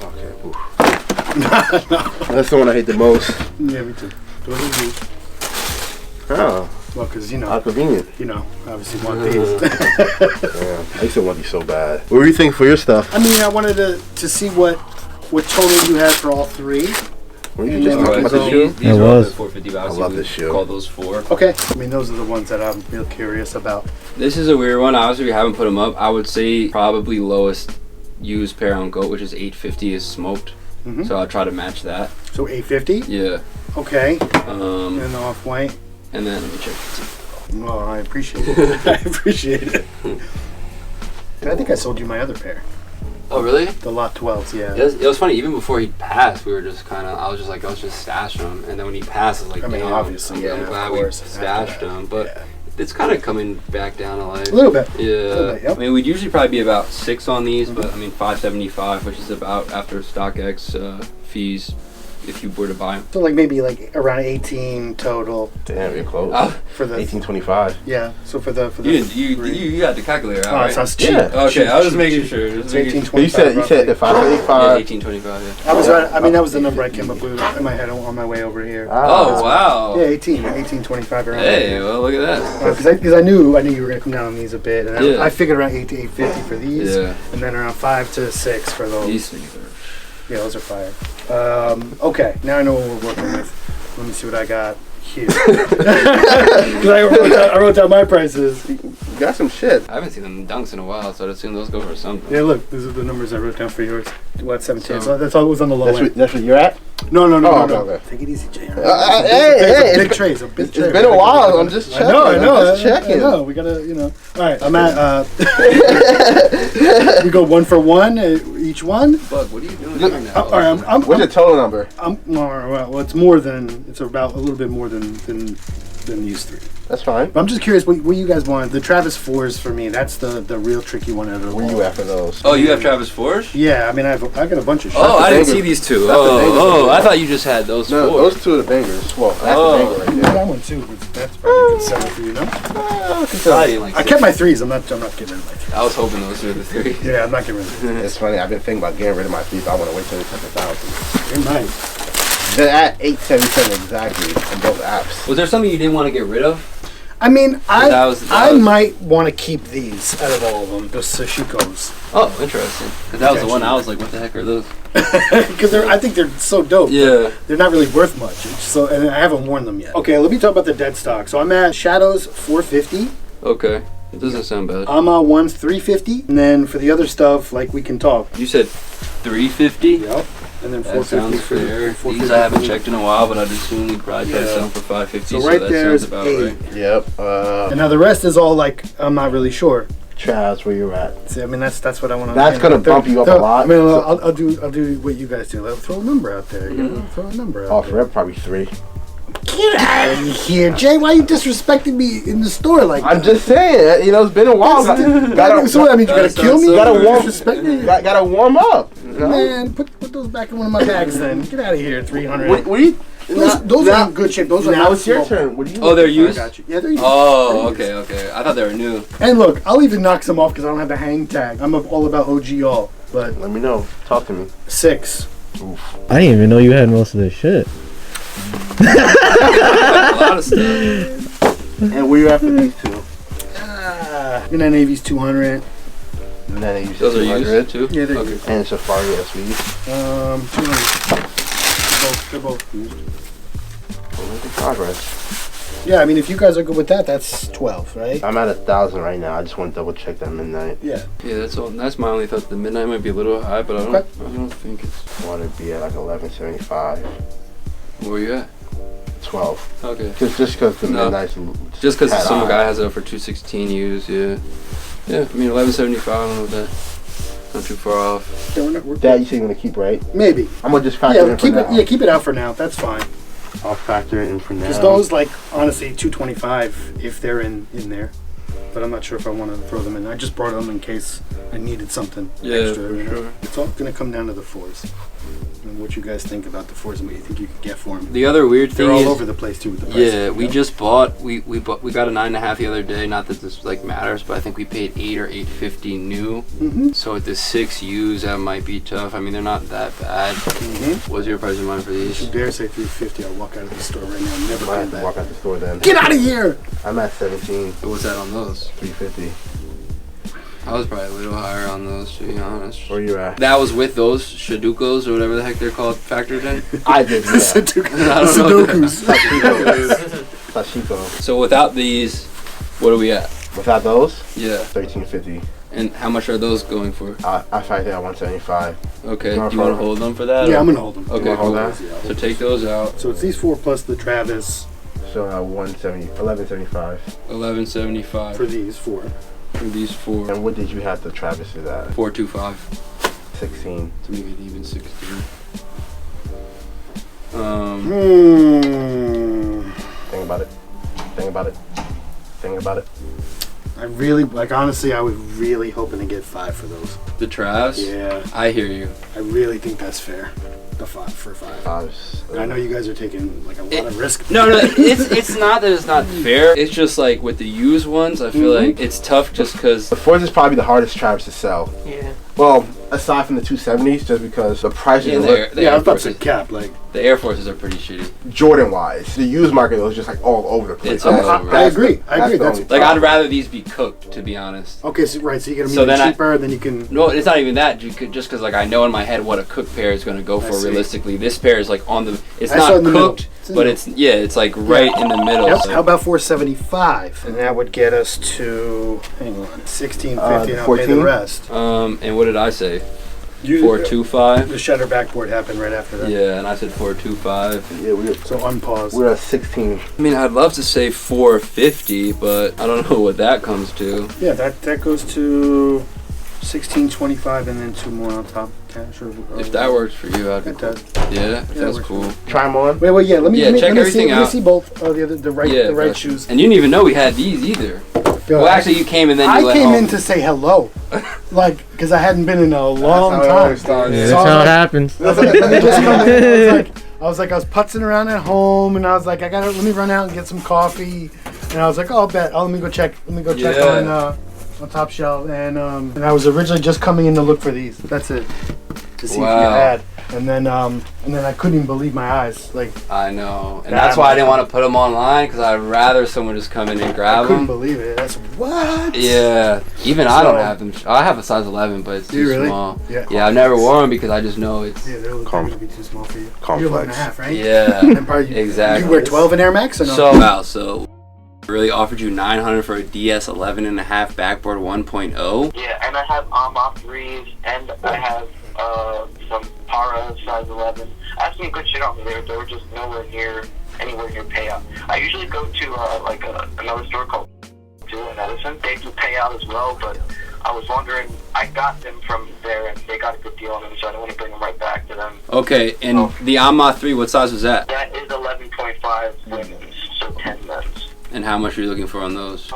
Okay. Oof. That's the one I hate the most. Yeah, me too. Those are you. Oh. Well, because, how convenient. Obviously want these. Damn, I used to want these so bad. What were you thinking for your stuff? I mean, I wanted to see what total you had for all 3. Were you just talking about the shoe? These are the 450. I love this shoe. Call those 4. Okay. I mean, those are the ones that I'm real curious about. This is a weird one. Obviously, we haven't put them up. I would say probably lowest used pair on GOAT, which is 850, is smoked. So I'll try to match that. So 850? Yeah. Okay. And the off-white. And then let me check. Well, I appreciate it. I appreciate it. I think I sold you my other pair. Oh, really? The lot 12s, yeah. It was funny. Even before he passed, we were just I was just like, let's just stash him. And then when he passed, I was like, I mean, obviously, I'm glad we stashed him. But it's kind of coming back down to life. A little bit. Yeah. A little bit, yep. I mean, we'd usually probably be about 6 on these, but I mean, 575, which is about after StockX fees. If you were to buy them. So maybe around 18 total. Damn, you're close. For the 1825. Yeah. So for the you got the calculator out, right? So that's cheap. Yeah. Okay, I was just making sure. It's 1825. You said the 575. Yeah, 1825. Yeah. I was right. I mean, that was the number I came up with in my head on my way over here. Oh wow. Yeah, 1825 around. Hey, well look at that. Because I knew you were gonna come down on these a bit, and Yeah. I figured around 8 to 850 for these, Yeah. and then around 5 to 6 for those. These things are. Yeah, those are fire. Okay, now I know what we're working with. Let me see what I got here. Because I wrote down my prices. You got some shit. I haven't seen them Dunks in a while, so I'd assume those go for something. Yeah, look, these are the numbers I wrote down for yours. What, 17? So that's all it was on the low end. That's what you're at? No. Okay. Take it easy, Jay. Hey, big trays. It's been a while. I'm just checking. I know. I'm just checking. I know. We gotta, All right, I'm at. We go 1 for 1 each one. Bug, what are you doing right now? All right, what's your total number? Well, it's more than. It's about a little bit more than than these three. That's fine. But I'm just curious what you guys want. The Travis 4s for me, that's the real tricky one out of Where you at for those? Oh, you have Travis 4s? Yeah, I mean I got a bunch of shit. Oh, I didn't see these two. Oh, I thought you just had those No, 4. those two are the bangers. Well, that's the banger right there. That one too. That's probably a good seller for you, no? I kept my 3s. I'm not getting rid of my 3s. I was hoping those were the 3. Yeah, I'm not getting rid of them. It's funny. I've been thinking about getting rid of my 3s. But I want to wait till they touch 1,000. They might. They're at 877 exactly on both apps. Was there something you didn't want to get rid of? I mean, I was- might want to keep these out of all of them, the Sashikos. Oh, interesting. Because that was the one I was like, what the heck are those? Because I think they're so dope. Yeah. They're not really worth much. So, and I haven't worn them yet. Okay, let me talk about the dead stock. So I'm at Shadows 450. Okay. It doesn't sound bad. I'm at one's 350. And then for the other stuff, like we can talk. You said 350? Yep. And then That 450 sounds for fair. 450. These I haven't checked in a while, but I'd assume you'd probably try to sell them for 550. So right that there sounds is about 8. right. Yep. And now the rest is all like, I'm not really sure. Chaz, where you at? See, I mean, that's what I want to. That's gonna bump you up a lot. I mean, I'll do what you guys do. I'll throw a number out there. You know, throw a number out. Oh, there. forever probably 3. Get out of here, Jay. Why are you disrespecting me in the store like that? I'm just saying, you know, it's been a while. So that means you gotta kill me? Gotta warm up. You know? Man, put those back in one of my bags then. Get out of here, 300. What are you? Those are in good shape. Those are now not it's your small. turn. What do you? Oh, they're used? I got you. Yeah, they're used. Oh, okay. I thought they were new. And look, I'll even knock some off because I don't have the hang tag. I'm all about OG all. But let me know. Talk to me. 6. Oof. I didn't even know you had most of this shit. A lot of stuff. And where you at for these two? And then Navy's 200. And then you Those are used too? Yeah, they're okay. used. And Safari SV. 200. They're both used. Well, look at progress. Yeah, I mean, if you guys are good with that, that's 12, right? I'm at 1,000 right now. I just want to double check that midnight. Yeah. Yeah, that's my only thought. The midnight might be a little high, but I don't think it's. I want to be at like 1175. Where are you at? 12. Okay. Just because the midnight's just because some high. guy has it up for 216 used, yeah. Yeah, I mean 1175. I don't know if that. Not too far off. That you say you're gonna keep, right? Maybe. I'm gonna just factor it in keep for it. now. Yeah, keep it out for now. That's fine. I'll factor it in for now. Because those, like, honestly, 225 if they're in there. But I'm not sure if I want to throw them in. I just brought them in case I needed something extra. for You know? sure. It's all gonna come down to the 4s. And what you guys think about the 4s and what you think you can get for them. The other weird thing They're all is, over the place too with the prices. yeah, we just bought we got a 9.5 the other day. Not that this like matters, but I think we paid 8 or 850 new. Mm-hmm. So with the 6 used, that might be tough. I mean, they're not that bad. Mm-hmm. What's your price in mind for these? If you dare say 350, I'll walk out of the store right now. Never Might come have to back. walk out the store then. Get out of here! I'm at 17. What's that on those? 350. I was probably a little higher on those, to be honest. Where you at? That was with those Shadukos or whatever the heck they're called factored in. I did. Yeah. Sudokus. Sashiko. So without these, what are we at? Without those? Yeah. 1350. And how much are those going for? I factor at 175. Okay. Do you want to hold them for that? Yeah, or? I'm gonna hold them. Okay, hold cool. that? So take those out. So it's these 4 plus the Travis So 1175. 1175 for these 4. for these 4. And what did you have the Travis's at? 425 16. to make it even 16. Think about it. Think about it. Think about it. I really, like, honestly, I was really hoping to get 5 for those. The Travs? Yeah. I hear you. I really think that's fair. The 5 for 5. I know you guys are taking like a lot of risk. No, it's not that it's not fair. It's just like with the used ones, I feel like it's tough just because The 4s is probably the hardest Travis to sell. Yeah. Well, aside from the 270s, just because the prices Yeah, are the Air I was about to say Forces. cap, like. The Air Forces are pretty shitty. Jordan wise. The used market was just like all over the place. It's all over. I agree. I agree. the That's only Like I'd problem. rather these be cooked, to be honest. okay. So right, so you get them So even then I- cheaper, then you can. No, it's not even that. You could just because like I know in my head what a cooked pair is going to go I for see. realistically. This pair is like on the. It's I saw not in the middle. cooked, It's in but the it's it's like right in the middle. Yep. so- How about 475? And that would get us to 1650, and I'll pay the 14? rest. and what did I say? You- 425. The shutter backboard happened right after that. Yeah, and I said 425. Yeah, So unpause. we're at 16. I mean, I'd love to say 450, but I don't know what that comes to. Yeah, that goes to 16.25 and then 2 more on top cash. Or If that works for you, I'd be that does. Yeah, that's cool. Try them on. Wait, yeah. Let me check everything out. Let me see both. The right shoes. And you didn't even know we had these either. Yo, well, actually, you came and then you I came in to say hello, like because I hadn't been in a long time. Yeah, that's how it happens. I was like, let me just come in. I was putzing around at home, and I was like, let me run out and get some coffee. And I was like, let me go check. Let me go check on Top Shelf. And I was originally just coming in to look for these. That's it. To see if you had. And then I couldn't even believe my eyes. Like I know, and that's why I didn't want to put them online because I'd rather someone just come in and grab them. I couldn't believe it. That's what? Yeah, even I don't have them. I have a size 11, but it's too small. Yeah, I've never worn them because I just know it's. Yeah, they're going to be too small for you. You're 11.5, right? Yeah, exactly. You wear 12 in Air Max or no? So really offered you $900 for a DS 11.5 backboard 1.0. Yeah, and I have off reeds, and I have some Para size 11. I have some good shit on there. They were just anywhere near payout. I usually go to another store called Tues in Edison. They do payout as well, but I was wondering, I got them from there and they got a good deal on them, so I don't want to bring them right back to them. Okay, and the Amma 3, what size was that? That is 11.5 women's, so 10 men's. And how much are you looking for on those?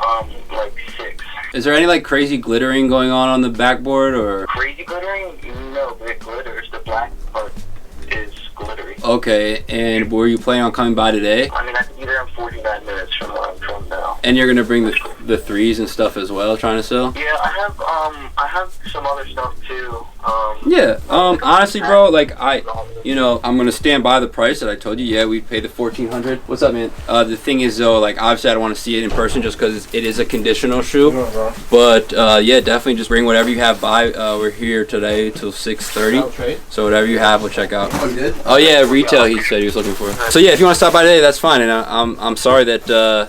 Like 6. Is there any crazy glittering going on the backboard or? Crazy glittering? No, but it glitters. The black part is glittery. Okay, and were you planning on coming by today? I mean, I can be there in 49 minutes from where I'm from now. And you're gonna bring the 3s and stuff as well, trying to sell? Yeah, I have some other stuff too. Honestly, bro, I'm gonna stand by the price that I told you. Yeah, we paid the $1,400. What's up, man? The thing is, though, obviously, I don't want to see it in person just because it is a conditional shoe. But yeah, definitely just bring whatever you have by. We're here today till 6:30. So whatever you have, we'll check out. Oh, you did? Oh yeah, retail. He said he was looking for. So yeah, if you want to stop by today, that's fine. And I'm sorry that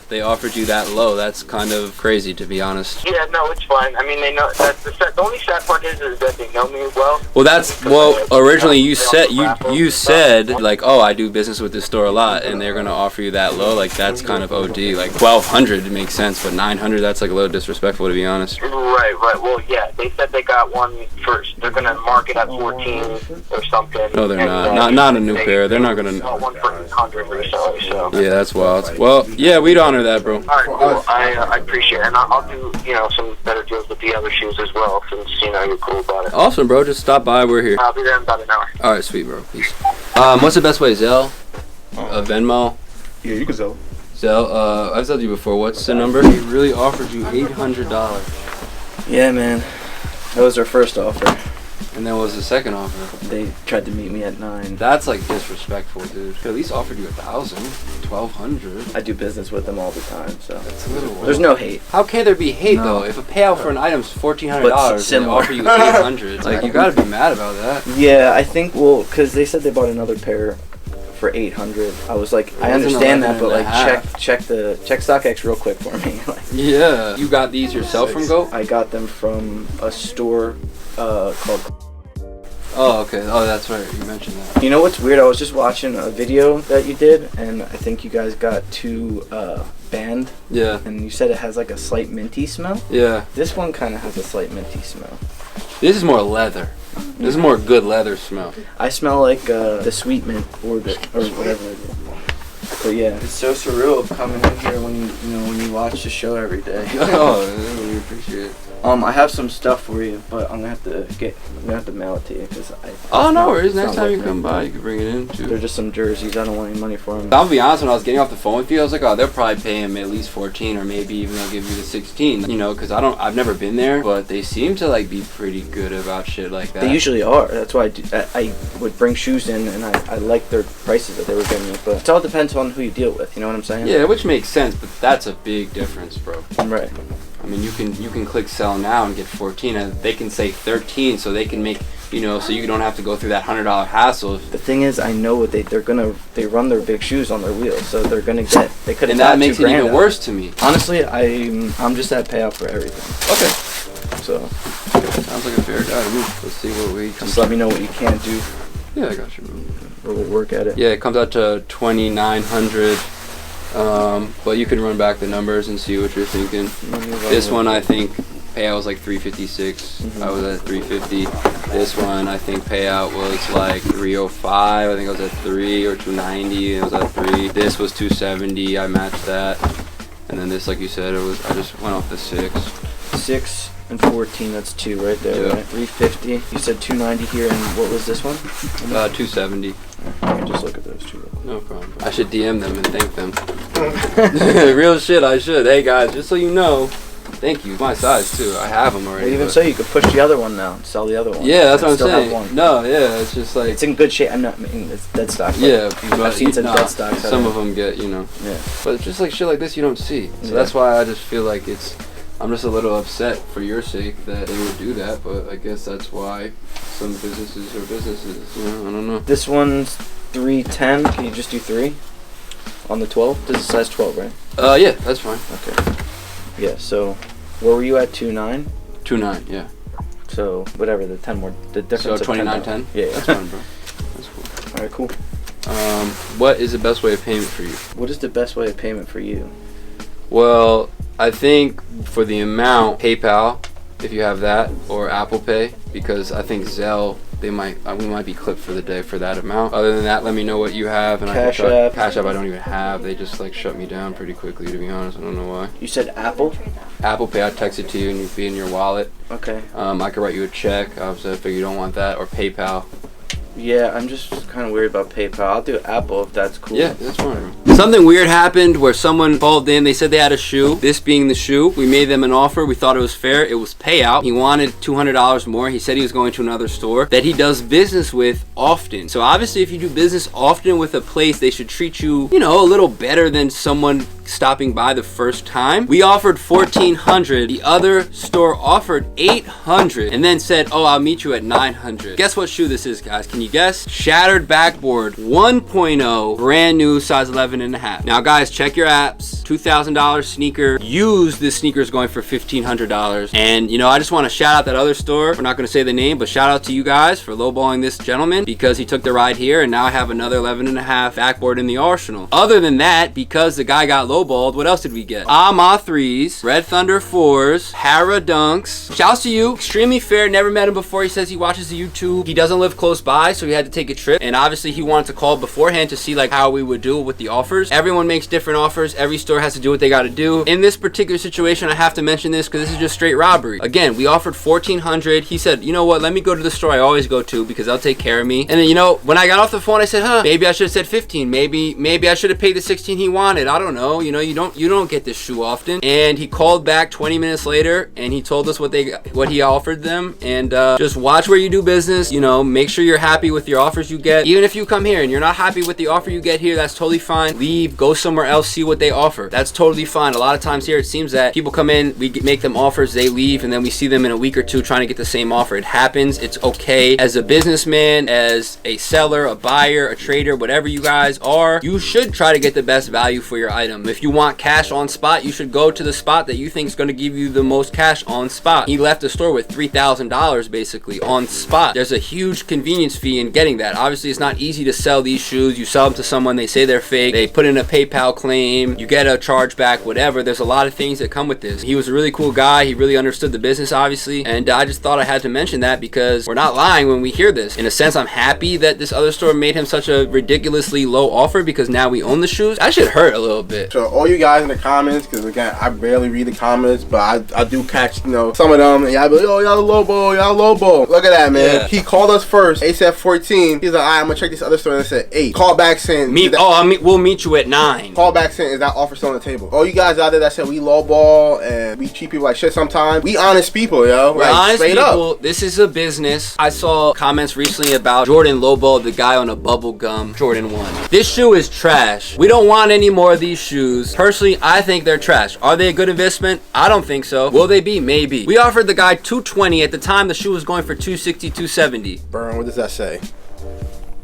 they offered you that low. That's kind of crazy, to be honest. Yeah, no, it's fine. I mean, they know that the only sad part is that they know me well. Well, originally you said oh, I do business with this store a lot, and they're gonna offer you that low. That's kind of OD. 1,200 makes sense, but 900, that's a little disrespectful, to be honest. Right. Well, yeah, they said they got one first. They're gonna mark it at 14 or something. No, they're not. Not a new pair. They're not gonna. One for 100 reseller. So. Yeah, that's wild. Well, yeah, we'd honor that, bro. All right, cool. I appreciate it, and I'll do some better deals with the other shoes as well, since you're cool about it. Awesome, bro. Just stop by. We're here. I'll be there in about an hour. All right, sweet, bro. Peace. What's the best way? Zelle? Venmo? Yeah, you can Zelle. Zelle. I've told you before. What's the number? He really offered you $800. Yeah, man. That was their first offer. And then what was the second offer? They tried to meet me at 9. That's disrespectful, dude. They at least offered you 1,000, 1,200. I do business with them all the time, so that's a little. There's no hate. How can there be hate though? If a payout for an item is $1,400 and they offer you 800, you gotta be mad about that. Yeah, I think because they said they bought another pair for 800. I was like, I understand that, but check StockX real quick for me. Yeah, you got these yourself from Go? I got them from a store called. Oh, okay. Oh, that's right. You mentioned that. You know what's weird? I was just watching a video that you did, and I think you guys got 2 band. Yeah. And you said it has a slight minty smell. Yeah. This one kind of has a slight minty smell. This is more leather. This is more good leather smell. I smell like the sweet mint or whatever it is. But yeah, it's so surreal coming in here when you watch the show every day. Oh, we appreciate it. I have some stuff for you, but I'm gonna have to mail it to you because no worries. Next time you come by, you can bring it in too. They're just some jerseys. I don't want any money for them. I'll be honest. When I was getting off the phone with you, I was like, oh, they'll probably pay him at least 14, or maybe even they'll give you the 16. Because I've never been there, but they seem to be pretty good about shit like that. They usually are. That's why I would bring shoes in, and I like their prices that they were giving me. But it all depends on who you deal with. You know what I'm saying? Yeah, which makes sense, but that's a big difference, bro. Right. I mean, you can click sell now and get 14, and they can say 13, so they can make so you don't have to go through that $100 hassle. The thing is, I know what they run their big shoes on their wheels, so they're gonna get. They could. And that makes it even worse to me. Honestly, I'm just at payout for everything. Okay. So. Sounds like a fair guy to me. Let's see what we. Just let me know what you can't do. Yeah, I got you. Or we'll work at it. Yeah, it comes out to 2,900. But you can run back the numbers and see what you're thinking. This one, I think, payout was like 356. I was at 350. This one, I think payout was like 305. I think I was at 3 or 290. It was at 3. This was 270. I matched that. And then this, like you said, I just went off the 6. 6 and 14. That's 2 right there. Yeah. Right? 350. You said 290 here, and what was this one? 270. Just look at those two. No problem. I should DM them and thank them. Real shit, I should. Hey guys, just so you know, thank you. My size too. I have them already. Well, even so, you could push the other one now and sell the other one. Yeah, that's what I'm still saying. have one. No, yeah, it's just like it's in good shape. I'm not meaning it's dead stock. Yeah, I've seen some dead stocks. Some of them get, you know. Yeah. But just like shit like this, you don't see. So that's why I just feel like I'm just a little upset for your sake that they would do that. But I guess that's why some businesses are businesses. You know, I don't know. This one's 310. Can you just do 3 on the 12? This is size 12, right? Yeah, that's fine. Okay. Yeah. So, where were you at? 2.9. 2.9. Yeah. So whatever the 10 more, the difference. So 29.10. Yeah. That's fine, bro. That's cool. All right, cool. What is the best way of payment for you? What is the best way of payment for you? Well, I think for the amount, PayPal, if you have that, or Apple Pay, because I think Zelle, we might be clipped for the day for that amount. Other than that, let me know what you have, and Cash I can try. App. Cash App I don't even have. They just like shut me down pretty quickly, to be honest. I don't know why. You said Apple? Apple Pay, I text it to you and you'd be in your wallet. Okay. I could write you a check. Obviously, I figure you don't want that, or PayPal. Yeah, I'm just kind of worried about PayPal. I'll do Apple if that's cool. Yeah, that's fine. Something weird happened where someone called in. They said they had a shoe. This being the shoe, we made them an offer. We thought it was fair. It was payout. He wanted $200 more. He said he was going to another store that he does business with often. So obviously, if you do business often with a place, they should treat you, you know, a little better than someone stopping by the first time. We offered $1,400. The other store offered $800 and then said, oh, I'll meet you at $900. Guess what shoe this is, guys? Can you guess? Shattered Backboard 1.0, brand new, size 11.5. Now guys, check your apps. $2,000 sneaker. Used, this sneaker is going for $1,500. And you know, I just want to shout out that other store. We're not going to say the name, but shout out to you guys for lowballing this gentleman because he took the ride here, and now I have another 11.5 backboard in the arsenal. Other than that, because the guy got lowballed, what else did we get? Ama 3s, Red Thunder 4s, Para Dunks. Shouts to you. Extremely fair. Never met him before. He says he watches the YouTube. He doesn't live close by, so he had to take a trip. And obviously he wanted to call beforehand to see like how we would do it with the offers. Everyone makes different offers. Every store has to do what they got to do. In this particular situation, I have to mention this because this is just straight robbery. Again, we offered $1,400. He said, you know what? Let me go to the store I always go to because they'll take care of me. And then, you know, when I got off the phone, I said, maybe I should have said 15. Maybe I should have paid the 16 he wanted. I don't know. You know, you don't get this shoe often. And he called back 20 minutes later and he told us what he offered them. And just watch where you do business. You know, make sure you're happy with your offers you get. Even if you come here and you're not happy with the offer you get here, that's totally fine. Leave, go somewhere else, see what they offer. That's totally fine. A lot of times here, it seems that people come in, we make them offers, they leave, and then we see them in a week or two trying to get the same offer. It happens. It's okay. As a businessman, as a seller, a buyer, a trader, whatever you guys are, you should try to get the best value for your item. If you want cash on spot, you should go to the spot that you think is going to give you the most cash on spot. He left the store with $3,000 basically on spot. There's a huge convenience fee in getting that. Obviously, it's not easy to sell these shoes. You sell them to someone, they say they're fake, they put in a PayPal claim, you get a chargeback, whatever. There's a lot of things that come with this. He was a really cool guy. He really understood the business, obviously, and I just thought I had to mention that because we're not lying when we hear this. In a sense, I'm happy that this other store made him such a ridiculously low offer because now we own the shoes. That should hurt a little bit. So all you guys in the comments, because again, I barely read the comments, but I do catch, you know, some of them, and y'all be like, oh, y'all lowball. Look at that, man. Yeah. He called us first. He said 14. He's like, all right, I'm gonna check this other store, and I said 8. Call back saying, we'll meet you at 9. Call back saying, is that offer still on the table? All you guys out there that said we lowball and we treat people like shit sometimes, we honest people, yo. We're honest people. This is a business. I saw comments recently about Jordan lowballed the guy on a bubble gum Jordan 1. This shoe is trash. We don't want any more of these shoes. Personally, I think they're trash. Are they a good investment? I don't think so. Will they be? Maybe. We offered the guy $220. At the time, the shoe was going for $260, $270. Burn, what does that say?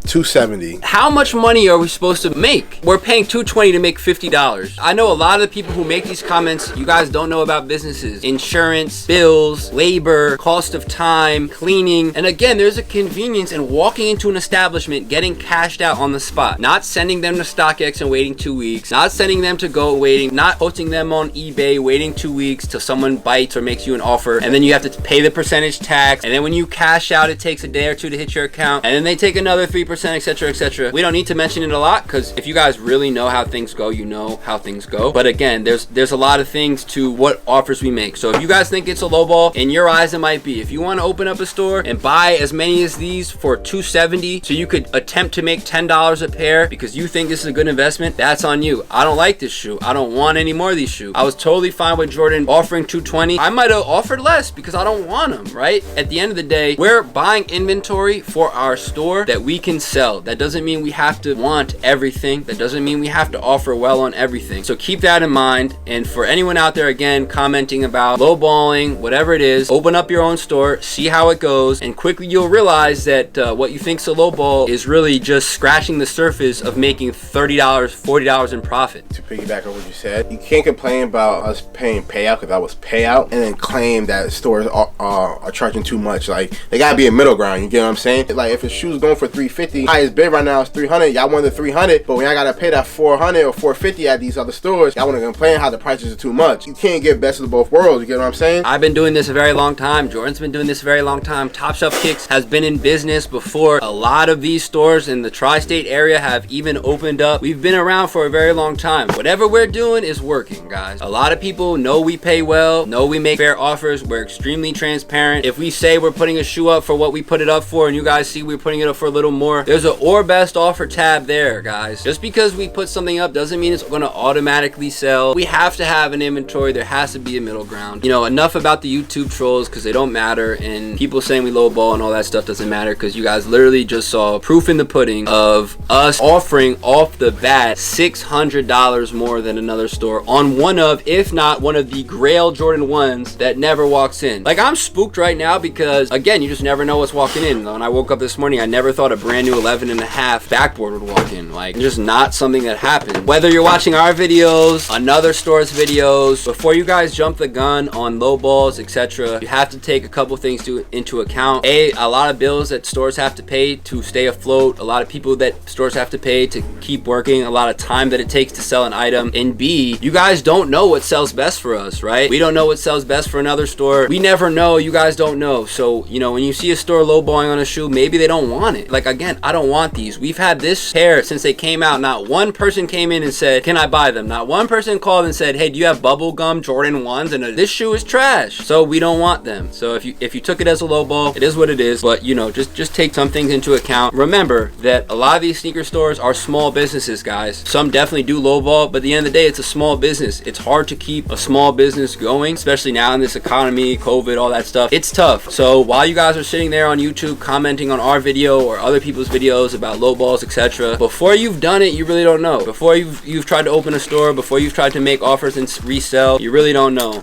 $270. How much money are we supposed to make? We're paying $220 to make $50. I know a lot of the people who make these comments, you guys don't know about businesses. Insurance, bills, labor, cost of time, cleaning. And again, there's a convenience in walking into an establishment, getting cashed out on the spot. Not sending them to StockX and waiting 2 weeks. Not sending them to Go waiting. Not posting them on eBay, waiting 2 weeks till someone bites or makes you an offer. And then you have to pay the percentage tax. And then when you cash out, it takes a day or two to hit your account. And then they take another 3%, etc., etc. We don't need to mention it a lot because if you guys really know how things go, you know how things go. But again, there's a lot of things to what offers we make. So if you guys think it's a lowball, in your eyes it might be. If you want to open up a store and buy as many as these for $270 so you could attempt to make $10 a pair because you think this is a good investment, that's on you. I don't like this shoe. I don't want any more of these shoes. I was totally fine with Jordan offering $220. I might have offered less because I don't want them, right? At the end of the day, we're buying inventory for our store that we can sell. That doesn't mean we have to want everything. That doesn't mean we have to offer well on everything. So keep that in mind. And for anyone out there, again, commenting about lowballing, whatever it is, open up your own store, see how it goes, and quickly you'll realize that what you think's a lowball is really just scratching the surface of making $30, $40 in profit. To piggyback on what you said, you can't complain about us paying payout because that was payout, and then claim that stores are charging too much. Like, they gotta be a middle ground. You get what I'm saying? Like, if a shoe's going for $350, highest bid right now is $300. Y'all want the $300, but when y'all gotta pay that $400 or $450 at these other stores, y'all wanna complain how the prices are too much. You can't get best of both worlds. You get what I'm saying? I've been doing this a very long time. Jordan's been doing this a very long time. TopshelfKicks has been in business before a lot of these stores in the tri-state area have even opened up. We've been around for a very long time. Whatever we're doing is working, guys. A lot of people know we pay well, know we make fair offers. We're extremely transparent. If we say we're putting a shoe up for what we put it up for and you guys see we're putting it up for a little more, there's an or best offer tab there, guys. Just because we put something up doesn't mean it's going to automatically sell. We have to have an inventory. There has to be a middle ground. You know, enough about the YouTube trolls because they don't matter, and people saying we lowball and all that stuff doesn't matter because you guys literally just saw proof in the pudding of us offering off the bat $600 more than another store on one of, if not one of the Grail Jordan 1s that never walks in. Like, I'm spooked right now because, again, you just never know what's walking in. When I woke up this morning, I never thought a brand new 11.5 backboard would walk in. Like, just not something that happened. Whether you're watching our videos, another store's videos, before you guys jump the gun on low balls, etc., you have to take a couple things into account. A lot of bills that stores have to pay to stay afloat, a lot of people that stores have to pay to keep working, a lot of time that it takes to sell an item. And B, you guys don't know what sells best for us, right? We don't know what sells best for another store. We never know. You guys don't know. So, you know, when you see a store lowballing on a shoe, maybe they don't want it. Like, again, I don't want these. We've had this pair since they came out. Not one person came in and said, can I buy them? Not one person called and said, hey, do you have bubblegum Jordan 1s? And this shoe is trash. So we don't want them. So if you took it as a lowball, it is what it is. But, you know, just take some things into account. Remember that a lot of these sneaker stores are small businesses, guys. Some definitely do lowball, but at the end of the day, it's a small business. It's hard to keep a small business going, especially now in this economy, COVID, all that stuff. It's tough. So while you guys are sitting there on YouTube commenting on our video or other people's videos about lowballs, etc., before you've done it, you really don't know. Before you've tried to open a store, before you've tried to make offers and resell, you really don't know.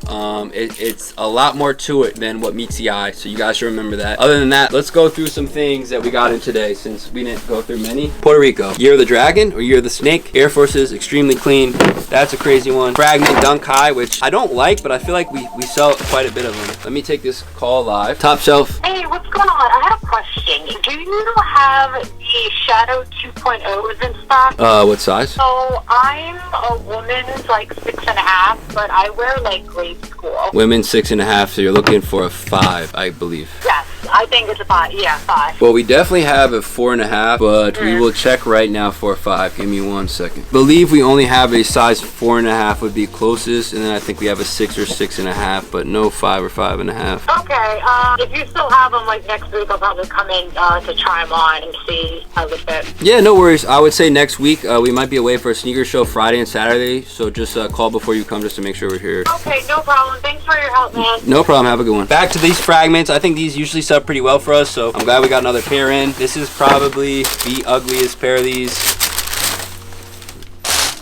It's a lot more to it than what meets the eye. So you guys should remember that. Other than that, let's go through some things that we got in today since we didn't go through many. Puerto Rico, Year of the Dragon or Year of the Snake. Air Forces, extremely clean. That's a crazy one. Fragment Dunk High, which I don't like, but I feel like we sell quite a bit of them. Let me take this call live. Top Shelf. Hey, what's going on? I had a question. Do you have the Shadow 2.0s in stock? What size? So I'm a woman, like 6.5, but I wear like grade school. Women 6.5, so you're looking for a 5, I believe. Yes, I think it's a 5. Yeah, 5. Well, we definitely have a 4.5, but we will check right now for a 5. Give me 1 second. Believe we only have a size 4.5 would be closest, and then I think we have a 6 or 6.5, but no 5 or 5.5. Okay, if you still have them, like next week, I'll probably come in to try them on and see how they fit. Yeah, no worries. I would say next week we might be away for a sneaker show Friday and Saturday, so just call before you come just to make sure we're here. Okay, no problem. Thanks for your help, man. No problem. Have a good one. Back to these fragments. I think these usually sell pretty well for us, so I'm glad we got another pair in. This is probably the ugliest pair of these.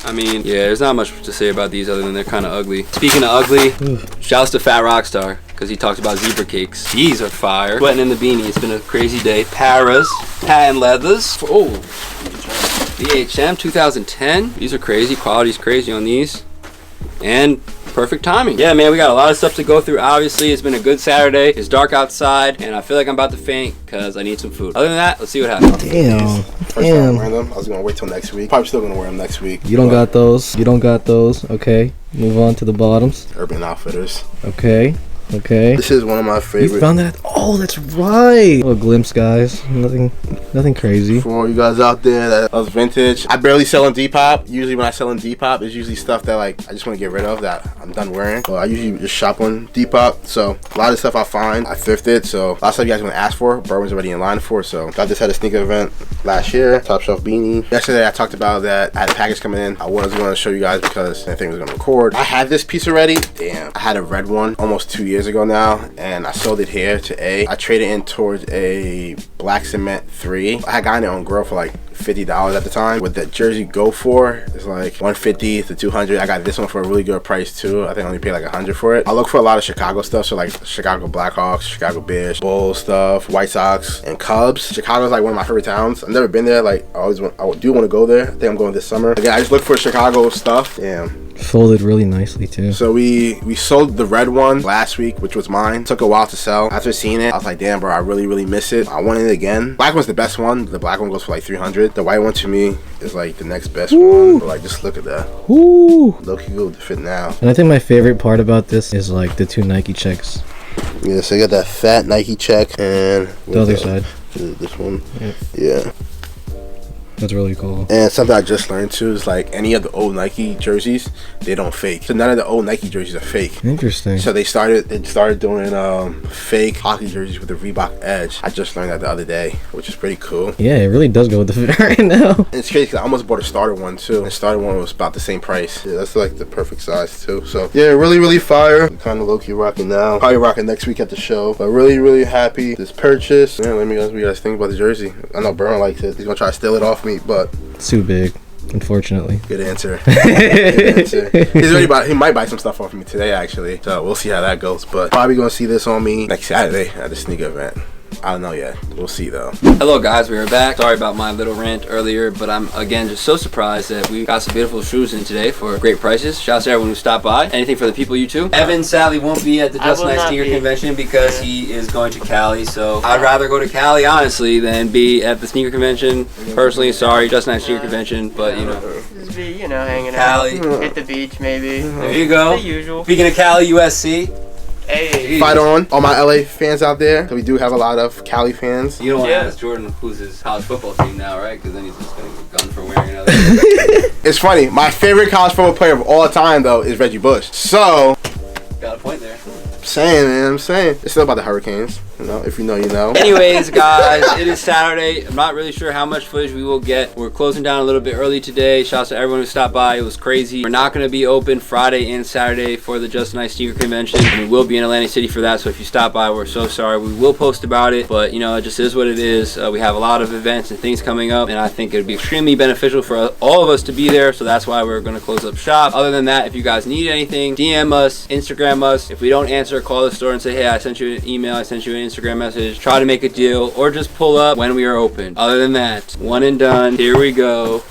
I mean, yeah, there's not much to say about these other than they're kind of ugly. Speaking of ugly, shouts to Fat Rockstar. because he talked about zebra cakes. These are fire. Sweating in the beanie. It's been a crazy day. Paras, patent leathers. Oh, BHM 2010. These are crazy. Quality's crazy on these. And perfect timing. Yeah, man, we got a lot of stuff to go through. Obviously, it's been a good Saturday. It's dark outside, and I feel like I'm about to faint because I need some food. Other than that, let's see what happens. Damn. First time I'm wearing them. I was gonna wait till next week. Probably still gonna wear them next week. You don't got those. You don't got those. Okay. Move on to the bottoms. Urban Outfitters. Okay. Okay. This is one of my favorite. You found that? Oh, that's right. A glimpse, guys. Nothing crazy. For all you guys out there that loves vintage, I barely sell in Depop. Usually when I sell in Depop, it's usually stuff that like I just want to get rid of that I'm done wearing. So I usually just shop on Depop. So a lot of stuff I find, I thrifted. So a lot of stuff you guys want to ask for, Bourbon's already in line for. So I just had a sneaker event last year, Top Shelf beanie. Yesterday I talked about that I had a package coming in. I was going to show you guys because I think I was going to record. I had this piece already. Damn, I had a red one almost 2 years ago now, and I sold it here to A. I traded in towards a black cement 3. I had gotten it on Grow for like $50 at the time. What the jersey go for is like $150 to $200. I got this one for a really good price too. I think I only paid like $100 for it. I look for a lot of Chicago stuff, so like Chicago Blackhawks, Chicago Bears, Bulls stuff, White Sox, and Cubs. Chicago's like one of my favorite towns. I've never been there. Like I do want to go there. I think I'm going this summer. Again, I just look for Chicago stuff. Damn. Folded really nicely too. So we sold the red one last week, which was mine. Took a while to sell. After seeing it, I was like, damn, bro, I really miss it. I want it again. Black one's the best one. The black one goes for like $300. The white one to me is like the next best one. But like, just look at that. Woo! Low-key good to fit now. And I think my favorite part about this is like the 2 Nike checks. Yeah, so you got that fat Nike check and the other side. This one. Yeah. That's really cool. And something I just learned too is like any of the old Nike jerseys, they don't fake. So none of the old Nike jerseys are fake. Interesting. So they started doing fake hockey jerseys with the Reebok Edge. I just learned that the other day, which is pretty cool. Yeah, it really does go with the fit right now. And it's crazy because I almost bought a starter one too. And the starter one was about the same price. Yeah, that's like the perfect size too. So yeah, really fire. Kind of low-key rocking now. Probably rocking next week at the show. But really happy this purchase. Man, let me know what you guys think about the jersey. I know Burn likes it. He's gonna try to steal it off me, but it's too big, unfortunately. Good answer. Good answer. He might buy some stuff off me today actually, so we'll see how that goes. But probably gonna see this on me next Saturday at the sneaker event. I don't know yet. We'll see though. Hello guys, we are back. Sorry about my little rant earlier, but I'm again just so surprised that we got some beautiful shoes in today for great prices. Shout out to everyone who stopped by. Anything for the people, you too. Evan sadly won't be at the Just Nice Sneaker Convention because he is going to Cali. So I'd rather go to Cali honestly than be at the sneaker convention. Personally, sorry, Just Nice Sneaker Convention, but you know. Just be, you know, hanging Cali. out at the beach maybe. There you go. The usual. Speaking of Cali, USC. Hey. Fight on, all my LA fans out there. So we do have a lot of Cali fans. You don't want to ask Jordan who's his college football team now, right? Because then he's just going to get gunned for wearing another. It's funny. My favorite college football player of all time, though, is Reggie Bush. So, got a point there. I'm saying. It's still about the Hurricanes. You know, if you know, you know. Anyways, guys, it is Saturday. I'm not really sure how much footage we will get. We're closing down a little bit early today. Shouts to everyone who stopped by. It was crazy. We're not going to be open Friday and Saturday for the Just Nice Sneaker Convention. And we will be in Atlantic City for that. So if you stop by, we're so sorry. We will post about it. But, you know, it just is what it is. We have a lot of events and things coming up. And I think it would be extremely beneficial for all of us to be there. So that's why we're going to close up shop. Other than that, if you guys need anything, DM us, Instagram us. If we don't answer, call the store and say, hey, I sent you an email. I sent you an Instagram message. Try to make a deal or just pull up when we are open. Other than that, one and done. Here we go.